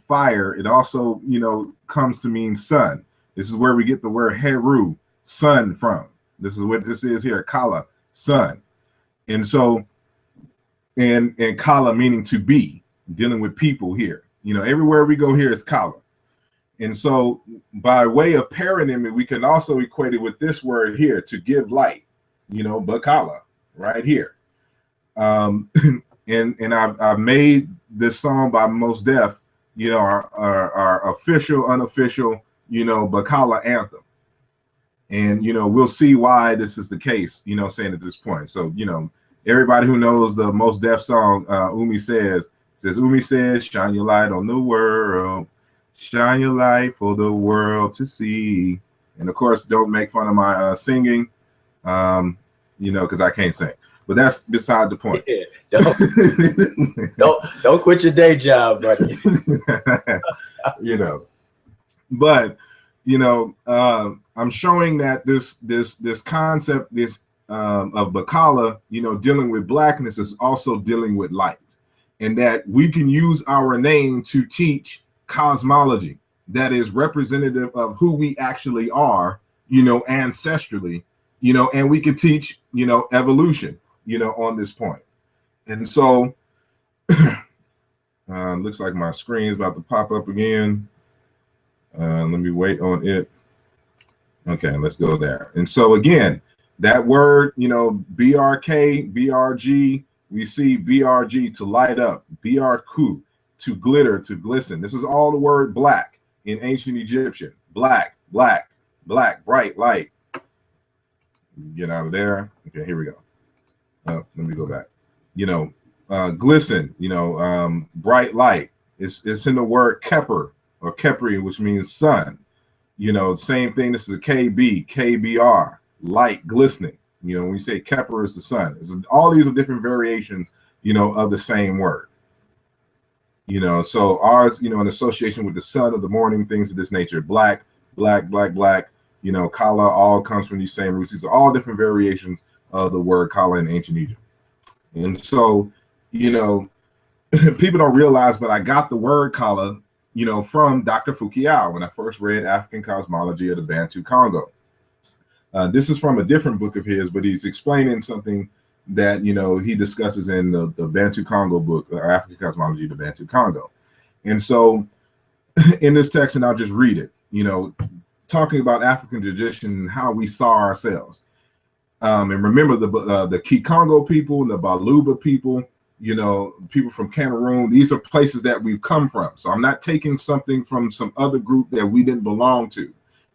fire, it also, you know, comes to mean sun. This is where we get the word Heru, sun, from. This is what this is here, Kala, sun. And so, and Kala meaning to be, dealing with people here. You know, everywhere we go here is Kala. And so by way of paronymy, we can also equate it with this word here, to give light, you know, BaKala, right here. And I've made this song by Mos Def, you know, our official, unofficial, you know, BaKala anthem. And, you know, we'll see why this is the case, you know, saying at this point. So, you know, everybody who knows the Mos Def song, Umi says, shine your light on the world, shine your light for the world to see. And of course, don't make fun of my singing, you know, because I can't sing. But that's beside the point. Yeah, don't quit your day job, buddy. You know, but you know, I'm showing that this concept, of BaKala, you know, dealing with blackness, is also dealing with light, and that we can use our name to teach cosmology that is representative of who we actually are, you know, ancestrally, you know, and we can teach, you know, evolution, you know, on this point. And so looks like my screen is about to pop up again. Let me wait on it. Okay, let's go there. And so again, that word, you know, BRK, BRG, we see BRG, to light up, BRQ, to glitter, to glisten. This is all the word black in ancient Egyptian. Black, black, black, bright light. Get out of there. Okay, here we go. Let me go back. You know, glisten, you know, bright light. It's in the word keper or kepri, which means sun. You know, same thing. This is a KB, KBR, light, glistening. You know, when we say keper is the sun. All these are different variations, you know, of the same word. You know, so ours, you know, in association with the sun of the morning, things of this nature. Black, black, black, black. You know, Kala all comes from these same roots. These are all different variations of the word Kala in ancient Egypt. And so, you know, people don't realize, but I got the word Kala, you know, from Dr. Fukuyama when I first read African Cosmology of the Bantu Congo. This is from a different book of his, but he's explaining something that, you know, he discusses in the Bantu Congo book, African Cosmology of the Bantu Congo. And so in this text, and I'll just read it, you know, talking about African tradition and how we saw ourselves. And remember the Kikongo people, the Baluba people, you know, people from Cameroon, these are places that we've come from. So I'm not taking something from some other group that we didn't belong to.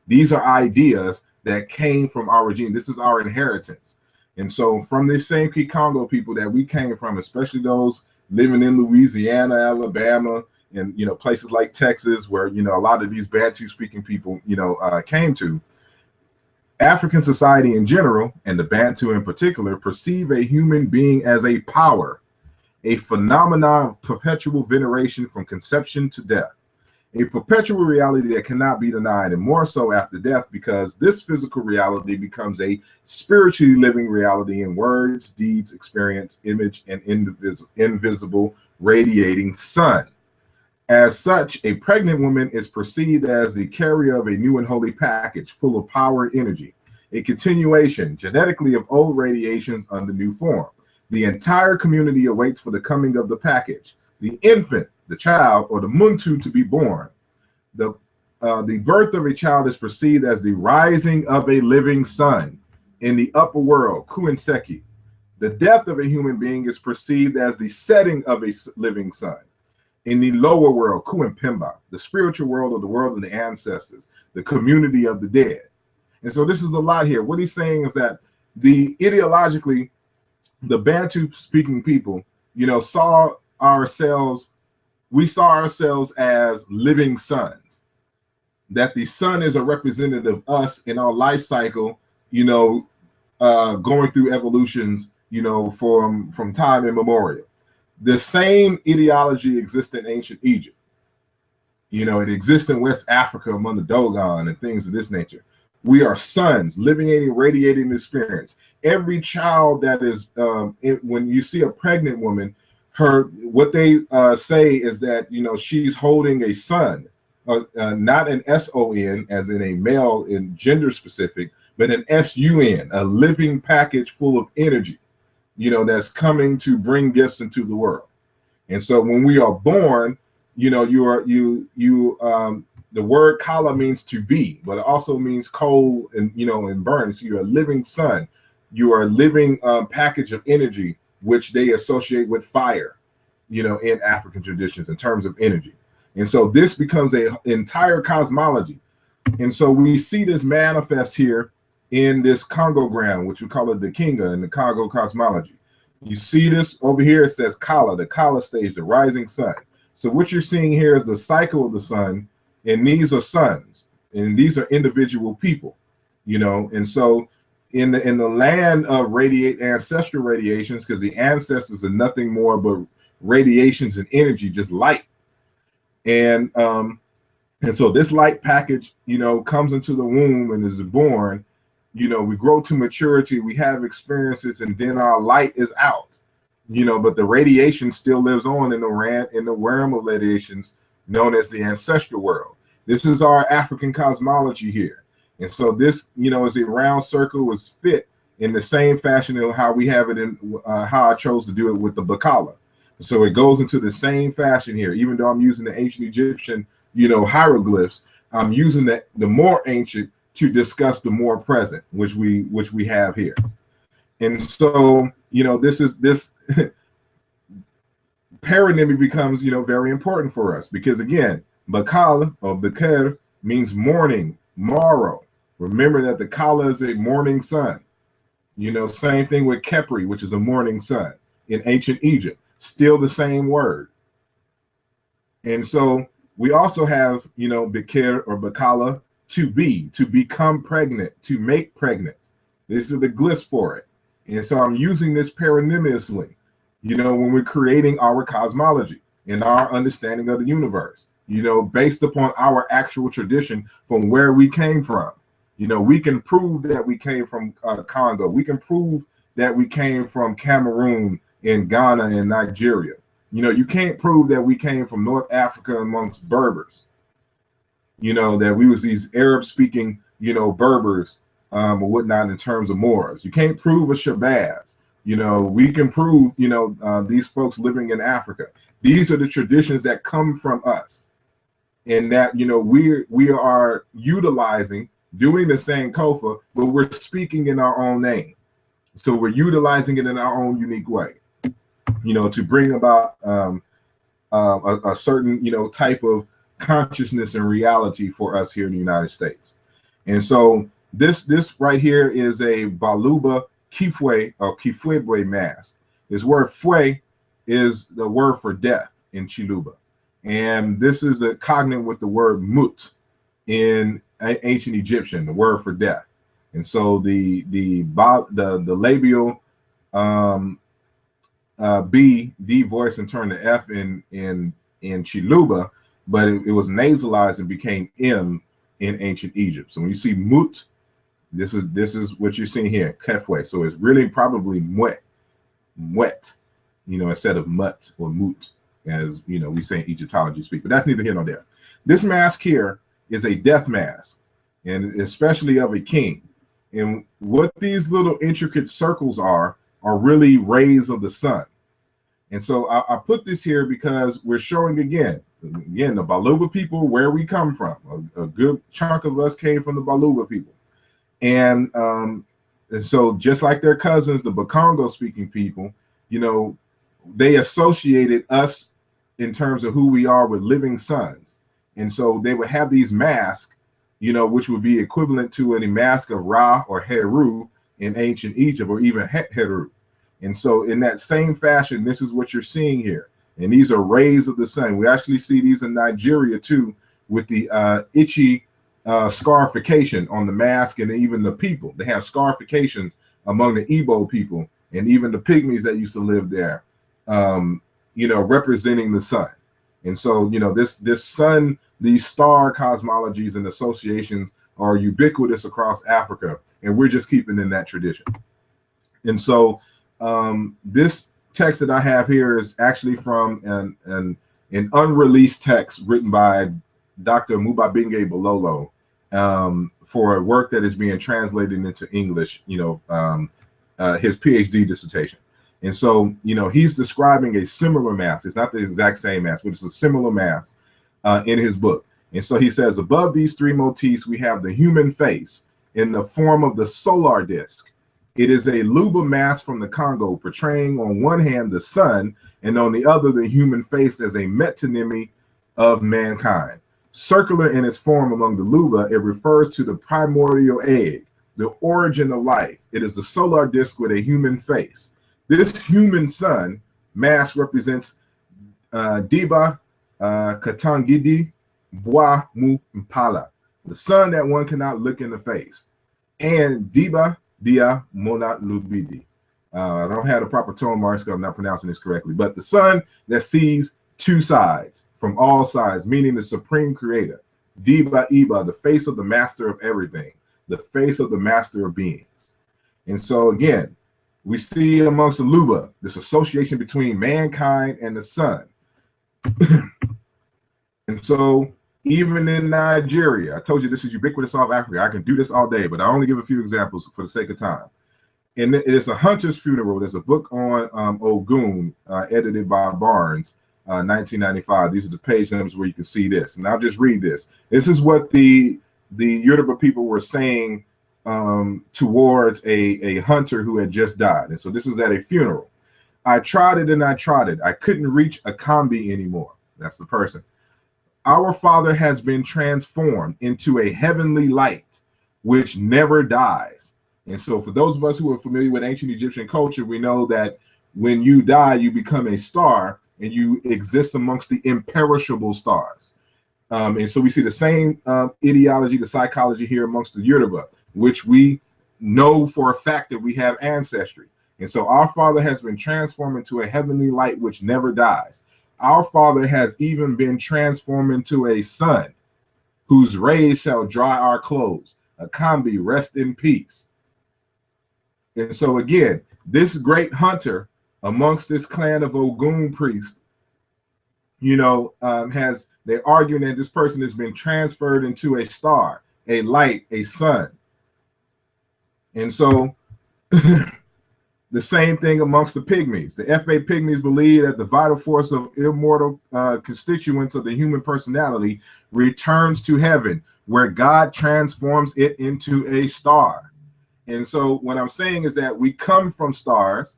These are ideas that came from our regime. This is our inheritance. And so from this same Kikongo people that we came from, especially those living in Louisiana, Alabama, and, you know, places like Texas, where, you know, a lot of these Bantu speaking people, you know, came to, African society in general, and the Bantu in particular, perceive a human being as a power, a phenomenon of perpetual veneration from conception to death, a perpetual reality that cannot be denied, and more so after death, because this physical reality becomes a spiritually living reality in words, deeds, experience, image, and invisible radiating sun. As such, a pregnant woman is perceived as the carrier of a new and holy package full of power and energy, a continuation genetically of old radiations under new form. The entire community awaits for the coming of the package, the infant, the child, or the muntu to be born. The birth of a child is perceived as the rising of a living sun in the upper world, Kuinseki. The death of a human being is perceived as the setting of a living sun in the lower world, Kuimpimba, the spiritual world, or the world of the ancestors, the community of the dead. And so this is a lot here. What he's saying is that ideologically, the Bantu speaking people, you know, saw ourselves as living suns, that the sun is a representative of us in our life cycle, you know, going through evolutions, you know, from time immemorial. The same ideology exists in ancient Egypt. You know, it exists in West Africa among the Dogon and things of this nature. We are suns, living and radiating experience. Every child that is, when you see a pregnant woman, what they say is that, you know, she's holding a son, not an S-O-N as in a male in gender specific, but an S-U-N, a living package full of energy, you know, that's coming to bring gifts into the world. And so when we are born, you know, the word kala means to be, but it also means cold and, you know, and burn. So you're a living sun. You are a living package of energy, which they associate with fire, you know, in African traditions in terms of energy. And so this becomes an entire cosmology. And so we see this manifest here in this Congogram, which we call it the Kinga in the Congo cosmology. You see this over here, it says Kala, the Kala stage, the rising sun. So what you're seeing here is the cycle of the sun, and these are suns, and these are individual people, you know. And so in the land of ancestral radiations, because the ancestors are nothing more but radiations and energy, just light. And so this light package, you know, comes into the womb and is born. You know, we grow to maturity, we have experiences, and then our light is out, you know, but the radiation still lives on in the realm of radiations known as the ancestral world. This is our African cosmology here. And so this, you know, is a round circle, was fit in the same fashion of how we have it in how I chose to do it with the BaKala. So it goes into the same fashion here, even though I'm using the ancient Egyptian, you know, hieroglyphs, I'm using the more ancient to discuss the more present, which we have here. And so, you know, this paronymy becomes, you know, very important for us, because again, BaKala or Beker means morning, morrow. Remember that the Kala is a morning sun. You know, same thing with Kepri, which is a morning sun in ancient Egypt, still the same word. And so we also have, you know, Beker or BaKala, to become pregnant, to make pregnant. These are the glyphs for it. And so I'm using this paronymously, you know, when we're creating our cosmology and our understanding of the universe. you know, based upon our actual tradition from where we came from. You know, we can prove that we came from Congo. We can prove that we came from Cameroon and Ghana and Nigeria. You know, you can't prove that we came from North Africa amongst Berbers. You know, that we was these Arab-speaking, you know, Berbers or whatnot in terms of Moors. You can't prove a Shabbaz. You know, we can prove, you know, these folks living in Africa. These are the traditions that come from us, and that, you know, we are utilizing, doing the same kofa, but we're speaking in our own name. So we're utilizing it in our own unique way, you know, to bring about a certain, you know, type of consciousness and reality for us here in the United States. And so this right here is a Baluba Kifwe or Kifwebwe mask. This word fwe is the word for death in Chiluba. And this is a cognate with the word mut in ancient Egyptian, the word for death. And so the labial B, D voice, and turn to F in Chiluba, but it was nasalized and became M in ancient Egypt. So when you see mut, this is what you're seeing here, kefwe. So it's really probably mwet, you know, instead of mut or mut, as you know, we say in Egyptology speak. But that's neither here nor there. This mask here is a death mask, and especially of a king. And what these little intricate circles are really rays of the sun. And so I put this here because we're showing again, the Baluba people, where we come from. A good chunk of us came from the Baluba people. And so just like their cousins, the Bakongo speaking people, you know, they associated us in terms of who we are with living sons. And so they would have these masks, you know, which would be equivalent to any mask of Ra or Heru in ancient Egypt, or even Heru. And so in that same fashion, this is what you're seeing here. And these are rays of the sun. We actually see these in Nigeria too, with the itchy scarification on the mask, and even the people. They have scarifications among the Igbo people and even the pygmies that used to live there, you know, representing the sun. And so, you know, this sun, these star cosmologies and associations are ubiquitous across Africa, and we're just keeping in that tradition. And so this text that I have here is actually from an unreleased text written by Dr. Mubabinge Bololo for a work that is being translated into English, you know, his PhD dissertation. And so, you know, he's describing a similar mask. It's not the exact same mask, but it's a similar mask in his book. And so he says, above these three motifs, we have the human face in the form of the solar disk. It is a Luba mask from the Congo, portraying on one hand the sun, and on the other the human face as a metonymy of mankind. Circular in its form among the Luba, it refers to the primordial egg, the origin of life. It is the solar disk with a human face. This human sun mask represents Diba Katangidi Bwa Mu Mpala, the sun that one cannot look in the face, and Diba Dia Mona Lubidi. I don't have the proper tone marks because I'm not pronouncing this correctly, but the sun that sees two sides, from all sides, meaning the supreme creator. Diba Iba, the face of the master of everything, the face of the master of beings. And so again, we see amongst the Luba this association between mankind and the sun. And so even in Nigeria, I told you this is ubiquitous all of Africa. I can do this all day, but I only give a few examples for the sake of time. And it is a hunter's funeral. There's a book on Ogun, edited by Barnes, 1995. These are the page numbers where you can see this. And I'll just read this. This is what the Yoruba people were saying towards a hunter who had just died. And so this is at a funeral. I trotted and I trotted. I couldn't reach a combi anymore. That's the person. Our Father has been transformed into a heavenly light, which never dies. And so for those of us who are familiar with ancient Egyptian culture, we know that when you die, you become a star and you exist amongst the imperishable stars. And so we see the same ideology, the psychology here amongst the Yoruba, which we know for a fact that we have ancestry. And so our Father has been transformed into a heavenly light which never dies. our Father has even been transformed into a son, whose rays shall dry our clothes. Akambi, rest in peace. And so again, this great hunter amongst this clan of Ogun priests, they're arguing that this person has been transferred into a star, a light, a sun. And so the same thing amongst the pygmies. The FA pygmies believe that the vital force of immortal constituents of the human personality returns to heaven, where God transforms it into a star. And so what I'm saying is that we come from stars,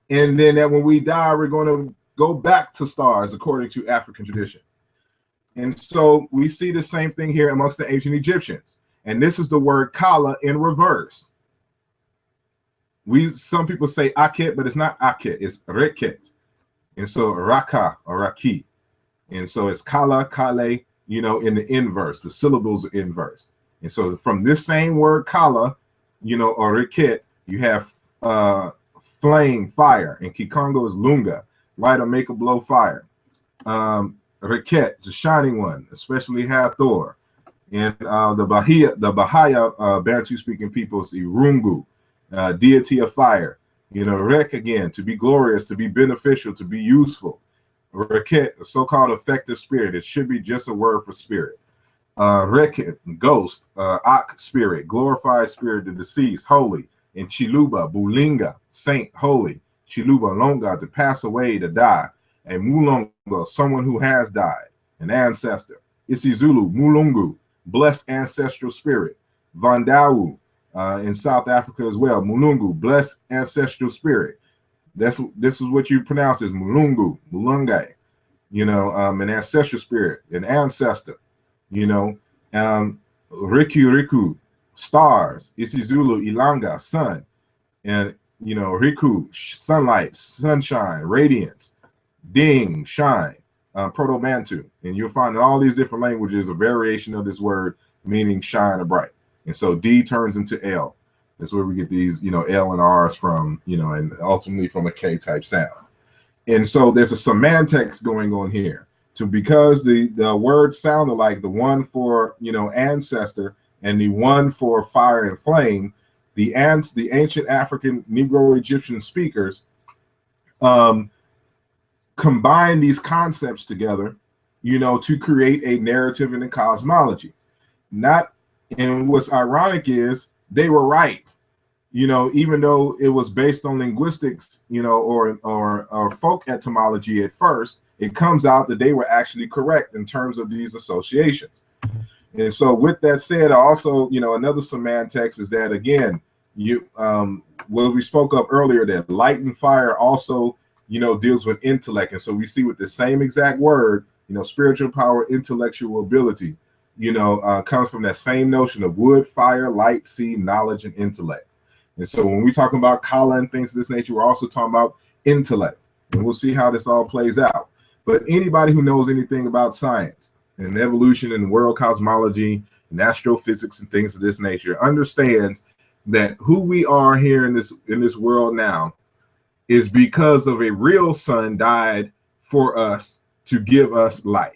and then that when we die, we're going to go back to stars according to African tradition. And so we see the same thing here amongst the ancient Egyptians. And this is the word kala in reverse. Some people say Aket, but it's not Aket, it's Reket. And so Raka or Raki. And so it's Kala, Kale, in the inverse. The syllables are inversed. And so from this same word Kala, or Reket, you have flame, fire. And Kikongo is Lunga, light or make a blow fire. Reket, the shining one, especially Hathor. And the Bahaya Bantu speaking people is Irungu. Deity of fire, Rek again, to be glorious, to be beneficial, to be useful. Reket, a so-called effective spirit. It should be just a word for spirit. Reket, ghost. Ak, spirit, glorified spirit, the deceased, holy. And Chiluba, Bulinga, saint, holy. Chiluba, Longa, to pass away, to die. And Mulonga, someone who has died, an ancestor. Isizulu, Mulungu, blessed ancestral spirit. Vandawu, in South Africa as well, Mulungu, blessed ancestral spirit. This is what you pronounce as Mulungu, Mulungai, an ancestral spirit, an ancestor, Riku, stars, Isizulu, Ilanga, sun, and Riku, sunlight, sunshine, radiance, Ding, shine, Proto-Bantu. And you'll find in all these different languages a variation of this word meaning shine or bright. And so D turns into L. That's where we get these, L and R's from, and ultimately from a K type sound. And so there's a semantics going on here. Because the words sound alike, the one for, ancestor and the one for fire and flame, the ancient African Negro Egyptian speakers combine these concepts together, to create a narrative in the cosmology. And what's ironic is they were right, even though it was based on linguistics, or folk etymology at first, it comes out that they were actually correct in terms of these associations. And so with that said, also, another semantics is that, again, what we spoke of earlier, that light and fire also, deals with intellect. And so we see with the same exact word, spiritual power, intellectual ability, comes from that same notion of wood, fire, light, sea, knowledge, and intellect. And so when we talk about Kala and things of this nature, we're also talking about intellect. And we'll see how this all plays out. But anybody who knows anything about science and evolution and world cosmology and astrophysics and things of this nature understands that who we are here in this world now is because of a real son died for us to give us life.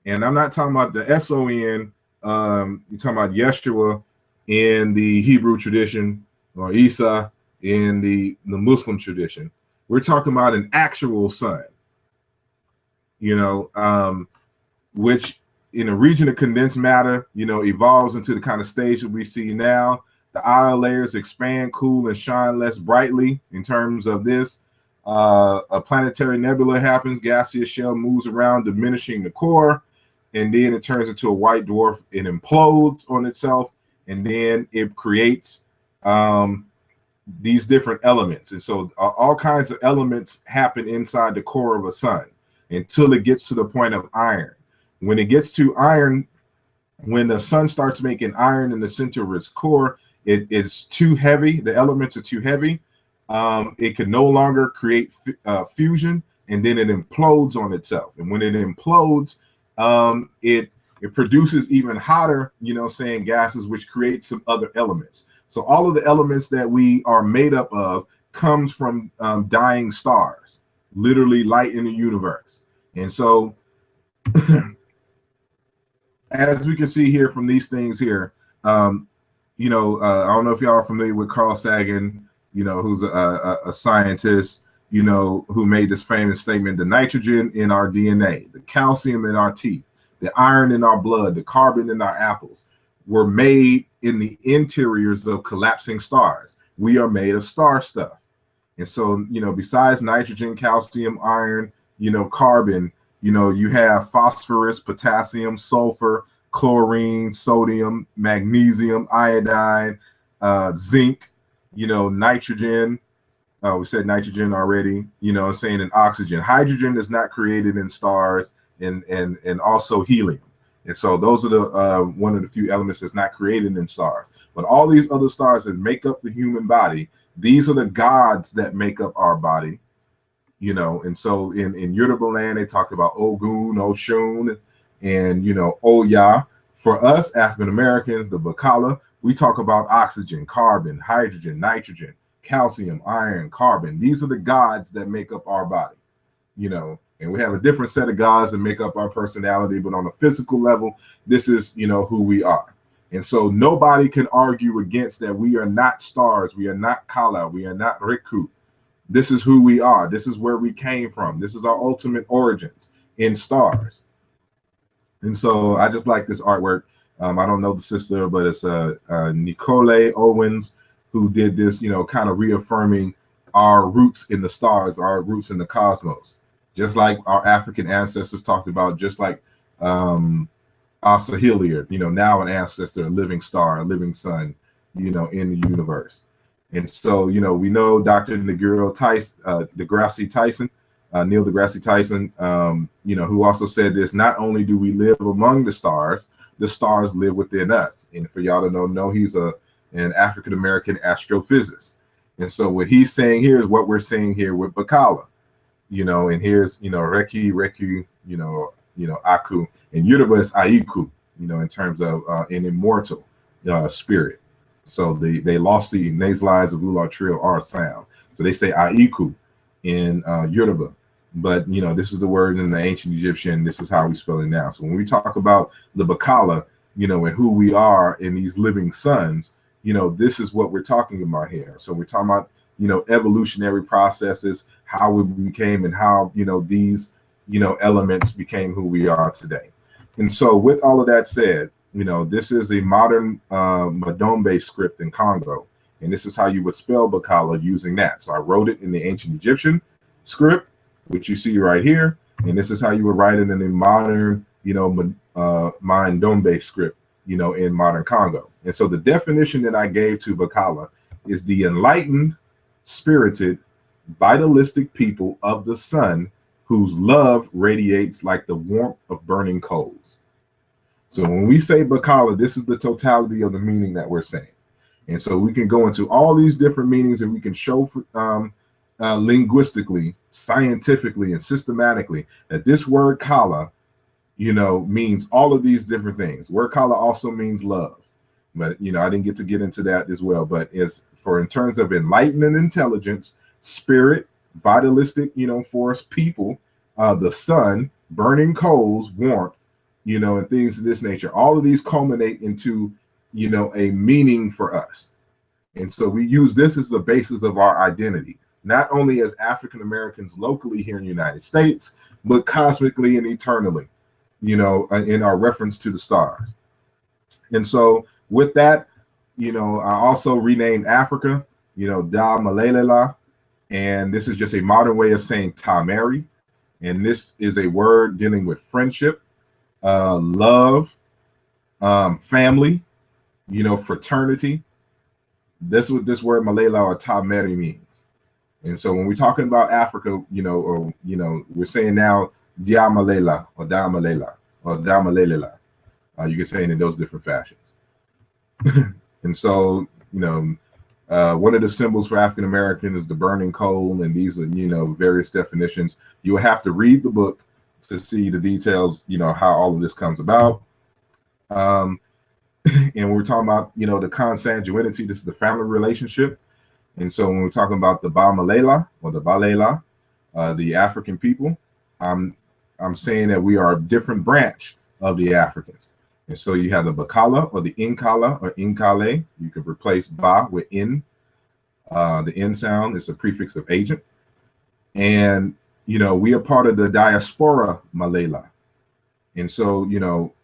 And I'm not talking about the SON, you're talking about Yeshua in the Hebrew tradition, or Isa in the Muslim tradition. We're talking about an actual son, which in a region of condensed matter, evolves into the kind of stage that we see now. The outer layers expand, cool, and shine less brightly in terms of this. A planetary nebula happens, gaseous shell moves around, diminishing the core. And then it turns into a white dwarf. It implodes on itself, and then it creates these different elements. And so all kinds of elements happen inside the core of a sun until it gets to the point of iron. When it gets to iron, when the sun starts making iron in the center of its core, it is too heavy. The elements are too heavy. It can no longer create fusion, and then it implodes on itself. And when it implodes, it produces even hotter, gases, which create some other elements. So all of the elements that we are made up of comes from dying stars. literally light in the universe. And so as we can see here from these things here, I don't know if y'all are familiar with Carl Sagan, who's a scientist, who made this famous statement: the nitrogen in our DNA, the calcium in our teeth, the iron in our blood, the carbon in our apples were made in the interiors of collapsing stars. We are made of star stuff. And so, besides nitrogen, calcium, iron, carbon, you have phosphorus, potassium, sulfur, chlorine, sodium, magnesium, iodine, zinc, nitrogen. We said nitrogen already, saying and oxygen. Hydrogen is not created in stars, and also helium. And so those are the one of the few elements that's not created in stars. But all these other stars that make up the human body, these are the gods that make up our body. And so in Yoruba land, they talk about Ogun, Oshun, and Oya. For us African Americans, the BaKala, we talk about oxygen, carbon, hydrogen, nitrogen, calcium, iron, carbon. These are the gods that make up our body. And we have a different set of gods that make up our personality, but on a physical level, this is who we are. And so nobody can argue against that. We are not stars, we are not Kala, we are not Riku. This is who we are. This is where we came from. This is our ultimate origins in stars. And so I just like this artwork. I don't know the sister, but it's Nicole Owens who did this, kind of reaffirming our roots in the stars, our roots in the cosmos, just like our African ancestors talked about, just like Asa Hilliard, now an ancestor, a living star, a living sun, in the universe. And so, we know Dr. Neil deGrasse Tyson, who also said this: not only do we live among the stars live within us. And for y'all to know he's an African-American astrophysicist. And so what he's saying here is what we're saying here with BaKala, and here's, Reku, Aku, and Yoruba is Aiku, in terms of an immortal spirit. So they lost the nasalized of Ular Trill R sound. So they say Aiku in Yoruba. But, this is the word in the ancient Egyptian. This is how we spell it now. So when we talk about the BaKala, and who we are in these living sons, this is what we're talking about here. So we're talking about, evolutionary processes, how we became, and how, these, elements became who we are today. And so with all of that said, this is a modern Madombe script in Congo. And this is how you would spell BaKala using that. So I wrote it in the ancient Egyptian script, which you see right here. And this is how you would write it in the modern, Mandombe script, in modern Congo. And so the definition that I gave to BaKala is the enlightened, spirited, vitalistic people of the sun whose love radiates like the warmth of burning coals. So when we say BaKala, this is the totality of the meaning that we're saying. And so we can go into all these different meanings, and we can show linguistically, scientifically, and systematically that this word Kala, means all of these different things. Word Kala also means love. But, I didn't get to get into that as well. But it's in terms of enlightenment, intelligence, spirit, vitalistic, force, people, the sun, burning coals, warmth, and things of this nature. All of these culminate into, a meaning for us. And so we use this as the basis of our identity, not only as African Americans locally here in the United States, but cosmically and eternally, in our reference to the stars. And so with that, I also renamed Africa, Da Malalela. And this is just a modern way of saying Tamari. And this is a word dealing with friendship, love, family, fraternity. That's what this word Malela or Tamari means. And so when we're talking about Africa, we're saying now Dia Malela or Da Malela or Da Malelela. You can say it in those different fashions. And so, one of the symbols for African American is the burning coal, and these are, various definitions. You will have to read the book to see the details, how all of this comes about. And we're talking about, the consanguinity, this is the family relationship. And so when we're talking about the Ba Malela or the Balela, the African people, I'm saying that we are a different branch of the Africans. And so you have the BaKala or the Nkala or Nkale. You could replace ba with in. The N sound is a prefix of agent. And, we are part of the diaspora Malela. And so,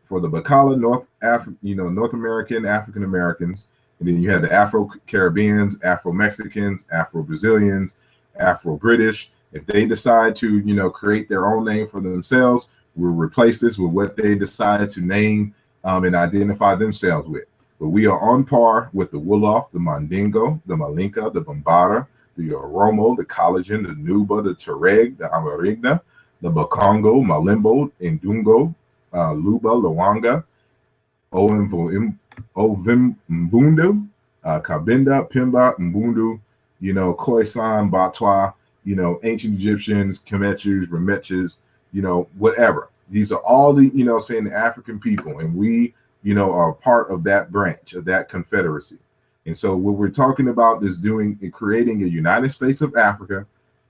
for the BaKala, North American, African Americans, and then you have the Afro-Caribbeans, Afro-Mexicans, Afro-Brazilians, Afro-British. If they decide to, create their own name for themselves, we'll replace this with what they decide to name and identify themselves with. But we are on par with the Wolof, the Mandingo, the Malinka, the Bambara, the Oromo, the Collagen, the Nuba, the Tuareg, the Amarigna, the Bakongo, Malimbo, Ndungo, Luba, Luanga, Ovimbundo, Kabinda, Pimba, Mbundu, Khoisan, Batwa, ancient Egyptians, Kemechus, Remechus, whatever. These are all the, saying the African people, and we, are part of that branch of that confederacy. And so what we're talking about is creating a United States of Africa,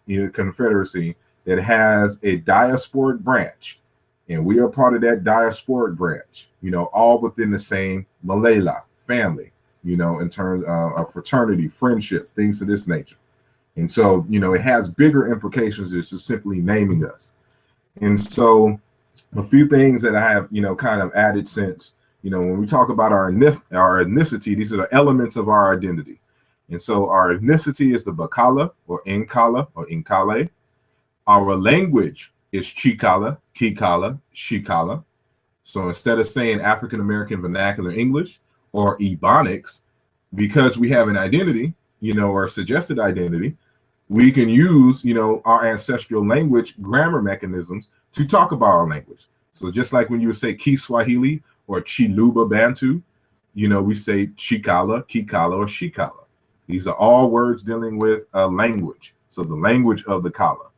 confederacy that has a diasporic branch. And we are part of that diasporic branch, all within the same Malela family, in terms of fraternity, friendship, things of this nature. And so, it has bigger implications than just simply naming us. And so a few things that I have, kind of added since, when we talk about our ethnicity, these are the elements of our identity. And so our ethnicity is the BaKala or Nkala or Nkale. Our language is Chikala, Kikala, Shikala. So instead of saying African American Vernacular English or Ebonics, because we have an identity, or suggested identity, we can use, our ancestral language grammar mechanisms to talk about our language. So just like when you would say Kiswahili or Chiluba Bantu, we say Chikala, Kikala, or Shikala. These are all words dealing with language. So the language of the Kala.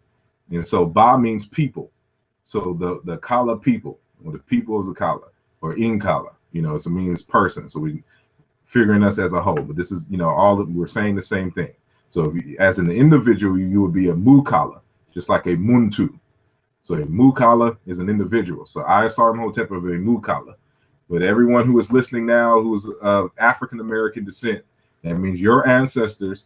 And so Ba means people. So the Kala people, or the people of the Kala, or Nkala, so it means person. So we figuring us as a whole. But this is, we're saying the same thing. So as an individual, you would be a Mukala, just like a Muntu. So a Mukala is an individual. So Asar Imhotep is a Mukala. But everyone who is listening now who is of African American descent, that means your ancestors,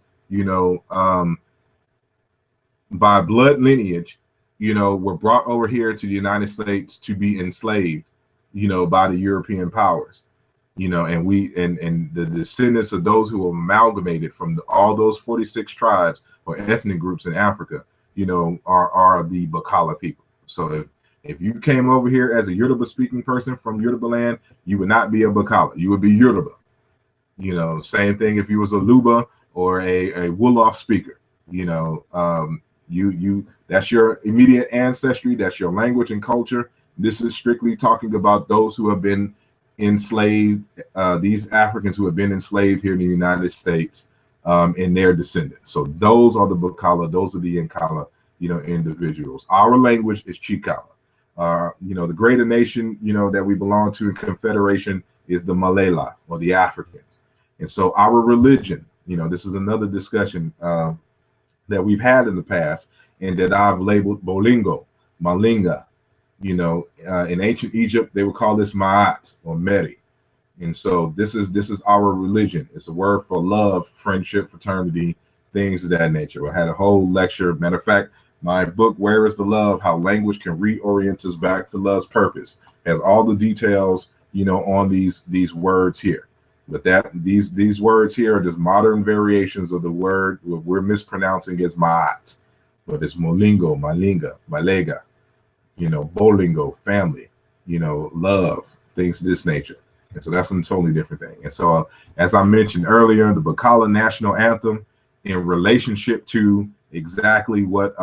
by blood lineage, were brought over here to the United States to be enslaved, by the European powers, and the descendants of those who were amalgamated from all those 46 tribes or ethnic groups in Africa, are the BaKala people. So if you came over here as a Yoruba speaking person from Yoruba land, you would not be a BaKala. You would be Yoruba. Same thing if you was a Luba or a Wolof speaker. That's your immediate ancestry. That's your language and culture. This is strictly talking about those who have been enslaved, these Africans who have been enslaved here in the United States, and their descendants. So those are the BaKala. Those are the Nkala, individuals. Our language is Chikala. The greater nation, that we belong to in confederation is the Malela or the Africans. And so our religion, this is another discussion that we've had in the past and that I've labeled Bolingo, Malinga. In ancient Egypt, they would call this Ma'at or Meri. And so this is our religion. It's a word for love, friendship, fraternity, things of that nature. I had a whole lecture. Matter of fact, my book, Where is the Love? How Language Can Reorient Us Back to Love's Purpose, has all the details, on these words here. But these words here are just modern variations of the word we're mispronouncing as Ma'at. But it's Molingo, Malinga, Malega, Bolingo, family, love, things of this nature. And so that's a totally different thing. And so, as I mentioned earlier, the BaKala national anthem in relationship to exactly what,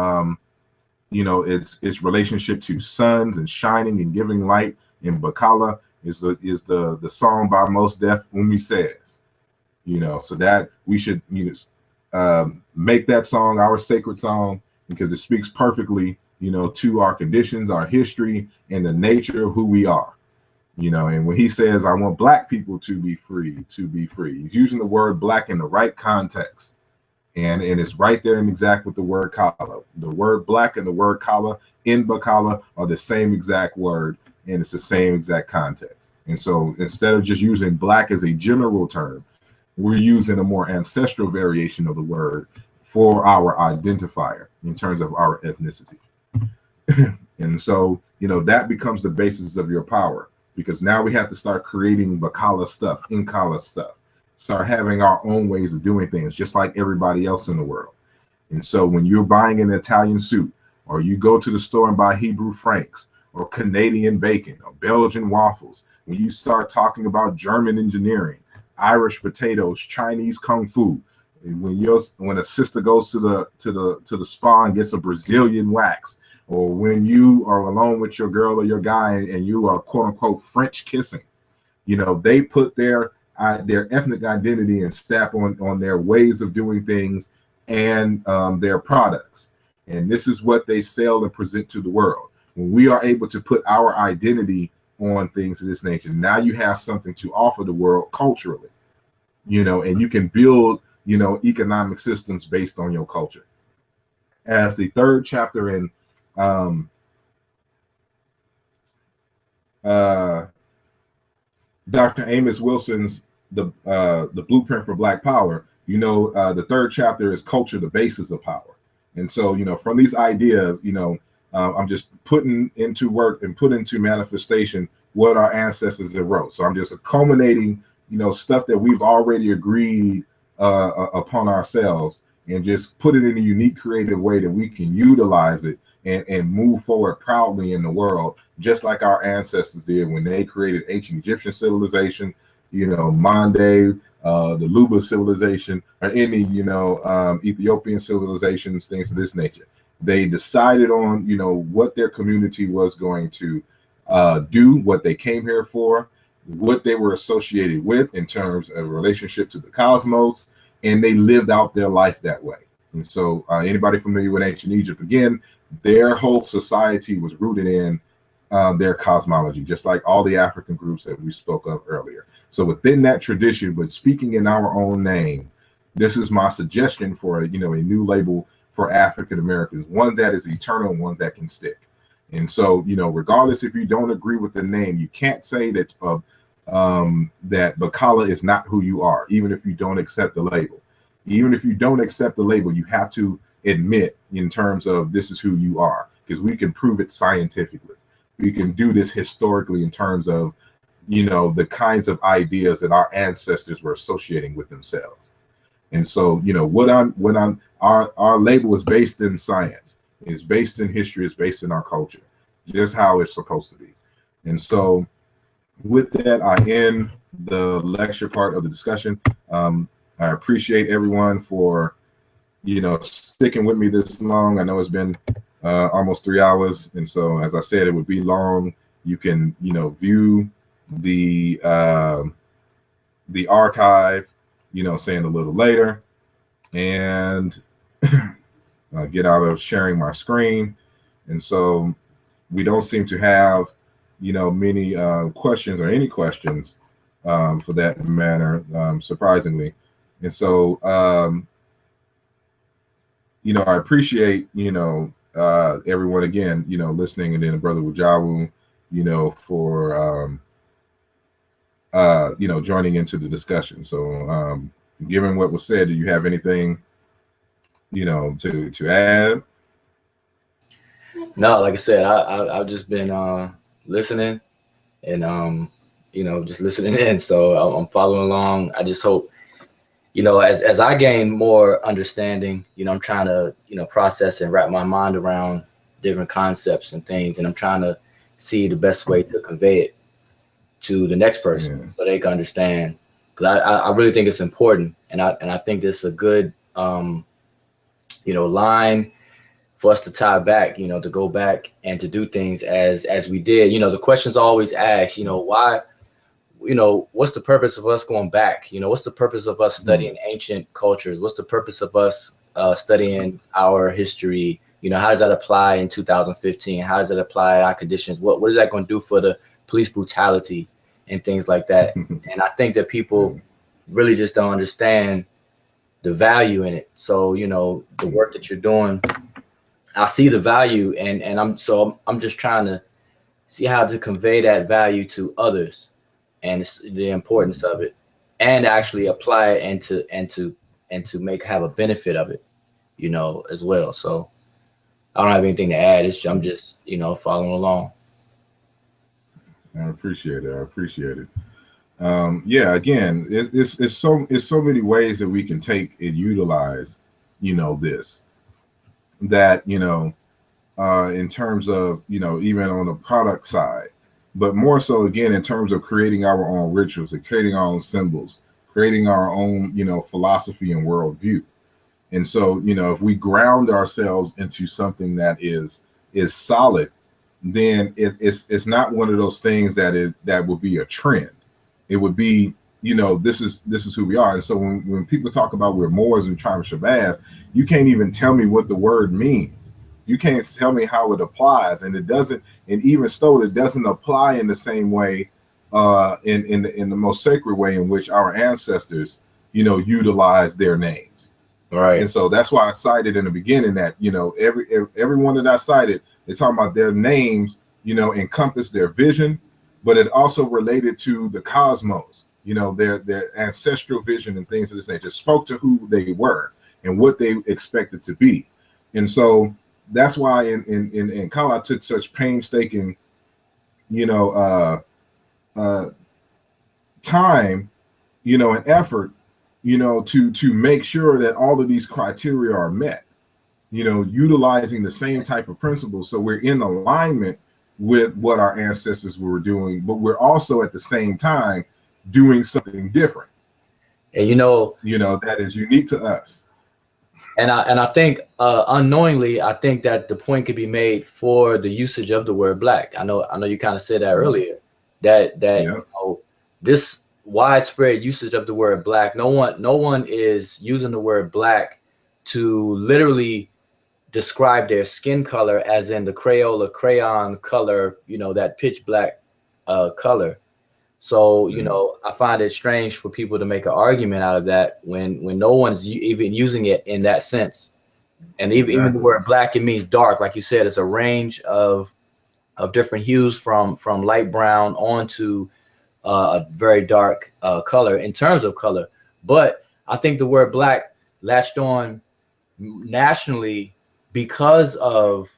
its relationship to suns and shining and giving light in BaKala is the song by Mos Def Umi Says, so that we should make that song our sacred song because it speaks perfectly, to our conditions, our history, and the nature of who we are. And when he says, I want Black people to be free, he's using the word Black in the right context. And it's right there in exact with the word kala. The word black and the word kala in BaKala are the same exact word, and it's the same exact context. And so instead of just using black as a general term, we're using a more ancestral variation of the word for our identifier in terms of our ethnicity. And so, you know, that becomes the basis of your power, because now we have to start creating BaKala stuff, Nkala stuff, start having our own ways of doing things, just like everybody else in the world. And so when you're buying an Italian suit, or you go to the store and buy Hebrew francs, or Canadian bacon, or Belgian waffles, when you start talking about German engineering, Irish potatoes, Chinese kung fu, when a sister goes to the spa and gets a Brazilian wax, or when you are alone with your girl or your guy and you are quote unquote French kissing, you know, they put their ethnic identity and stamp on their ways of doing things and their products. And this is what they sell and present to the world. When we are able to put our identity on things of this nature, now you have something to offer the world culturally, you know, and you can build, you know, economic systems based on your culture. As the third chapter in Dr. Amos Wilson's the Blueprint for Black Power, you know, the third chapter is culture, the basis of power. And so, you know, from these ideas, you know, I'm just putting into work and put into manifestation what our ancestors have wrote. So I'm just culminating, you know, stuff that we've already agreed upon ourselves, and just put it in a unique, creative way that we can utilize it and move forward proudly in the world, just like our ancestors did when they created ancient Egyptian civilization, you know, Mande, the Luba civilization, or any, you know, Ethiopian civilizations, things of this nature. They decided on, you know, what their community was going to do, what they came here for, what they were associated with in terms of relationship to the cosmos, and they lived out their life that way. And so anybody familiar with ancient Egypt, again, their whole society was rooted in their cosmology, just like all the African groups that we spoke of earlier. So within that tradition, but speaking in our own name, this is my suggestion for, you know, a new label for African Americans, one that is eternal, one that can stick. And so, you know, regardless if you don't agree with the name, you can't say that that BaKala is not who you are, even if you don't accept the label. Even if you don't accept the label, you have to admit in terms of this is who you are, because we can prove it scientifically. We can do this historically in terms of, you know, the kinds of ideas that our ancestors were associating with themselves. And so, you know, our label is based in science, it's based in history, it's based in our culture, just how it's supposed to be. And so with that, I end the lecture part of the discussion. I appreciate everyone for, you know, sticking with me this long. I know it's been almost 3 hours. And so, as I said, it would be long. You can, you know, view the archive, you know, saying a little later, and get out of sharing my screen. And so we don't seem to have, you know, many questions or any questions for that matter, surprisingly. And so, you know, I appreciate, you know, everyone again, you know, listening, and then Brother Wajawu, you know, for, you know, joining into the discussion. So given what was said, do you have anything, you know, to add? No, like I said, I've just been listening and you know, just listening in. So I'm following along. I just hope, you know, as I gain more understanding, you know, I'm trying to, you know, process and wrap my mind around different concepts and things, and I'm trying to see the best way to convey it to the next person so they can understand. Because I really think it's important, and I think this is a good you know, line for us to tie back, you know, to go back and to do things as we did. You know, the questions always asked, you know, why, you know, what's the purpose of us going back? You know, what's the purpose of us studying ancient cultures? What's the purpose of us studying our history? You know, how does that apply in 2015? How does that apply our conditions? What is that going to do for the police brutality and things like that? And I think that people really just don't understand the value in it. So, you know, the work that you're doing, I see the value, and I'm just trying to see how to convey that value to others, and the importance of it, and actually apply it and to have a benefit of it, you know, as well. So I don't have anything to add. I'm just, you know, following along. I appreciate it. I appreciate it. Yeah, again, it's so many ways that we can take and utilize, you know, this, that, you know, in terms of, you know, even on the product side, but more so again in terms of creating our own rituals and creating our own symbols, creating our own, you know, philosophy and worldview. And so, you know, if we ground ourselves into something that is solid, then it's not one of those things that would be a trend. It would be, you know, this is who we are. And so when people talk about we're Moors and Tribe of Shabbaz, you can't even tell me what the word means. You can't tell me how it applies, and it doesn't. And even so, it doesn't apply in the same way, in the most sacred way in which our ancestors, you know, utilize their names. Right. And so that's why I cited in the beginning that, you know, everyone that I cited, they're talking about their names, you know, encompass their vision, but it also related to the cosmos, you know, their ancestral vision and things of this nature, spoke to who they were and what they expected to be. And so that's why in Kala I took such painstaking, you know, time, you know, and effort, you know, to make sure that all of these criteria are met, you know, utilizing the same type of principles. So we're in alignment with what our ancestors were doing, but we're also at the same time doing something different. And you know that is unique to us. And I think unknowingly, I think that the point could be made for the usage of the word black. I know you kind of said that earlier, that Yeah. you know, this widespread usage of the word black, no one is using the word black to literally describe their skin color, as in the Crayola crayon color, you know, that pitch black color. So, you know, I find it strange for people to make an argument out of that when no one's even using it in that sense. And even the word black, it means dark. Like you said, it's a range of different hues from light brown on to a very dark color in terms of color. But I think the word black latched on nationally because of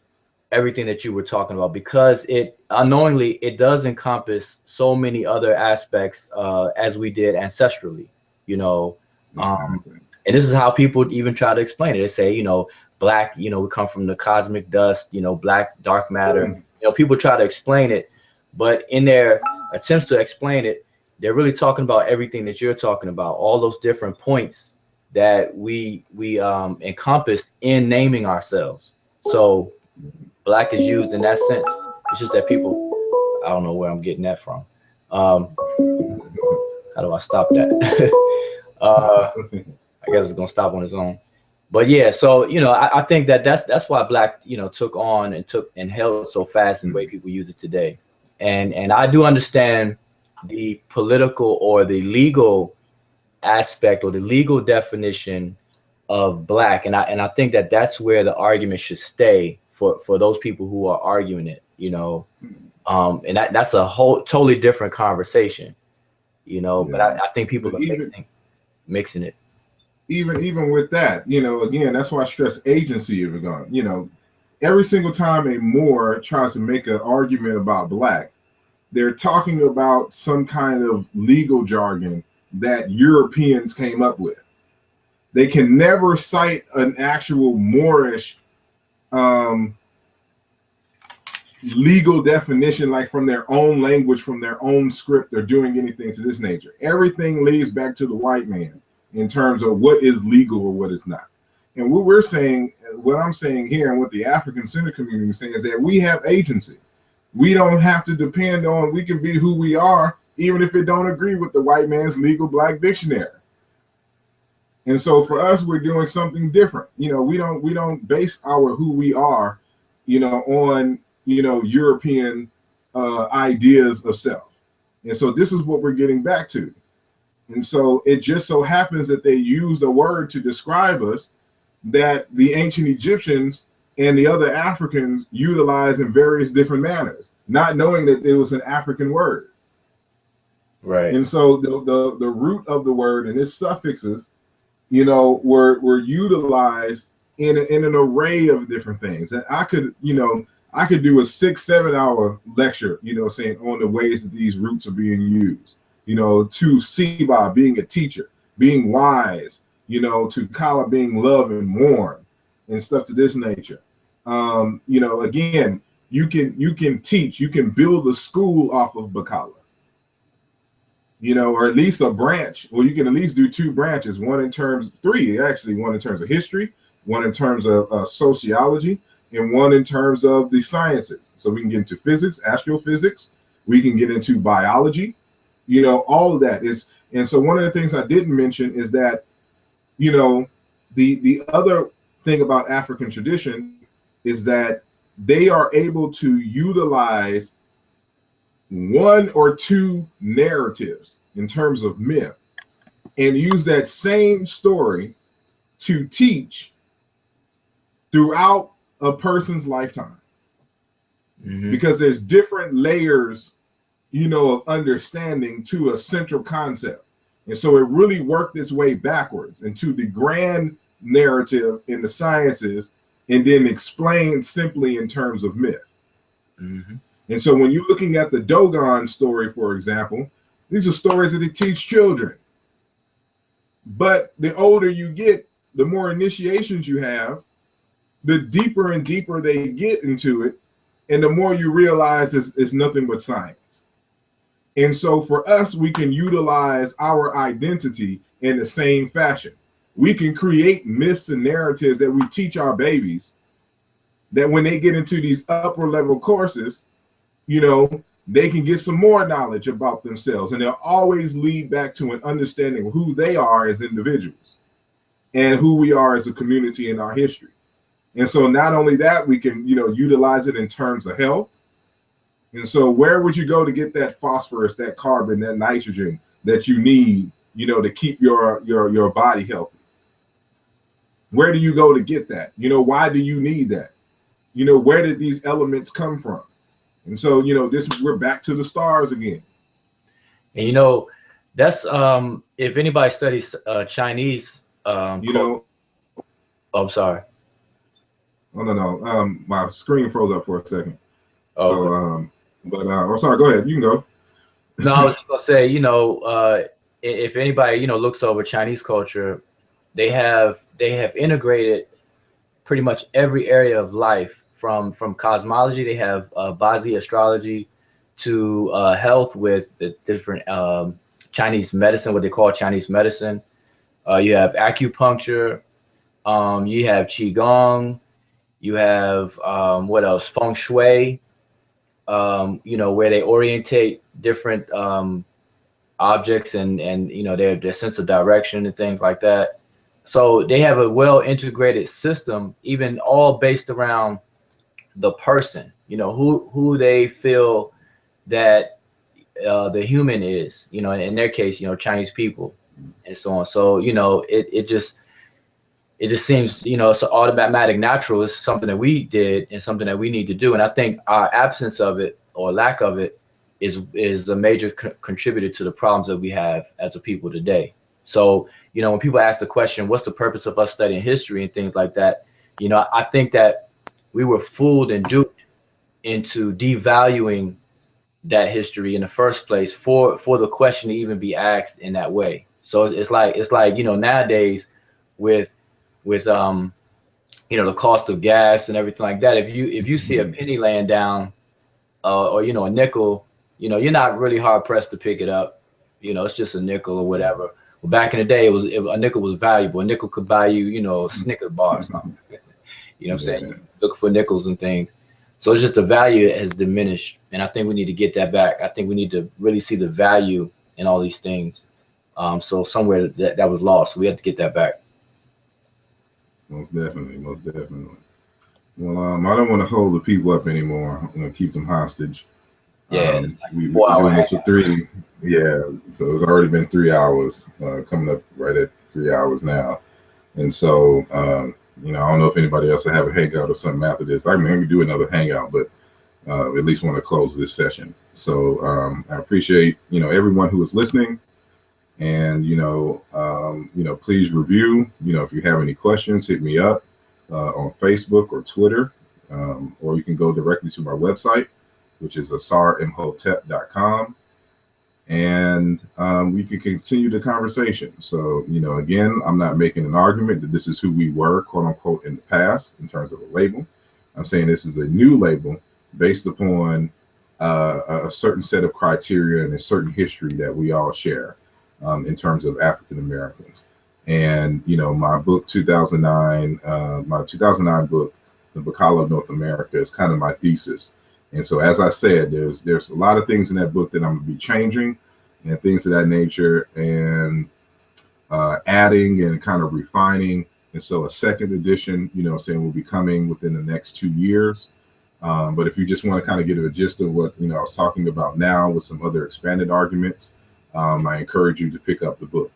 everything that you were talking about, because it unknowingly it does encompass so many other aspects as we did ancestrally, you know. And this is how people even try to explain it. They say, you know, black, you know, we come from the cosmic dust, you know, black dark matter. You know, people try to explain it, but in their attempts to explain it, they're really talking about everything that you're talking about, all those different points that we encompassed in naming ourselves. So black is used in that sense. It's just that people, I don't know where I'm getting that from. How do I stop that? I guess it's gonna stop on its own. But yeah, so you know, I think that's why black, you know, took on and held so fast in the way people use it today. And I do understand the political or the legal aspect or the legal definition of black, and I think that's where the argument should stay for those people who are arguing it, you know. And that's a whole totally different conversation, you know. Yeah. But I think people are mixing it. Even with that, you know, again, that's why I stress agency of it gone. You know, every single time a Moor tries to make an argument about black, they're talking about some kind of legal jargon that Europeans came up with. They can never cite an actual Moorish legal definition, like from their own language, from their own script, or doing anything to this nature. Everything leads back to the white man in terms of what is legal or what is not. And what we're saying, what I'm saying here, and what the African Center community is saying, is that we have agency. We don't have to depend on, we can be who we are, even if it don't agree with the white man's legal black dictionary. And so for us, we're doing something different. You know, we don't base our who we are, you know, on, you know, European ideas of self. And so this is what we're getting back to. And so it just so happens that they used a word to describe us that the ancient Egyptians and the other Africans utilized in various different manners, not knowing that it was an African word. Right. And so the root of the word and its suffixes, you know, were utilized in an array of different things. And I could, you know, I could do a 6-7 hour lecture, you know, saying on the ways that these roots are being used, you know, to Siba being a teacher, being wise, you know, to Kala being love and warm and stuff to this nature. You know, again, you can teach, you can build a school off of BaKala, you know, or at least a branch. Well, you can at least do 2 branches, one in terms, 3 actually, one in terms of history, one in terms of sociology, and one in terms of the sciences. So we can get into physics, astrophysics, we can get into biology, you know, all of that is. And so one of the things I didn't mention is that, you know, the other thing about African tradition is that they are able to utilize 1 or 2 narratives in terms of myth and use that same story to teach throughout a person's lifetime. Because there's different layers, you know, of understanding to a central concept. And so it really worked its way backwards into the grand narrative in the sciences and then explained simply in terms of myth. And so when you're looking at the Dogon story, for example, these are stories that they teach children. But the older you get, the more initiations you have, the deeper and deeper they get into it, and the more you realize it's nothing but science. And so for us, we can utilize our identity in the same fashion. We can create myths and narratives that we teach our babies, that when they get into these upper level courses, you know, they can get some more knowledge about themselves, and they'll always lead back to an understanding of who they are as individuals and who we are as a community in our history. And so not only that, we can, you know, utilize it in terms of health. And so where would you go to get that phosphorus, that carbon, that nitrogen that you need, you know, to keep your body healthy? Where do you go to get that? You know, why do you need that? You know, where did these elements come from? And so, you know, we're back to the stars again. And, you know, that's, if anybody studies Chinese, you know, oh, I'm sorry. Oh, no. My screen froze up for a second. Oh, so, but I'm sorry, go ahead. You can go. No, I was just gonna say, you know, if anybody, you know, looks over Chinese culture, they have integrated pretty much every area of life, from cosmology. They have Bazi astrology to health with the different Chinese medicine, what they call Chinese medicine. You have acupuncture, you have qigong, you have what else? Feng shui. You know, where they orientate different objects and you know, their sense of direction and things like that. So they have a well integrated system, even all based around the person, you know, who they feel that the human is, you know, in their case, you know, Chinese people and so on. So, you know, it just seems, you know, it's automatic, natural. It's something that we did and something that we need to do. And I think our absence of it or lack of it is a major contributor to the problems that we have as a people today. So, you know, when people ask the question, what's the purpose of us studying history and things like that, you know, I think that we were fooled and duped into devaluing that history in the first place for the question to even be asked in that way. So it's like, you know, nowadays with you know, the cost of gas and everything like that, if you see a penny laying down, or, you know, a nickel, you know, you're not really hard pressed to pick it up. You know, it's just a nickel or whatever. Well, back in the day, a nickel was valuable. A nickel could buy you, you know, Snickers bar or something. You know what I'm saying? You look for nickels and things. So it's just the value has diminished, and I think we need to get that back. I think we need to really see the value in all these things. So somewhere that was lost, so we have to get that back. Most definitely. Well, I don't want to hold the people up anymore. I'm going to keep them hostage. Yeah, We've been doing this for 3. Yeah, so it's already been 3 hours, coming up right at 3 hours now. And so, you know, I don't know if anybody else will have a hangout or something after this. I maybe do another hangout, but at least want to close this session. So I appreciate, you know, everyone who is listening, and you know, please review. You know, if you have any questions, hit me up on Facebook or Twitter, or you can go directly to my website, which is asarimhotep.com. And we can continue the conversation. So, you know, again, I'm not making an argument that this is who we were, quote unquote, in the past in terms of a label. I'm saying this is a new label based upon a certain set of criteria and a certain history that we all share in terms of African Americans. And, you know, my book, 2009, my 2009 book, The BaKala of North America, is kind of my thesis. And so, as I said, there's a lot of things in that book that I'm going to be changing and things of that nature, and adding and kind of refining. And so a second edition, you know, saying will be coming within the next 2 years. But if you just want to kind of get a gist of what, you know, I was talking about now with some other expanded arguments, I encourage you to pick up the book.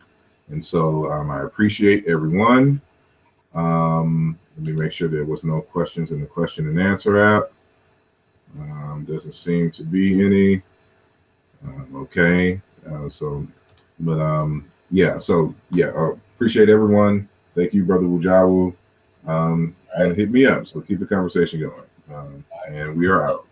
And so I appreciate everyone. Let me make sure there was no questions in the question and answer app. Doesn't seem to be any. Okay. Yeah. So yeah, appreciate everyone. Thank you, Brother Wujawu. And hit me up. So keep the conversation going. And we are out.